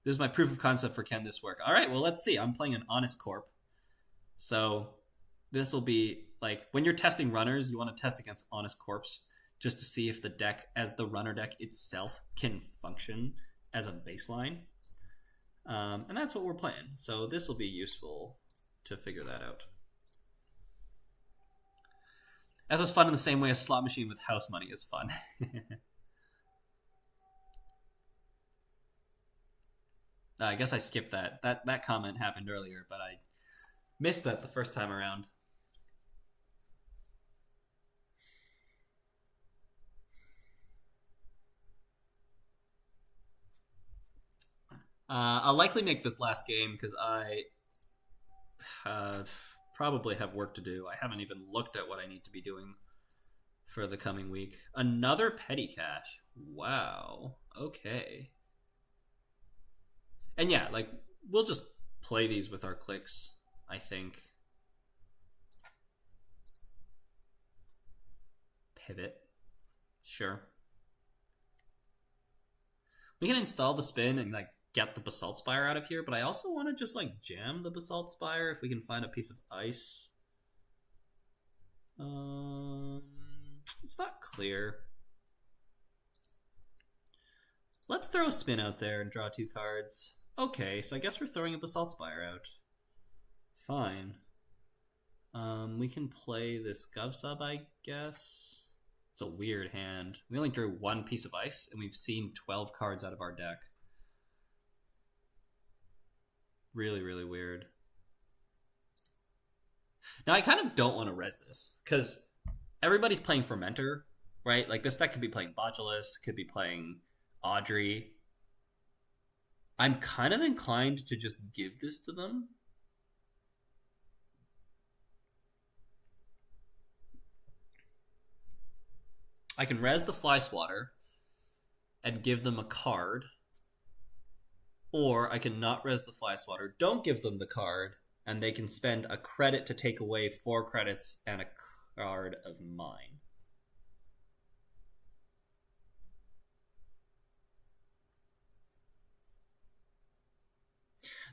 This is my proof of concept for can this work. All right, well, let's see. I'm playing an Honest Corp. So this will be like when you're testing runners, you want to test against Honest Corps just to see if the deck, as the runner deck itself, can function as a baseline. And that's what we're playing. So this will be useful to figure that out. As is fun in the same way a slot machine with house money is fun. I guess I skipped that. That comment happened earlier, but I missed that the first time around. I'll likely make this last game because I probably have work to do. I haven't even looked at what I need to be doing for the coming week. Another Petty Cache. Wow. Okay. And yeah, like, we'll just play these with our clicks, I think. Pivot. Sure. We can install the spin and, like, get the Basalt Spire out of here, but I also want to just, like, jam the Basalt Spire if we can find a piece of ice. It's not clear. Let's throw a spin out there and draw 2 cards. Okay, so I guess we're throwing a Basalt Spire out. Fine. We can play this Gov Sub, I guess. It's a weird hand. We only drew 1 piece of ice, and we've seen 12 cards out of our deck. Really weird. Now, I kind of don't want to res this, because everybody's playing Fermenter, right? Like, this deck could be playing Botulus, could be playing Audrey. I'm kind of inclined to just give this to them. I can res the Fly Swatter and give them a card. Or I can not res the Fly Swatter, don't give them the card, and they can spend a credit to take away 4 credits and a card of mine.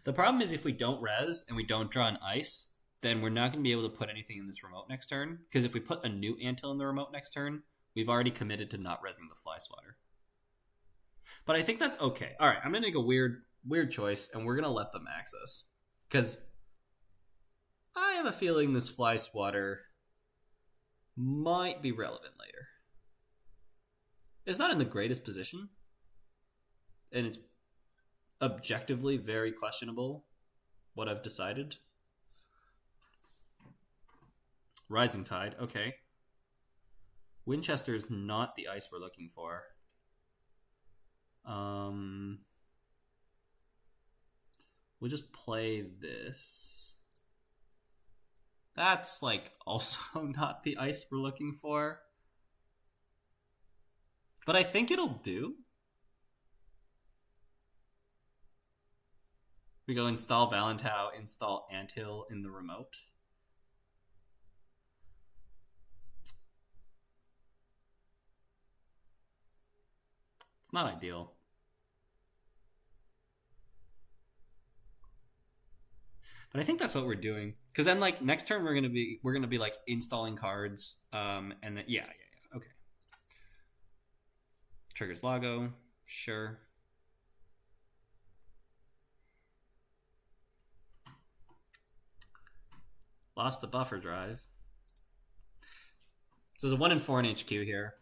The problem is if we don't res and we don't draw an ice, then we're not going to be able to put anything in this remote next turn. Because if we put a new Anthill in the remote next turn, we've already committed to not resing the Fly Swatter. But I think that's okay. All right, I'm going to make a weird choice, and we're going to let them access. Because I have a feeling this Fly Swatter might be relevant later. It's not in the greatest position, and it's objectively very questionable what I've decided. Rising Tide, okay. Winchester is not the ice we're looking for. We'll just play this. That's, like, also not the ice we're looking for. But I think it'll do. We go install Valentau, install Anthill in the remote. It's not ideal. But I think that's what we're doing. Because then, like, next turn we're gonna be like installing cards. And then yeah. Okay. Triggers Lago, sure. Lost the buffer drive. So there's a 1 in 4 in HQ here,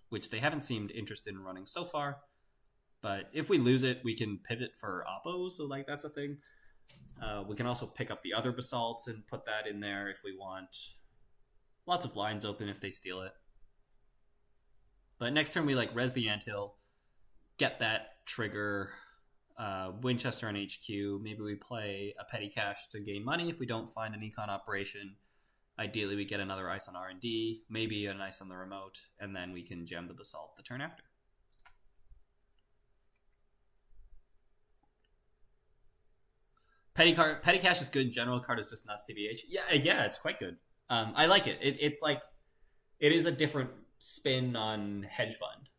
which they haven't seemed interested in running so far. But if we lose it, we can pivot for Oppo, so like that's a thing. We can also pick up the other basalts and put that in there if we want. Lots of lines open if they steal it. But next turn we like res the Anthill, get that trigger, Winchester on HQ. Maybe we play a petty cache to gain money if we don't find an econ operation. Ideally, we get another ice on R&D, maybe an ice on the remote, and then we can gem the basalt the turn after. Petty cache is good. General card is just nuts TBH. Yeah, it's quite good. I like it. It's like it is a different spin on hedge fund.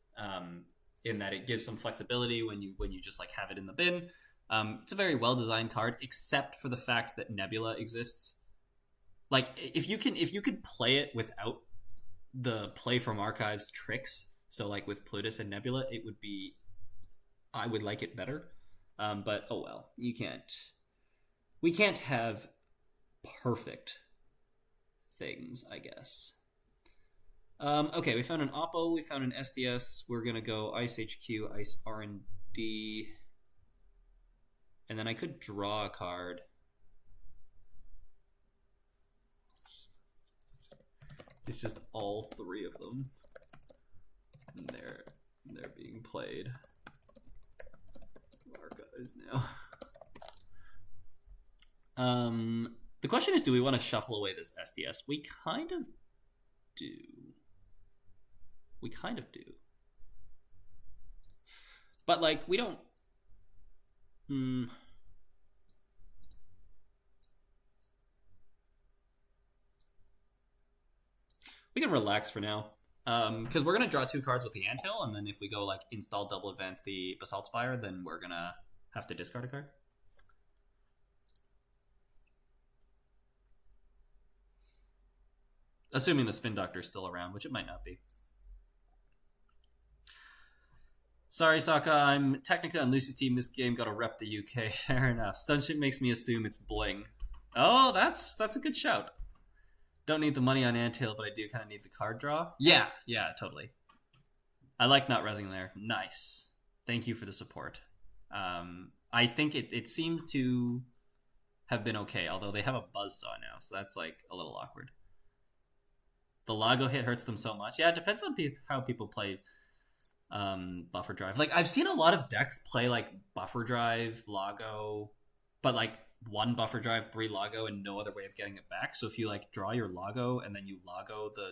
In that it gives some flexibility when you just like have it in the bin. It's a very well designed card, except for the fact that Nebula exists. Like if you could play it without the play from archives tricks, so like with Plutus and Nebula, I would like it better. But oh well, we can't have perfect things, I guess. Okay, we found an Oppo, we found an SDS. We're gonna go Ice HQ, Ice R&D, and then I could draw a card. It's just all three of them. And they're being played. Archives now. The question is, do we want to shuffle away this SDS? We kind of do. But like we don't. We can relax for now. Because we're going to draw 2 cards with the Anthill, and then if we go like install double advance the Basalt Spire, then we're going to have to discard a card. Assuming the Spin Doctor is still around, which it might not be. Sorry, Sokka, I'm technically on Lucy's team. This game got to rep the UK. Fair enough. Stunship makes me assume it's bling. Oh, that's a good shout. Don't need the money on Anthill, but I do kind of need the card draw. Yeah, totally. I like not resing there. Nice. Thank you for the support. I think it seems to have been okay, although they have a buzzsaw now, so that's like a little awkward. The Lago hit hurts them so much. Yeah, it depends on how people play Buffer Drive. Like, I've seen a lot of decks play like Buffer Drive, Lago, but like 1 Buffer Drive, 3 Lago, and no other way of getting it back. So if you like draw your Lago and then you Lago the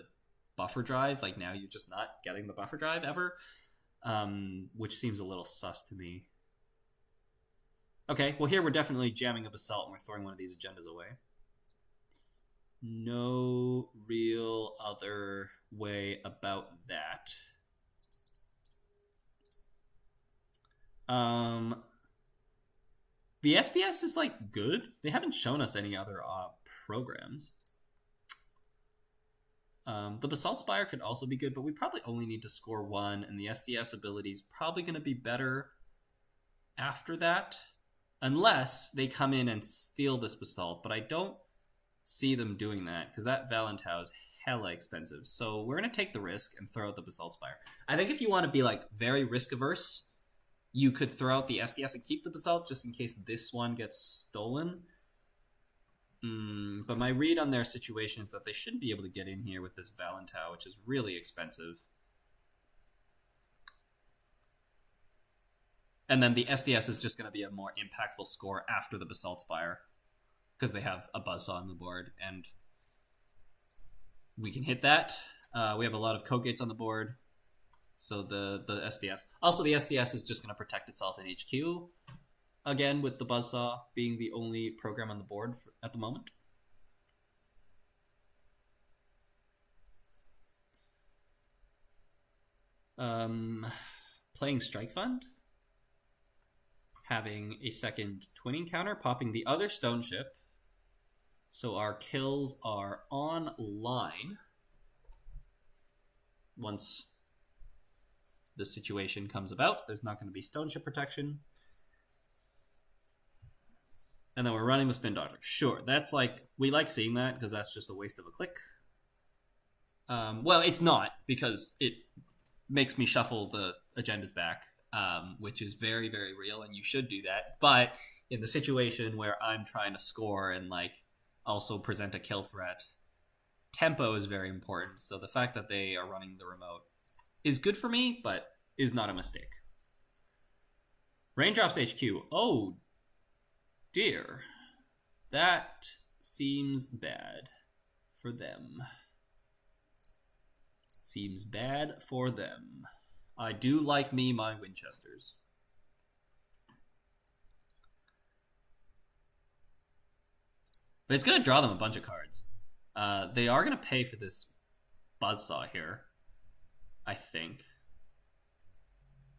Buffer Drive, like now you're just not getting the Buffer Drive ever, which seems a little sus to me. Okay, well here we're definitely jamming a Basalt and we're throwing one of these agendas away. No real other way about that. The SDS is like good. They haven't shown us any other programs. The Basalt Spire could also be good, but we probably only need to score 1, and the SDS ability is probably going to be better after that, unless they come in and steal this Basalt, but I don't see them doing that, because that Valentau is hella expensive. So we're going to take the risk and throw out the Basalt Spire. I think if you want to be like very risk-averse, you could throw out the SDS and keep the Basalt just in case this one gets stolen. But my read on their situation is that they shouldn't be able to get in here with this Valentau, which is really expensive. And then the SDS is just going to be a more impactful score after the Basalt Spire, because they have a buzzsaw on the board, and we can hit that. We have a lot of code gates on the board. So the SDS. Also, the SDS is just going to protect itself in HQ. Again, with the buzzsaw being the only program on the board at the moment. Playing Strike Fund. Having a second twinning counter. Popping the other stone ship. So our kills are online. Once the situation comes about, there's not going to be stone ship protection. And then we're running the Spin Doctor. Sure, that's like, we like seeing that because that's just a waste of a click. Well, it's not, because it makes me shuffle the agendas back, which is very, very real, and you should do that. But in the situation where I'm trying to score and like also present a kill threat, tempo is very important. So the fact that they are running the remote is good for me, but is not a mistake. Raindrops HQ. Oh, dear. That seems bad for them. Seems bad for them. I do like me my Winchesters. But it's going to draw them a bunch of cards. They are going to pay for this Buzzsaw here, I think.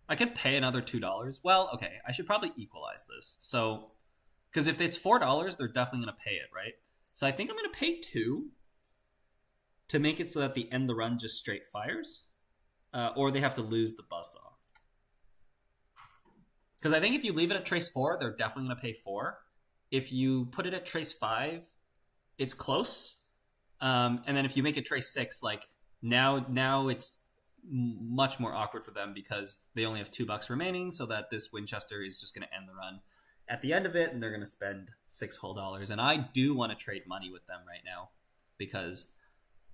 I could pay another $2. Well, okay, I should probably equalize this. So, because if it's $4, they're definitely going to pay it, right? So I think I'm going to pay 2 to make it so that the end the run just straight fires. Or they have to lose the Buzzsaw. Because I think if you leave it at trace 4, they're definitely going to pay 4. If you put it at trace 5, it's close. And then if you make it trace 6, like now it's much more awkward for them because they only have $2 remaining, so that this Winchester is just going to end the run at the end of it, and they're going to spend $6 whole. And I do want to trade money with them right now because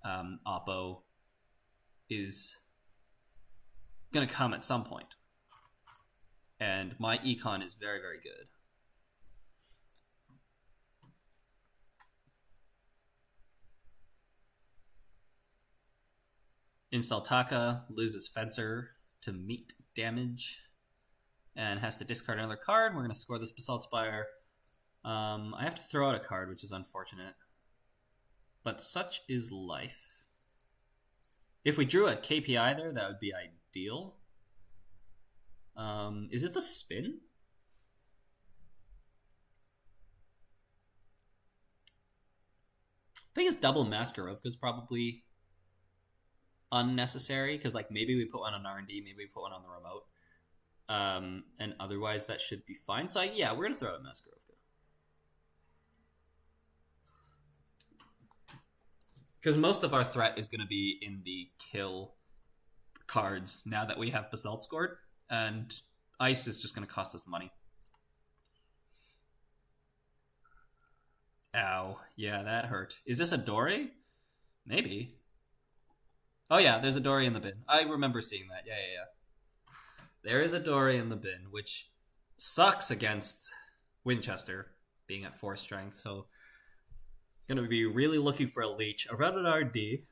Oppo is going to come at some point. And my econ is very, very good. Install Taka, loses Fencer to meat damage, and has to discard another card. We're going to score this Basalt Spire. I have to throw out a card, which is unfortunate. But such is life. If we drew a KPI there, that would be ideal. Is it the spin? I think it's double Mascarovka is probably unnecessary, because like maybe we put one on R&D, maybe we put one on the remote, and otherwise that should be fine. So yeah, we're gonna throw out Mascarovka because most of our threat is going to be in the kill cards now that we have Basalt scored, and Ice is just going to cost us money. Ow, yeah, that hurt. Is this a Dory? Maybe. Oh yeah, there's a Dory in the bin. I remember seeing that. Yeah. There is a Dory in the bin, which sucks against Winchester being at 4 strength. So, gonna be really looking for a leech around an RD.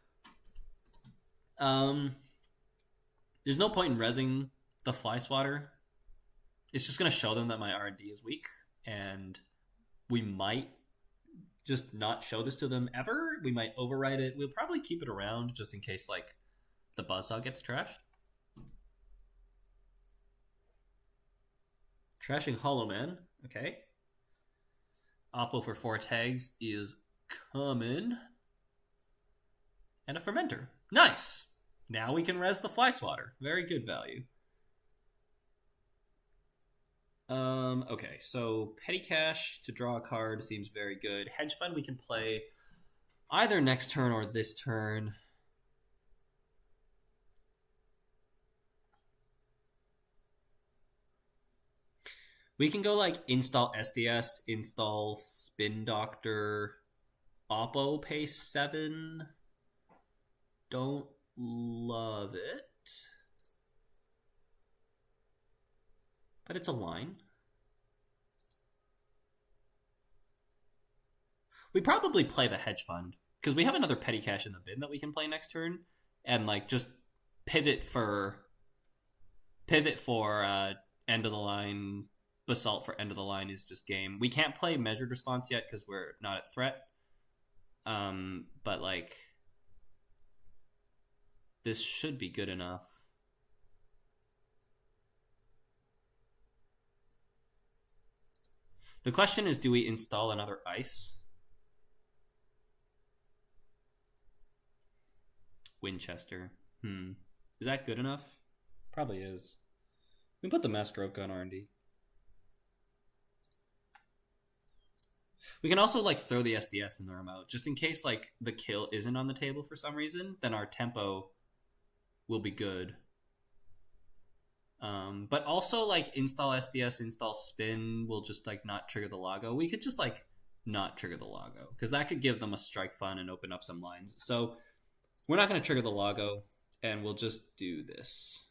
There's no point in rezzing the Fly Swatter. It's just gonna show them that my RD is weak, and we might just not show this to them ever. We might override it. We'll probably keep it around just in case like the Buzzsaw gets trashed. Trashing Hollow Man. Okay. Oppo for 4 tags is coming. And a Fermenter. Nice! Now we can res the Fly Swatter. Very good value. Okay, so Petty Cash to draw a card seems very good. Hedge Fund we can play either next turn or this turn. We can go like install SDS, install Spin Doctor, Oppo, pay 7. Don't love it. But it's a line. We probably play the Hedge Fund because we have another Petty Cash in the bin that we can play next turn, and like just pivot for end of the line. Basalt for end of the line is just game. We can't play Measured Response yet because we're not at threat. But like this should be good enough. The question is, do we install another Ice? Winchester. Is that good enough? Probably is. We can put the Mascarovka on R&D. We can also like throw the SDS in the remote, just in case like the kill isn't on the table for some reason, then our tempo will be good. But also like install SDS, install Spin will just like not trigger the Lago. We could just like not trigger the Lago because that could give them a strike fun and open up some lines. So we're not going to trigger the Lago, and we'll just do this.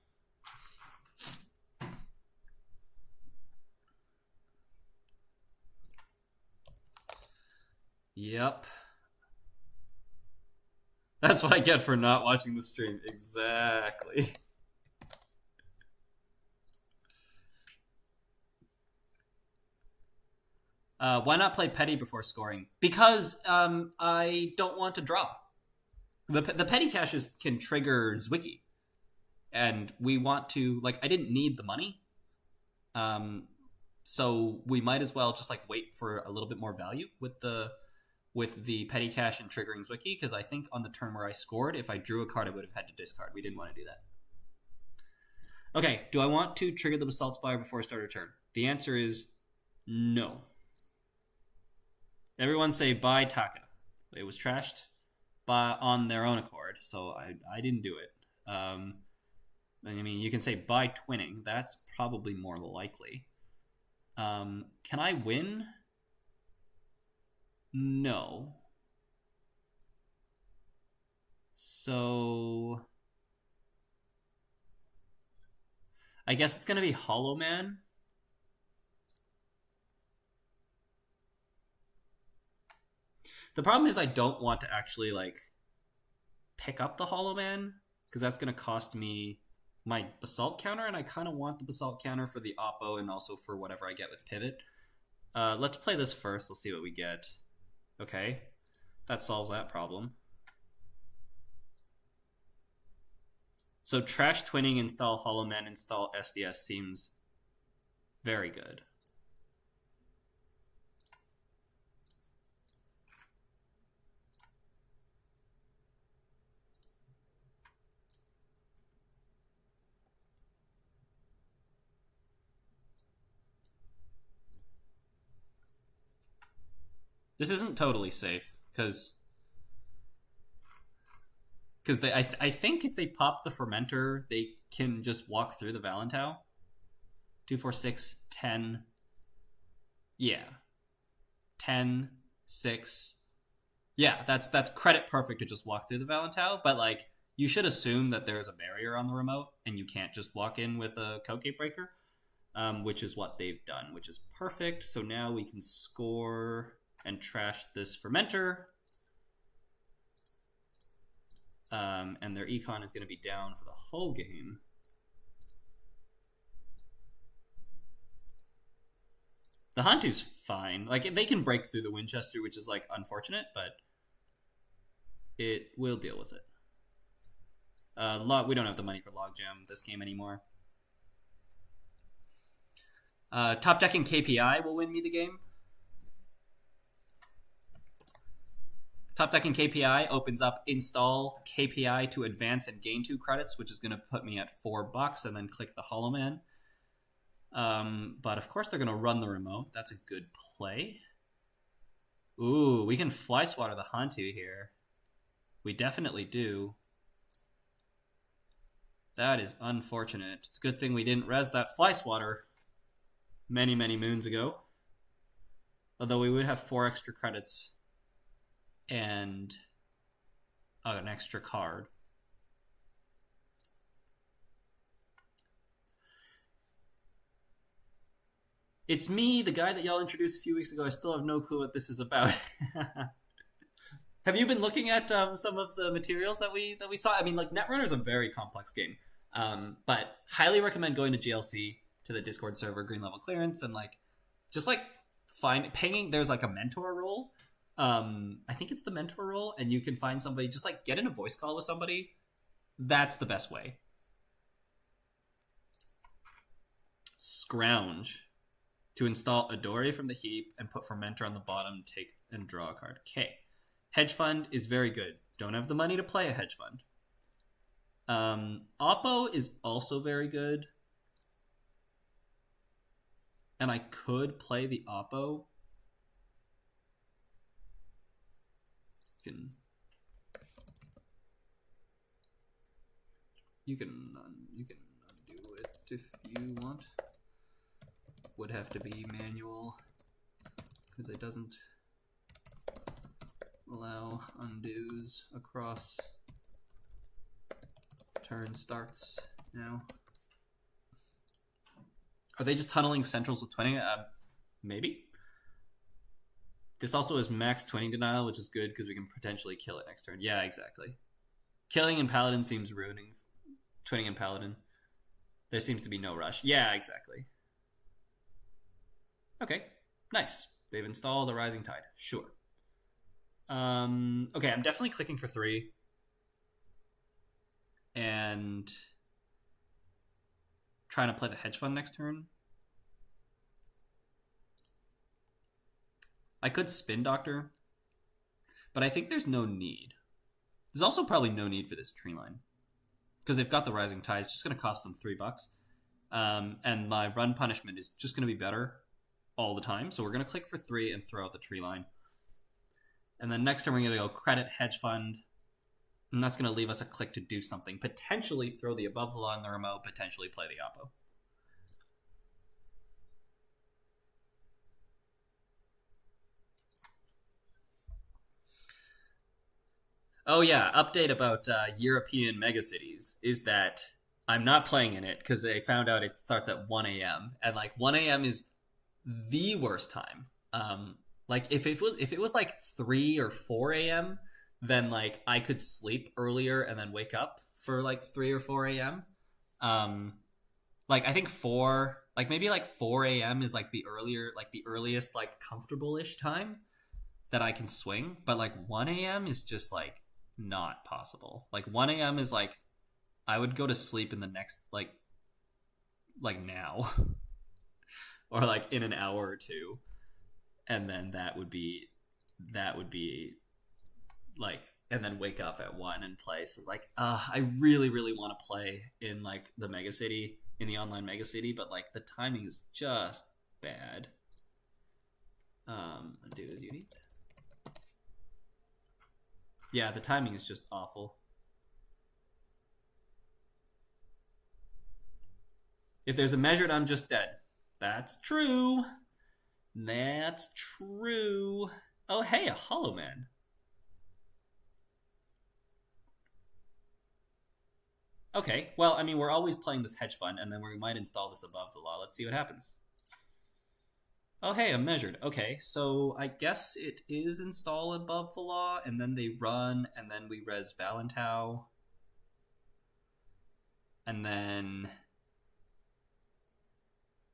Yep. That's what I get for not watching the stream. Exactly. Why not play petty before scoring? Because I don't want to draw. The petty caches can trigger Zwicky, and we want to, like, I didn't need the money, so we might as well just like wait for a little bit more value with the petty cache and triggering Zwicky, because I think on the turn where I scored, if I drew a card, I would have had to discard. We didn't want to do that. Okay, do I want to trigger the Basalt Spire before I start a turn? The answer is no. Everyone say bye, Taka. It was trashed on their own accord, so I didn't do it. I mean, you can say bye, twinning. That's probably more likely. Can I win? No. So I guess it's going to be Hollow Man. The problem is I don't want to actually like pick up the Hollow Man, because that's going to cost me my Basalt counter, and I kind of want the Basalt counter for the Oppo and also for whatever I get with Pivot. Let's play this first. We'll see what we get. Okay, that solves that problem. So trash twinning, install Hollow Man, install SDS seems very good. This isn't totally safe, because I think if they pop the Fermenter, they can just walk through the Valentau. 2, 4, 6, 10. Yeah. 10, 6. Yeah, that's credit perfect to just walk through the Valentau, but like you should assume that there's a barrier on the remote and you can't just walk in with a Code Gate Breaker, which is what they've done, which is perfect. So now we can score and trash this Fermenter. And their econ is going to be down for the whole game. The Hantu's fine. Like, they can break through the Winchester, which is like unfortunate, but it will deal with it. We don't have the money for Logjam this game anymore. Top decking KPI will win me the game. Top decking KPI opens up install KPI to advance and gain 2 credits, which is going to put me at $4, and then click the Hollow Man. But of course they're going to run the remote. That's a good play. Ooh, we can Fly Swatter the Hantu here. We definitely do. That is unfortunate. It's a good thing we didn't res that Fly Swatter many, many moons ago. Although we would have 4 extra credits and an extra card. It's me, the guy that y'all introduced a few weeks ago. I still have no clue what this is about. Have you been looking at some of the materials that we saw? I mean, like, Netrunner is a very complex game, but highly recommend going to GLC, to the Discord server, green level clearance, and like just like pinging. There's like a mentor role. I think it's the mentor role, and you can find somebody. Just like get in a voice call with somebody. That's the best way. Scrounge. To install Adore from the heap and put Fermenter on the bottom, take and draw a card. Okay. Hedge Fund is very good. Don't have the money to play a hedge fund. Oppo is also very good. And I could play the Oppo. You can undo it if you want. Would have to be manual because it doesn't allow undos across turn starts now. Are they just tunneling centrals with twinning? Maybe. This also is max twinning denial, which is good because we can potentially kill it next turn. Yeah, exactly. Killing in Paladin seems ruining twinning in Paladin. There seems to be no rush. Yeah, exactly. Okay, nice. They've installed a Rising Tide. Sure. Okay, I'm definitely clicking for 3. And trying to play the hedge fund next turn. I could spin Doctor, but I think there's no need. There's also probably no need for this tree line because they've got the Rising Tide. It's just going to cost them $3. And my run punishment is just going to be better all the time. So we're going to click for 3 and throw out the tree line. And then next turn we're going to go credit hedge fund. And that's going to leave us a click to do something. Potentially throw the above the law in the remote, potentially play the oppo. Oh yeah, update about European megacities is that I'm not playing in it because they found out it starts at 1 a.m. and like 1 a.m. is the worst time. Like if it was like 3 or 4 a.m., then like I could sleep earlier and then wake up for like 3 or 4 a.m. Like I think 4, like maybe like 4 a.m. is like the earliest like comfortable-ish time that I can swing, but like 1 a.m. is just like not possible. Like 1 a.m. is like I would go to sleep in the next like now or like in an hour or two, and then that would be like, and then wake up at 1 and play. So like I really want to play in like the megacity, in the online megacity, but like the timing is just bad. Undo as you need. Yeah, the timing is just awful. If there's a measured, I'm just dead. That's true. That's true. Oh, hey, a Hollow Man. Okay, well, I mean, we're always playing this hedge fund, and then we might install this above the law. Let's see what happens. Oh, hey, I'm measured. Okay, so I guess it is install above the law, and then they run, and then we res Valentau. And then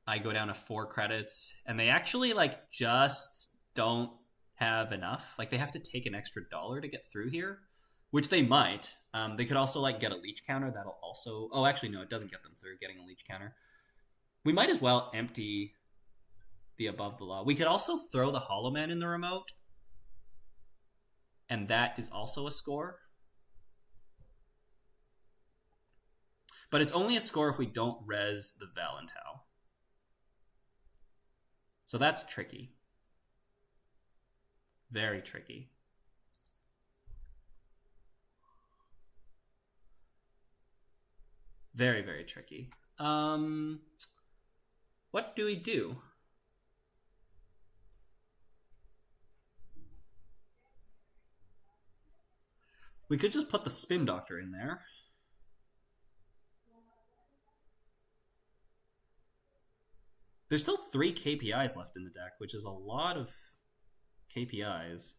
I go down to 4 credits, and they actually, like, just don't have enough. Like, they have to take an extra $1 to get through here, which they might. They could also, like, get a leech counter. That'll also... Oh, actually, no, it doesn't get them through, getting a leech counter. We might as well empty the above the law. We could also throw the Hollow Man in the remote, and that is also a score. But it's only a score if we don't res the Valentau. So that's tricky. Very tricky. Very tricky. What do we do? We could just put the Spin Doctor in there. There's still 3 KPIs left in the deck, which is a lot of KPIs.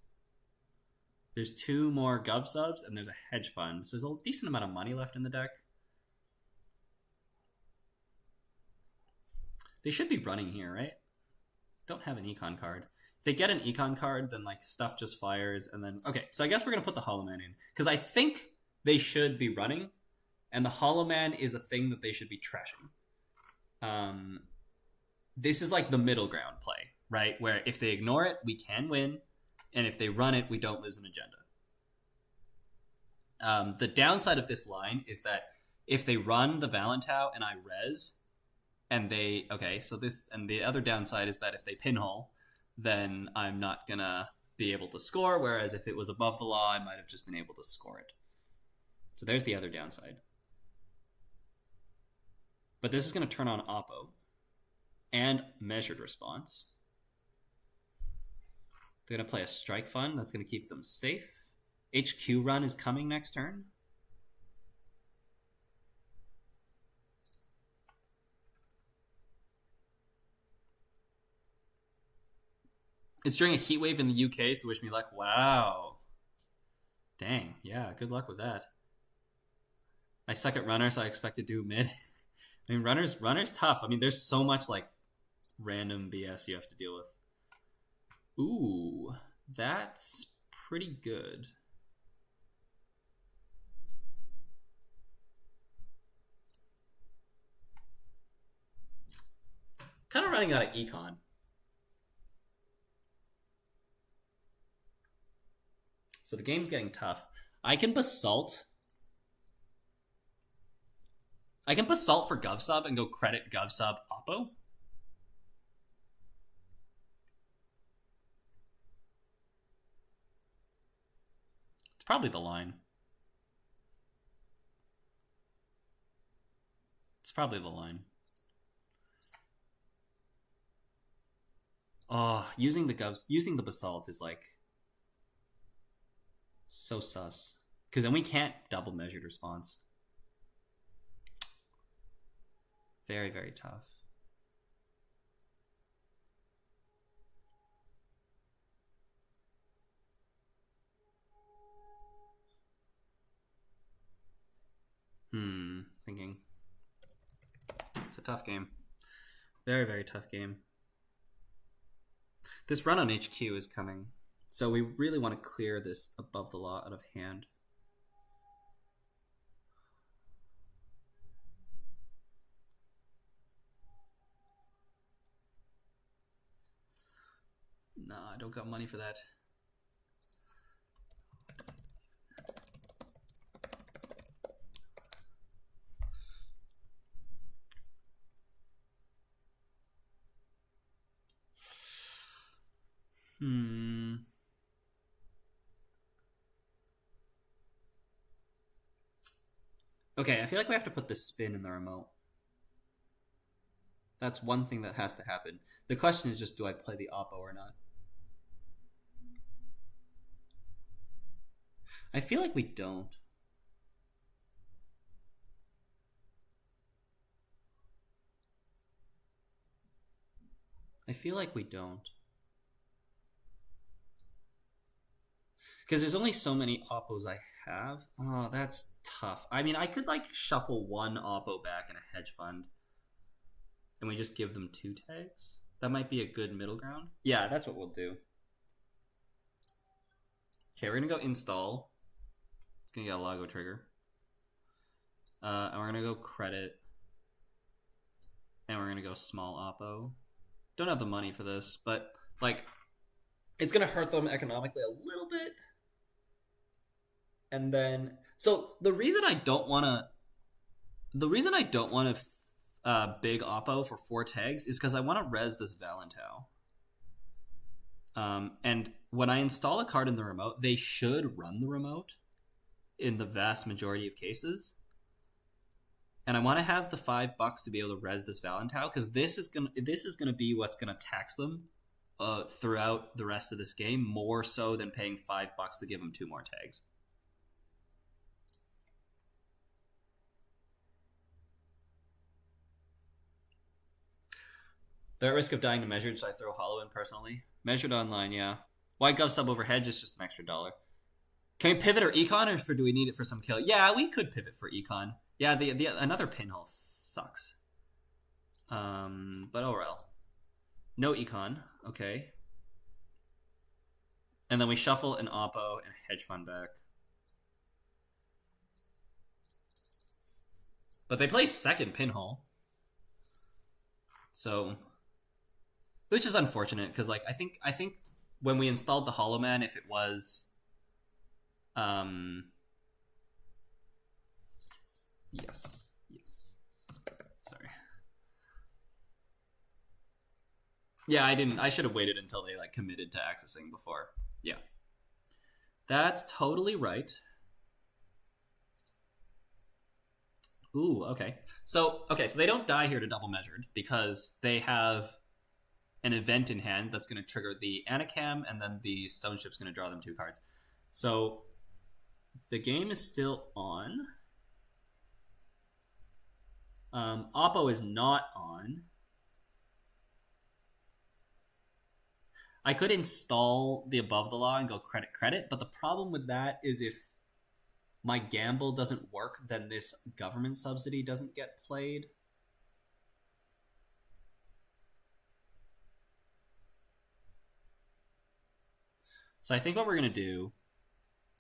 There's 2 more Gov subs, and there's a hedge fund. So there's a decent amount of money left in the deck. They should be running here, right? Don't have an econ card. If they get an econ card, then like stuff just fires, and then... Okay, so I guess we're going to put the Hollow Man in, because I think they should be running, and the Hollow Man is a thing that they should be trashing. This is like the middle ground play, right? Where if they ignore it, we can win, and if they run it, we don't lose an agenda. The downside of this line is that if they run the Valentau and I res, and they... Okay, so this... And the other downside is that if they pinhole, then I'm not gonna be able to score, whereas if it was above the law, I might have just been able to score it. So there's the other downside. But this is going to turn on oppo and measured response. They're going to play a strike fund. That's going to keep them safe. HQ run is coming next turn. It's during a heat wave in the UK, so wish me luck. Wow. Dang. Yeah, good luck with that. I suck at runner, so I expect to do mid. I mean, runner's tough. I mean, there's so much like random BS you have to deal with. Ooh, that's pretty good. Kind of running out of econ. So the game's getting tough. I can basalt. I can basalt for GovSub and go credit GovSub Oppo. It's probably the line. It's probably the line. Oh, using the basalt is like so sus. Because then we can't double measured response. Very, very tough. Thinking. It's a tough game. Very, very tough game. This run on HQ is coming. So we really want to clear this above the law out of hand. Nah, I don't got money for that. Okay, I feel like we have to put this spin in the remote. That's one thing that has to happen. The question is just, do I play the Oppo or not? I feel like we don't. I feel like we don't. Because there's only so many Oppos I have. Oh, that's tough. I mean, I could like shuffle one Oppo back in a hedge fund. And we just give them 2 tags. That might be a good middle ground. Yeah, that's what we'll do. Okay, we're going to go install. It's going to get a logo trigger. And we're going to go credit. And we're going to go small Oppo. Don't have the money for this, but like, it's going to hurt them economically a little bit. And then, so the reason I don't want to big Oppo for 4 tags is because I want to res this Valentau. And when I install a card in the remote, they should run the remote in the vast majority of cases. And I want to have the $5 to be able to res this Valentau, because this is gonna be what's gonna tax them throughout the rest of this game, more so than paying $5 to give them 2 more tags. They're at risk of dying to measured, so I throw hollow in personally. Measured online, yeah. Why GovSub over hedge is just an extra $1. Can we pivot or econ, or do we need it for some kill? Yeah, we could pivot for econ. Yeah, the another pinhole sucks. But oh well. No econ, okay. And then we shuffle an Oppo and a hedge fund back. But they play second pinhole. So, which is unfortunate, because like I think when we installed the Hollow Man, if it was yes. Sorry. Yeah, I should have waited until they like committed to accessing before. Yeah. That's totally right. Ooh, okay. So they don't die here to double measured because they have an event in hand that's going to trigger the Anacam, and then the Stone Ship's going to draw them 2 cards. So the game is still on. Oppo is not on. I could install the above the law and go credit, but the problem with that is if my gamble doesn't work, then this government subsidy doesn't get played. So I think what we're going to do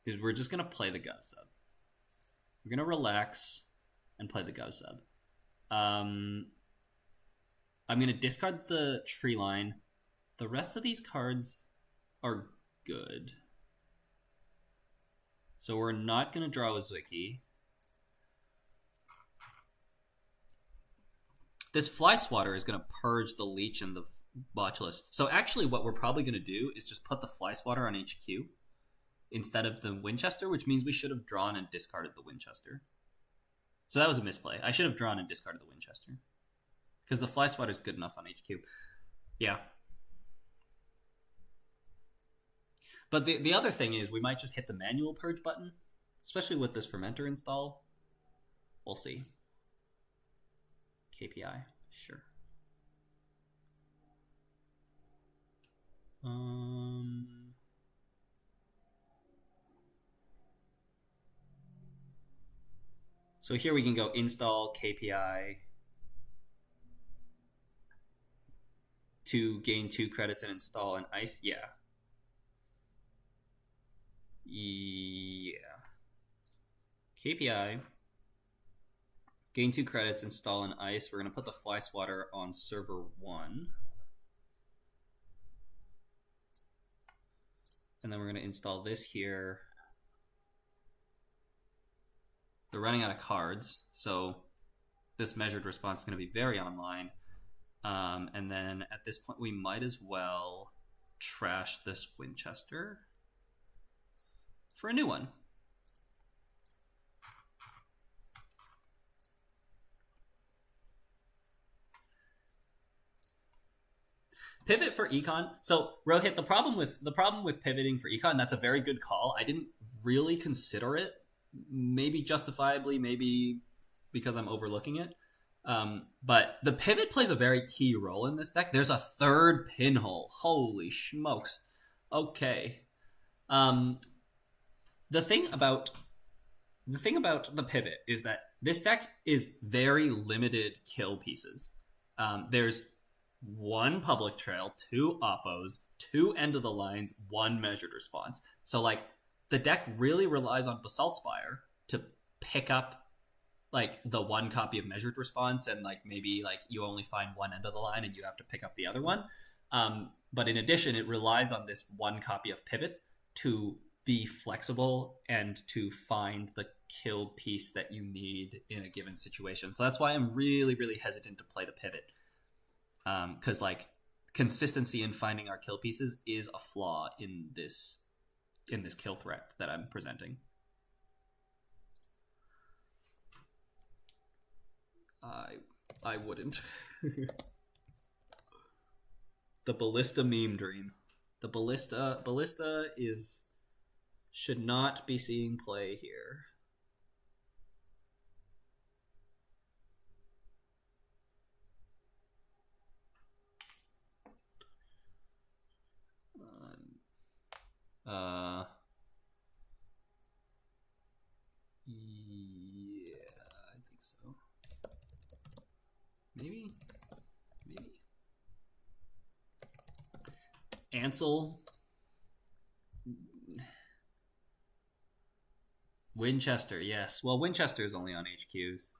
is we're just going to play the gov sub. We're going to relax and play the gov sub. I'm going to discard the tree line. The rest of these cards are good. So we're not going to draw a Zwicky. This Fly Swatter is going to purge the Leech and the Botulus. So actually what we're probably going to do is just put the Fly Swatter on HQ instead of the Winchester, which means we should have drawn and discarded the Winchester. So that was a misplay. I should have drawn and discarded the Winchester. Because the Fly Swatter is good enough on HQ. Yeah. But the other thing is we might just hit the manual purge button, especially with this fermenter install. We'll see. KPI, sure. So here we can go install KPI to gain 2 credits and install an ice. Yeah. KPI, gain 2 credits, install an ice. We're going to put the Fly Swatter on server 1. And then we're going to install this here. They're running out of cards, so this measured response is going to be very online. And then at this point, we might as well trash this Winchester for a new one. Pivot for econ. So Rohit, the problem with pivoting for econ, that's a very good call. I didn't really consider it. Maybe justifiably, maybe because I'm overlooking it. But the pivot plays a very key role in this deck. There's a 3rd pinhole. Holy smokes. Okay. The thing about the pivot is that this deck is very limited kill pieces. There's 1 public trail, 2 oppos, 2 end of the lines, 1 measured response. So like the deck really relies on Basalt Spire to pick up like the 1 copy of measured response, and like maybe like you only find 1 end of the line and you have to pick up the other one. But in addition, it relies on this 1 copy of pivot to be flexible and to find the killed piece that you need in a given situation. So that's why I'm really, really hesitant to play the pivot. Because like consistency in finding our kill pieces is a flaw in this kill threat that I'm presenting. I wouldn't. The Ballista meme dream. The Ballista should not be seeing play here. Yeah, I think so. Maybe. Ansel. Winchester, yes. Well, Winchester is only on HQs.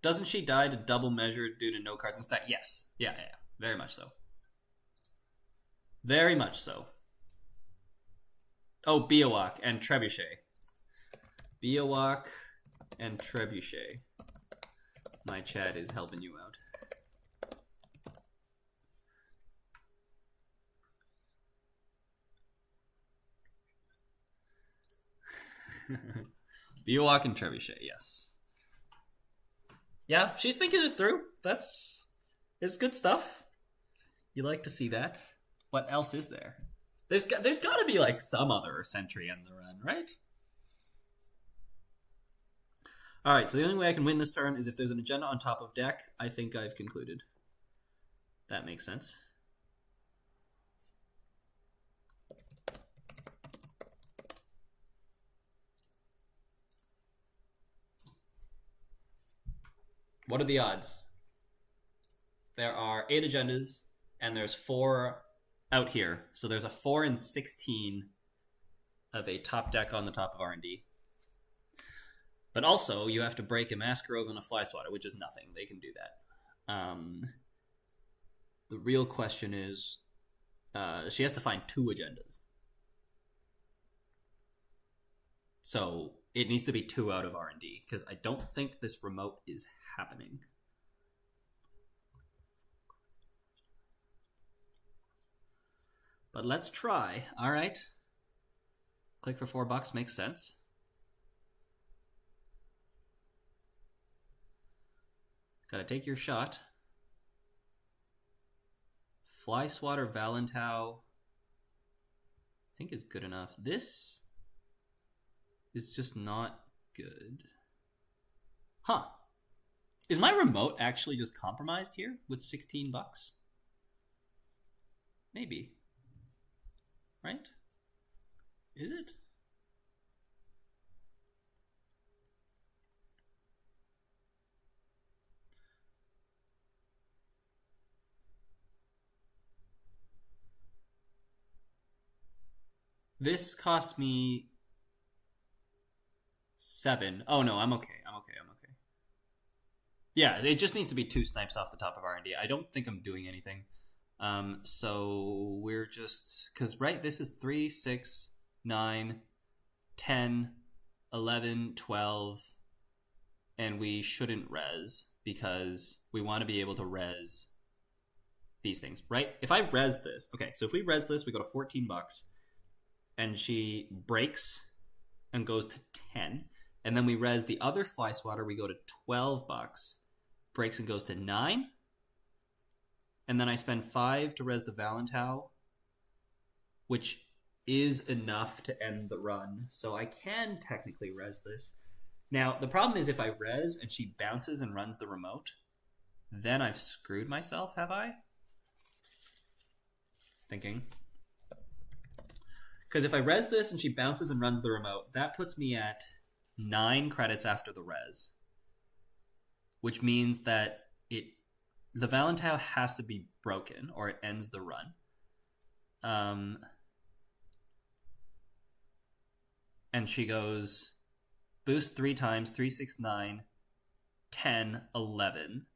Doesn't she die to double measure due to no cards and stat? Yes. Yeah. Very much so. Very much so. Oh, Biowak and Trebuchet. Biowak and Trebuchet. My chat is helping you out. Biowak and Trebuchet, yes. Yeah, she's thinking it through. It's good stuff. You like to see that. What else is there? There's got to be like some other sentry in the run, right? All right, so the only way I can win this turn is if there's an agenda on top of deck. I think I've concluded. That makes sense. What are the odds? There are 8 agendas, and there's 4 out here. So there's a 4 in 16 of a top deck on the top of R&D. But also, you have to break a Mass Grove and a Fly Swatter, which is nothing. They can do that. The real question is, she has to find 2 agendas. So it needs to be 2 out of R&D, because I don't think this remote is happening. But let's try. All right. Click for $4 makes sense. Gotta take your shot. Fly Swatter Valentau, I think is good enough. This is just not good. Huh. Is my remote actually just compromised here with $16? Maybe. Right? Is it? This cost me 7. Oh no, I'm okay. I'm okay. Yeah, it just needs to be 2 snipes off the top of R&D. I don't think I'm doing anything. So we're just, because right, this is 3, 6, 9, 10, 11, 12, and we shouldn't res because we want to be able to res these things, right? If I res this, okay, so if we res this, we go to $14, and she breaks and goes to 10, and then we res the other Fly Swatter, we go to $12, breaks and goes to 9, and then I spend 5 to res the Valentau, which is enough to end the run. So I can technically res this. Now, the problem is if I res and she bounces and runs the remote, then I've screwed myself, have I? Thinking. Because if I res this and she bounces and runs the remote, that puts me at 9 credits after the res. Which means that the Valentau has to be broken or it ends the run. And she goes boost 3 times, 3, 6, 9, 10, 11.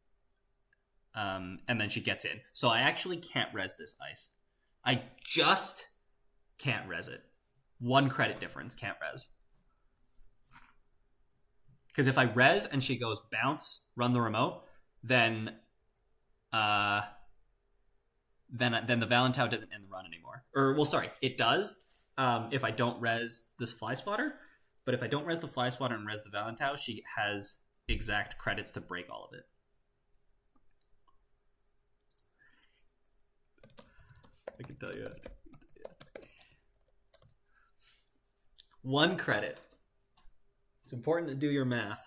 And then she gets in. So I actually can't res this ice. I just can't res it. 1 credit difference, can't res. Because if I res and she goes bounce, run the remote, then the Valentau doesn't end the run anymore. Or, well, sorry, it does if I don't res this Fly Swatter. But if I don't res the Fly Swatter and res the Valentau, she has exact credits to break all of it. I can tell you. 1 credit. It's important to do your math.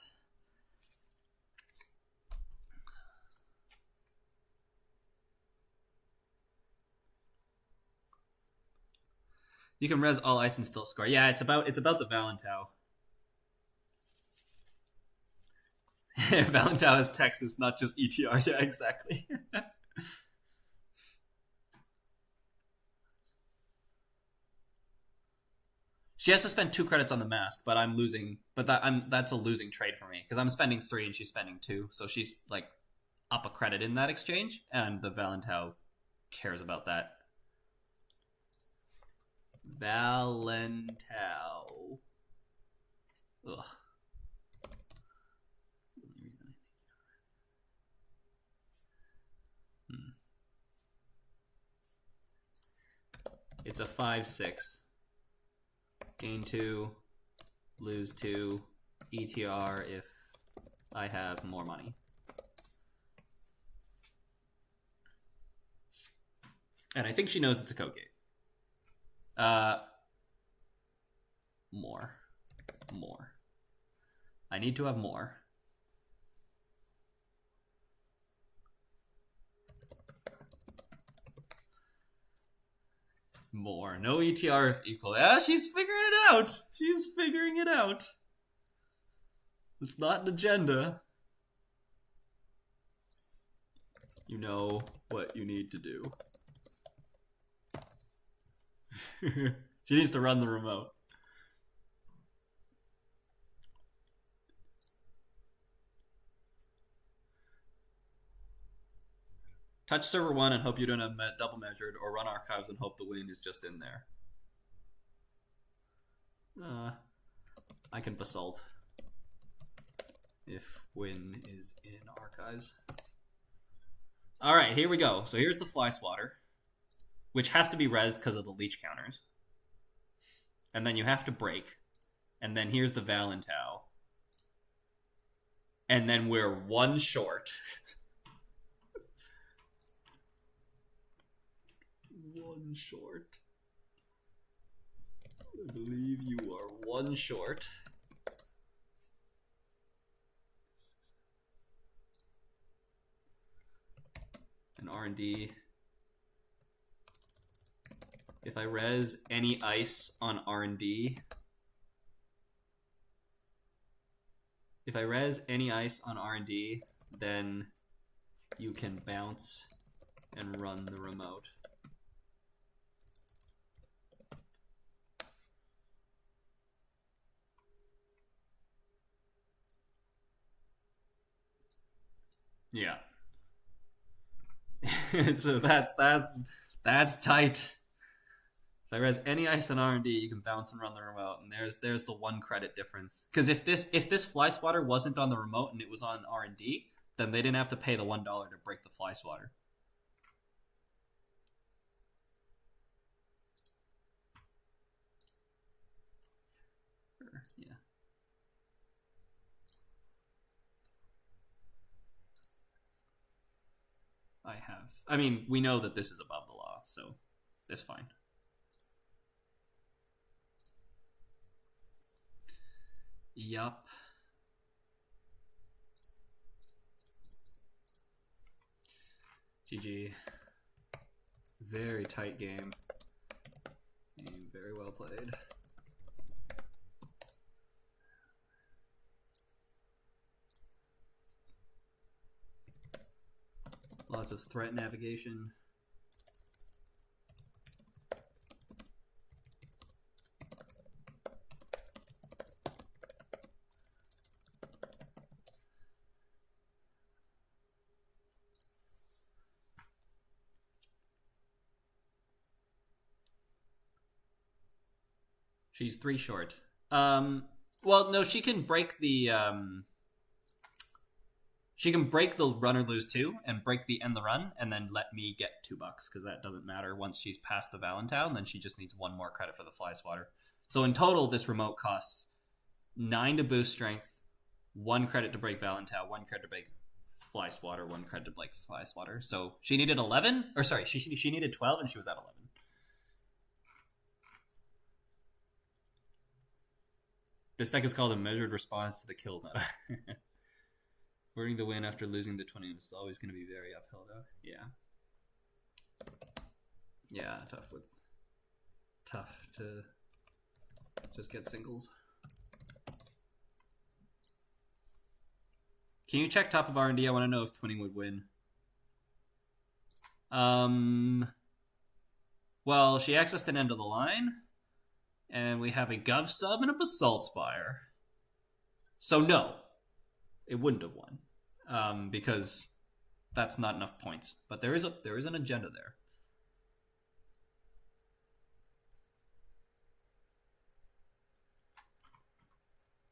You can res all ice and still score. Yeah, it's about the Valentau. Valentau is Texas, not just ETR. Yeah, exactly. She has to spend 2 credits on the mask, but I'm losing. But that's a losing trade for me because I'm spending 3 and she's spending 2, so she's like up a credit in that exchange, and the Valentau cares about that. Valentau. Ugh. It's a 5-6. Gain 2, lose 2, ETR if I have more money. And I think she knows it's a code gate. More. I need to have more. More. No ETR if equal. Yeah, she's figuring it out. She's figuring it out. It's not an agenda. You know what you need to do. She needs to run the remote. Touch server 1 and hope you don't have double measured, or run archives and hope the win is just in there. I can basalt if win is in archives. Alright, here we go. So here's the fly swatter, which has to be rezzed because of the leech counters. And then you have to break. And then here's the Valentau. And then we're one short. One short. I believe you are one short. And R&D. If I res any ice on R&D, then you can bounce and run the remote. Yeah. So that's tight. If I res any ice on R&D, you can bounce and run the remote, and there's the 1 credit difference. Because if this fly swatter wasn't on the remote and it was on R&D, then they didn't have to pay the $1 to break the fly swatter. Yeah. I mean, we know that this is above the law, so it's fine. Yup. GG. Very tight game. Very well played. Lots of threat navigation. She's 3 short. Well, no, she can break the run or lose 2 and break the end the run and then let me get $2 because that doesn't matter once she's past the Valentau, and then she just needs 1 more credit for the fly swatter. So in total, this remote costs 9 to boost strength, 1 credit to break Valentau, 1 credit to break fly swatter, 1 credit to break fly swatter. So she needed 11, or sorry, she needed 12 and she was at 11. This deck is called a measured response to the kill meta. Averting the win after losing the 20 is always going to be very uphill, though. Yeah. Yeah, tough to just get singles. Can you check top of R&D? I want to know if twinning would win. Well, she accessed an end of the line. And we have a Gov sub and a Basalt Spire. So no, it wouldn't have won. Because that's not enough points. But there is an agenda there.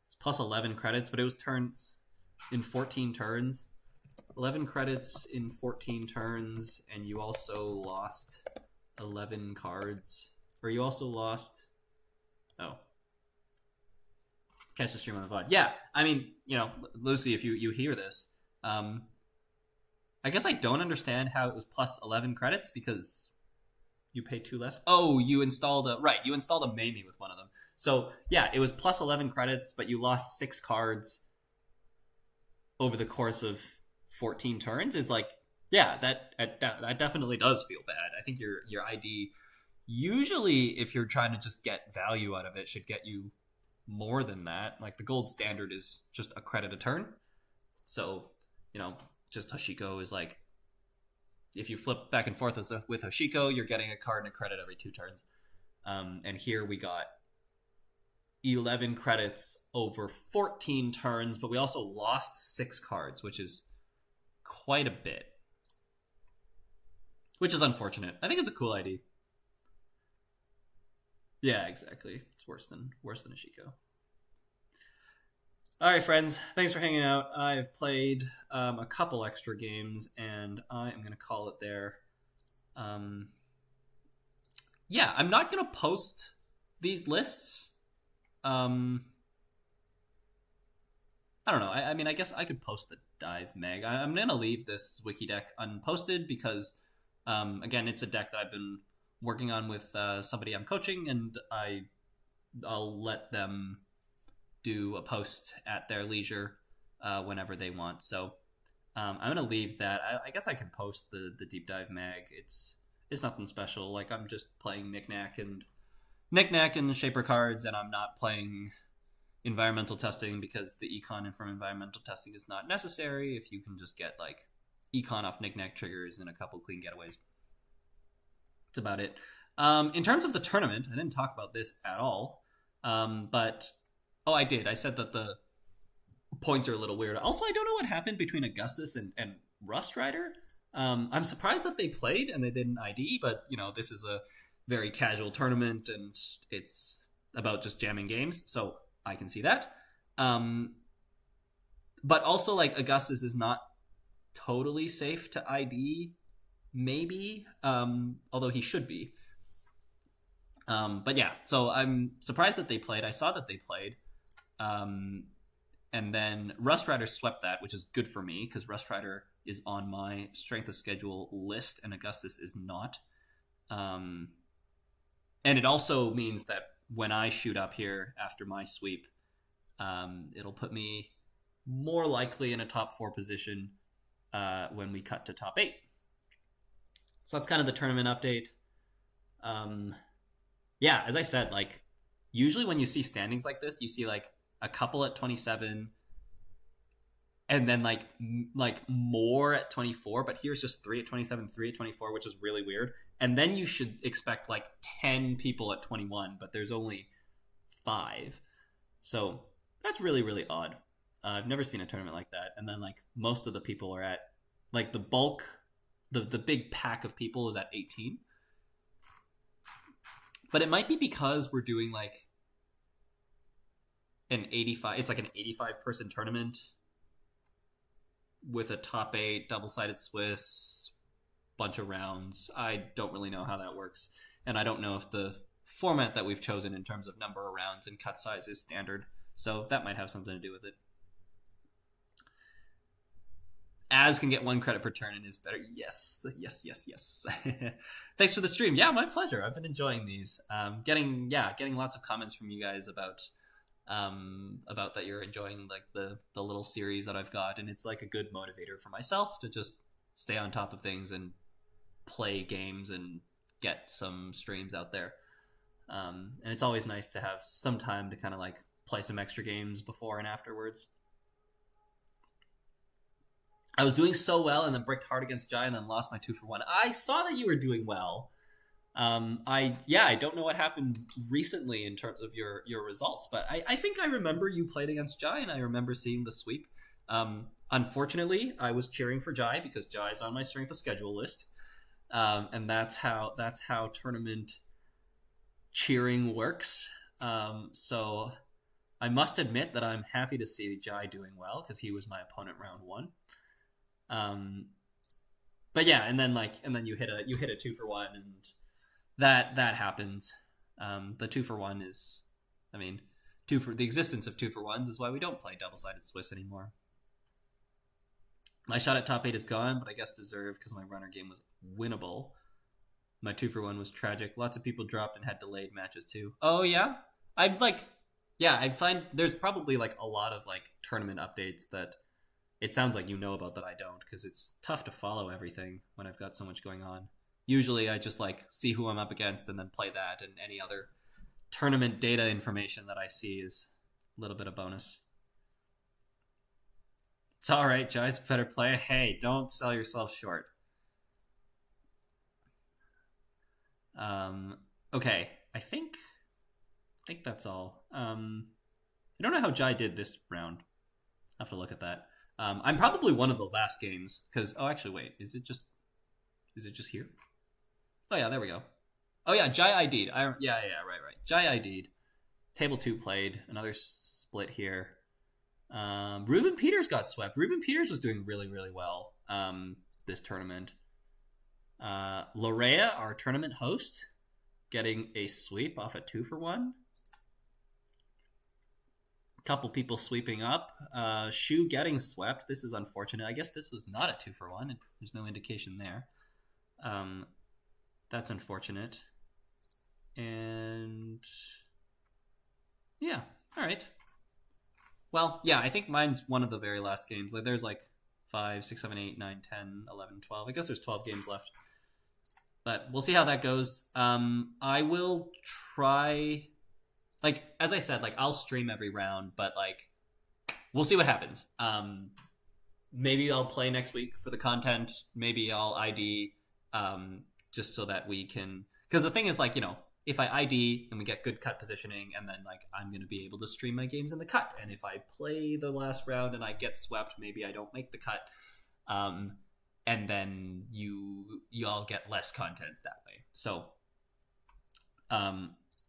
It's plus 11 credits, but it was turns in 14 turns. 11 credits in 14 turns, and you also lost 11 cards. Or you also lost... Oh. Catch the stream on the VOD. Yeah, I mean, you know, Lucy, if you hear this, I guess I don't understand how it was plus 11 credits because you pay 2 less. Oh, you installed a Mamie with one of them. So, yeah, it was plus 11 credits, but you lost 6 cards over the course of 14 turns is like, yeah, that definitely does feel bad. I think your ID... Usually, if you're trying to just get value out of it, should get you more than that. Like, the gold standard is just a credit a turn. So, you know, just Hashiko is like if you flip back and forth with Hoshiko, you're getting a card and a credit every 2 turns. And here we got 11 credits over 14 turns, but we also lost 6 cards, which is quite a bit. Which is unfortunate. I think it's a cool ID. Yeah, exactly. It's worse than Ashiko. All right, friends. Thanks for hanging out. I've played a couple extra games, and I am going to call it there. Yeah, I'm not going to post these lists. I don't know. I mean, I guess I could post the Dive Meg. I'm going to leave this wiki deck unposted because, again, it's a deck that I've been working on with somebody I'm coaching, and I'll let them do a post at their leisure whenever they want. So I'm going to leave that. I guess I can post the Deep Dive Mag. It's nothing special. Like, I'm just playing Knick-Knack and Shaper cards, and I'm not playing environmental testing because the econ from environmental testing is not necessary if you can just get like econ off Knick-Knack triggers and a couple clean getaways. That's about it. In terms of the tournament, I didn't talk about this at all, but I did. I said that the points are a little weird. Also, I don't know what happened between Augustus and Rust Rider. I'm surprised that they played and they didn't ID, but this is a very casual tournament and it's about just jamming games, so I can see that. But also, like, Augustus is not totally safe to ID, maybe, although he should be. But yeah, so I'm surprised that they played. I saw that they played. And then Rust Rider swept that, which is good for me because Rust Rider is on my strength of schedule list and Augustus is not. And it also means that when I shoot up here after my sweep, it'll put me more likely in a top 4 position when we cut to top 8. So that's kind of the tournament update. Yeah, as I said, like, usually when you see standings like this, you see like a couple at 27 and then like more at 24, but here's just 3 at 27, 3 at 24, which is really weird. And then you should expect like 10 people at 21, but there's only 5. So that's really, really odd. I've never seen a tournament like that. And then like most of the people are at like the bulk, the big pack of people is at 18. But it might be because we're doing like it's like an 85 person tournament with a top 8 double-sided Swiss, bunch of rounds. I don't really know how that works, and I don't know if the format that we've chosen in terms of number of rounds and cut size is standard, so that might have something to do with it. As can get 1 credit per turn and is better. Yes. Thanks for the stream. Yeah, my pleasure. I've been enjoying these. Getting lots of comments from you guys about that you're enjoying like the little series that I've got, and it's like a good motivator for myself to just stay on top of things and play games and get some streams out there. And it's always nice to have some time to kind of like play some extra games before and afterwards. I was doing so well and then bricked hard against Jai and then lost my 2-for-1. I saw that you were doing well. I don't know what happened recently in terms of your results, but I think I remember you played against Jai and I remember seeing the sweep. Unfortunately, I was cheering for Jai because Jai is on my strength of schedule list. And that's how tournament cheering works. So I must admit that I'm happy to see Jai doing well because he was my opponent round 1. But yeah, and then you hit a 2-for-1 and that happens. The 2-for-1 is, I mean, the existence of 2-for-1s is why we don't play double-sided Swiss anymore. My shot at top 8 is gone, but I guess deserved because my runner game was winnable. My 2-for-1 was tragic. Lots of people dropped and had delayed matches too. Oh yeah? I find there's probably like a lot of like tournament updates that it sounds like you know about that I don't, because it's tough to follow everything when I've got so much going on. Usually I just like see who I'm up against and then play that, and any other tournament data information that I see is a little bit of bonus. It's all right, Jai's a better player. Hey, don't sell yourself short. Okay, I think that's all. I don't know how Jai did this round. I have to look at that. I'm probably one of the last games because actually wait, is it just here? Oh yeah, there we go. Oh yeah, Jai ID'd. Right. Jai ID'd. Table 2 played. Another split here. Ruben Peters got swept. Ruben Peters was doing really, really well this tournament. Lorea, our tournament host, getting a sweep off a 2-for-1. Couple people sweeping up. Shu getting swept. This is unfortunate. I guess this was not a 2-for-1. There's no indication there. That's unfortunate. And yeah, all right. Well, yeah, I think mine's one of the very last games. Like there's like 5, 6, 7, 8, 9, 10, 11, 12. I guess there's 12 games left. But we'll see how that goes. I will try, like, as I said, like, I'll stream every round, but, like, we'll see what happens. Maybe I'll play next week for the content. Maybe I'll ID, just so that we can... Because the thing is, like, you know, if I ID and we get good cut positioning, and then, like, I'm going to be able to stream my games in the cut. And if I play the last round and I get swept, maybe I don't make the cut. And then you all get less content that way. So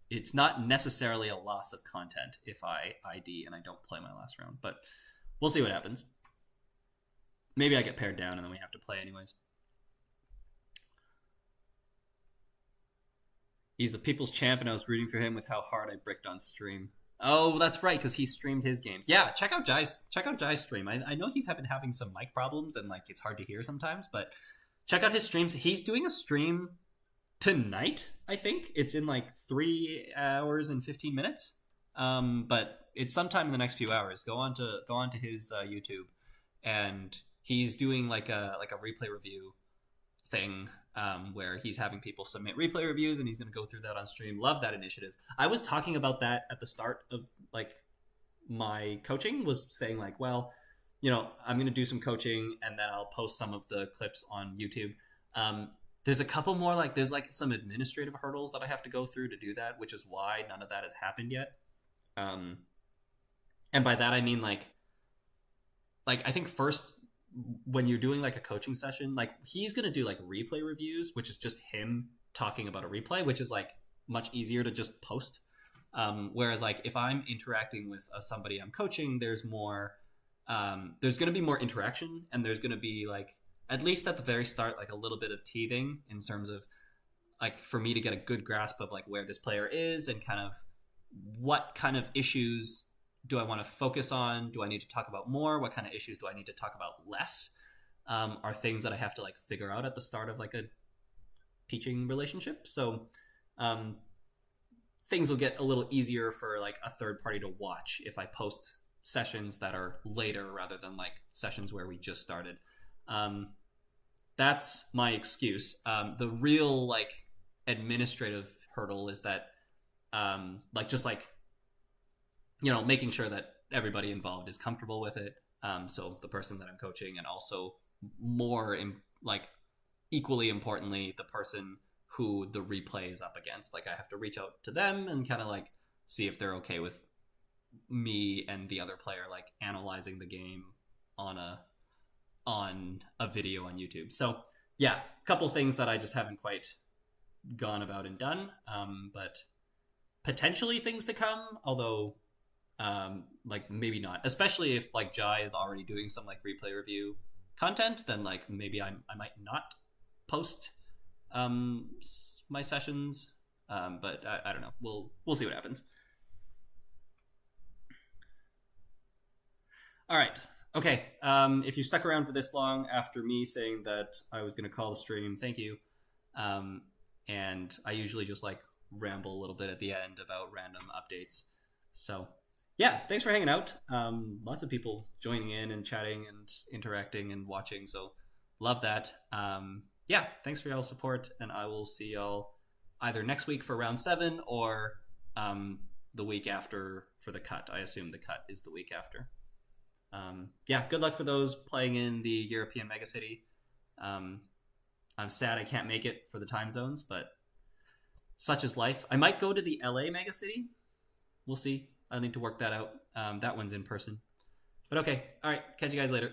it's not necessarily a loss of content if I ID and I don't play my last round, but we'll see what happens. Maybe I get paired down and then we have to play anyways. He's the people's champ and I was rooting for him with how hard I bricked on stream. Oh, that's right, because he streamed his games. Yeah, check out Jai's stream. I know he's been having some mic problems and like it's hard to hear sometimes, but check out his streams. He's doing a stream tonight, I think. It's in like 3 hours and 15 minutes. But it's sometime in the next few hours. Go on to his YouTube, and he's doing like a replay review thing. Where he's having people submit replay reviews and he's going to go through that on stream. Love that initiative. I was talking about that at the start of like my coaching, was saying like, well, you know, I'm going to do some coaching and then I'll post some of the clips on YouTube. There's a couple more, like there's like some administrative hurdles that I have to go through to do that, which is why none of that has happened yet. And by that, I mean like I think first, when you're doing like a coaching session, like he's going to do like replay reviews, which is just him talking about a replay, which is like much easier to just post. Whereas like if I'm interacting with somebody I'm coaching, there's more, there's going to be more interaction, and there's going to be like, at least at the very start, like a little bit of teething in terms of like for me to get a good grasp of like where this player is and kind of what kind of issues do I want to focus on? Do I need to talk about more? What kind of issues do I need to talk about less? Are things that I have to like figure out at the start of like a teaching relationship. So things will get a little easier for like a third party to watch if I post sessions that are later rather than like sessions where we just started. That's my excuse. The real like administrative hurdle is that like just like, you know, making sure that everybody involved is comfortable with it. So the person that I'm coaching, and also equally importantly, the person who the replay is up against. Like I have to reach out to them and kind of like see if they're okay with me and the other player like analyzing the game on a video on YouTube. So yeah, a couple things that I just haven't quite gone about and done, but potentially things to come, although like maybe not, especially if like Jai is already doing some like replay review content, then like maybe I might not post my sessions, but I don't know, we'll see what happens. All right, okay, if you stuck around for this long after me saying that I was going to call the stream, thank you. And I usually just like ramble a little bit at the end about random updates, so yeah, thanks for hanging out. Lots of people joining in and chatting and interacting and watching, so love that. Yeah, thanks for y'all's support, and I will see y'all either next week for round 7 or the week after for the cut. I assume the cut is the week after. Yeah, good luck for those playing in the European megacity. I'm sad I can't make it for the time zones, but such is life. I might go to the LA megacity. We'll see. I need to work that out. That one's in person. But okay. All right. Catch you guys later.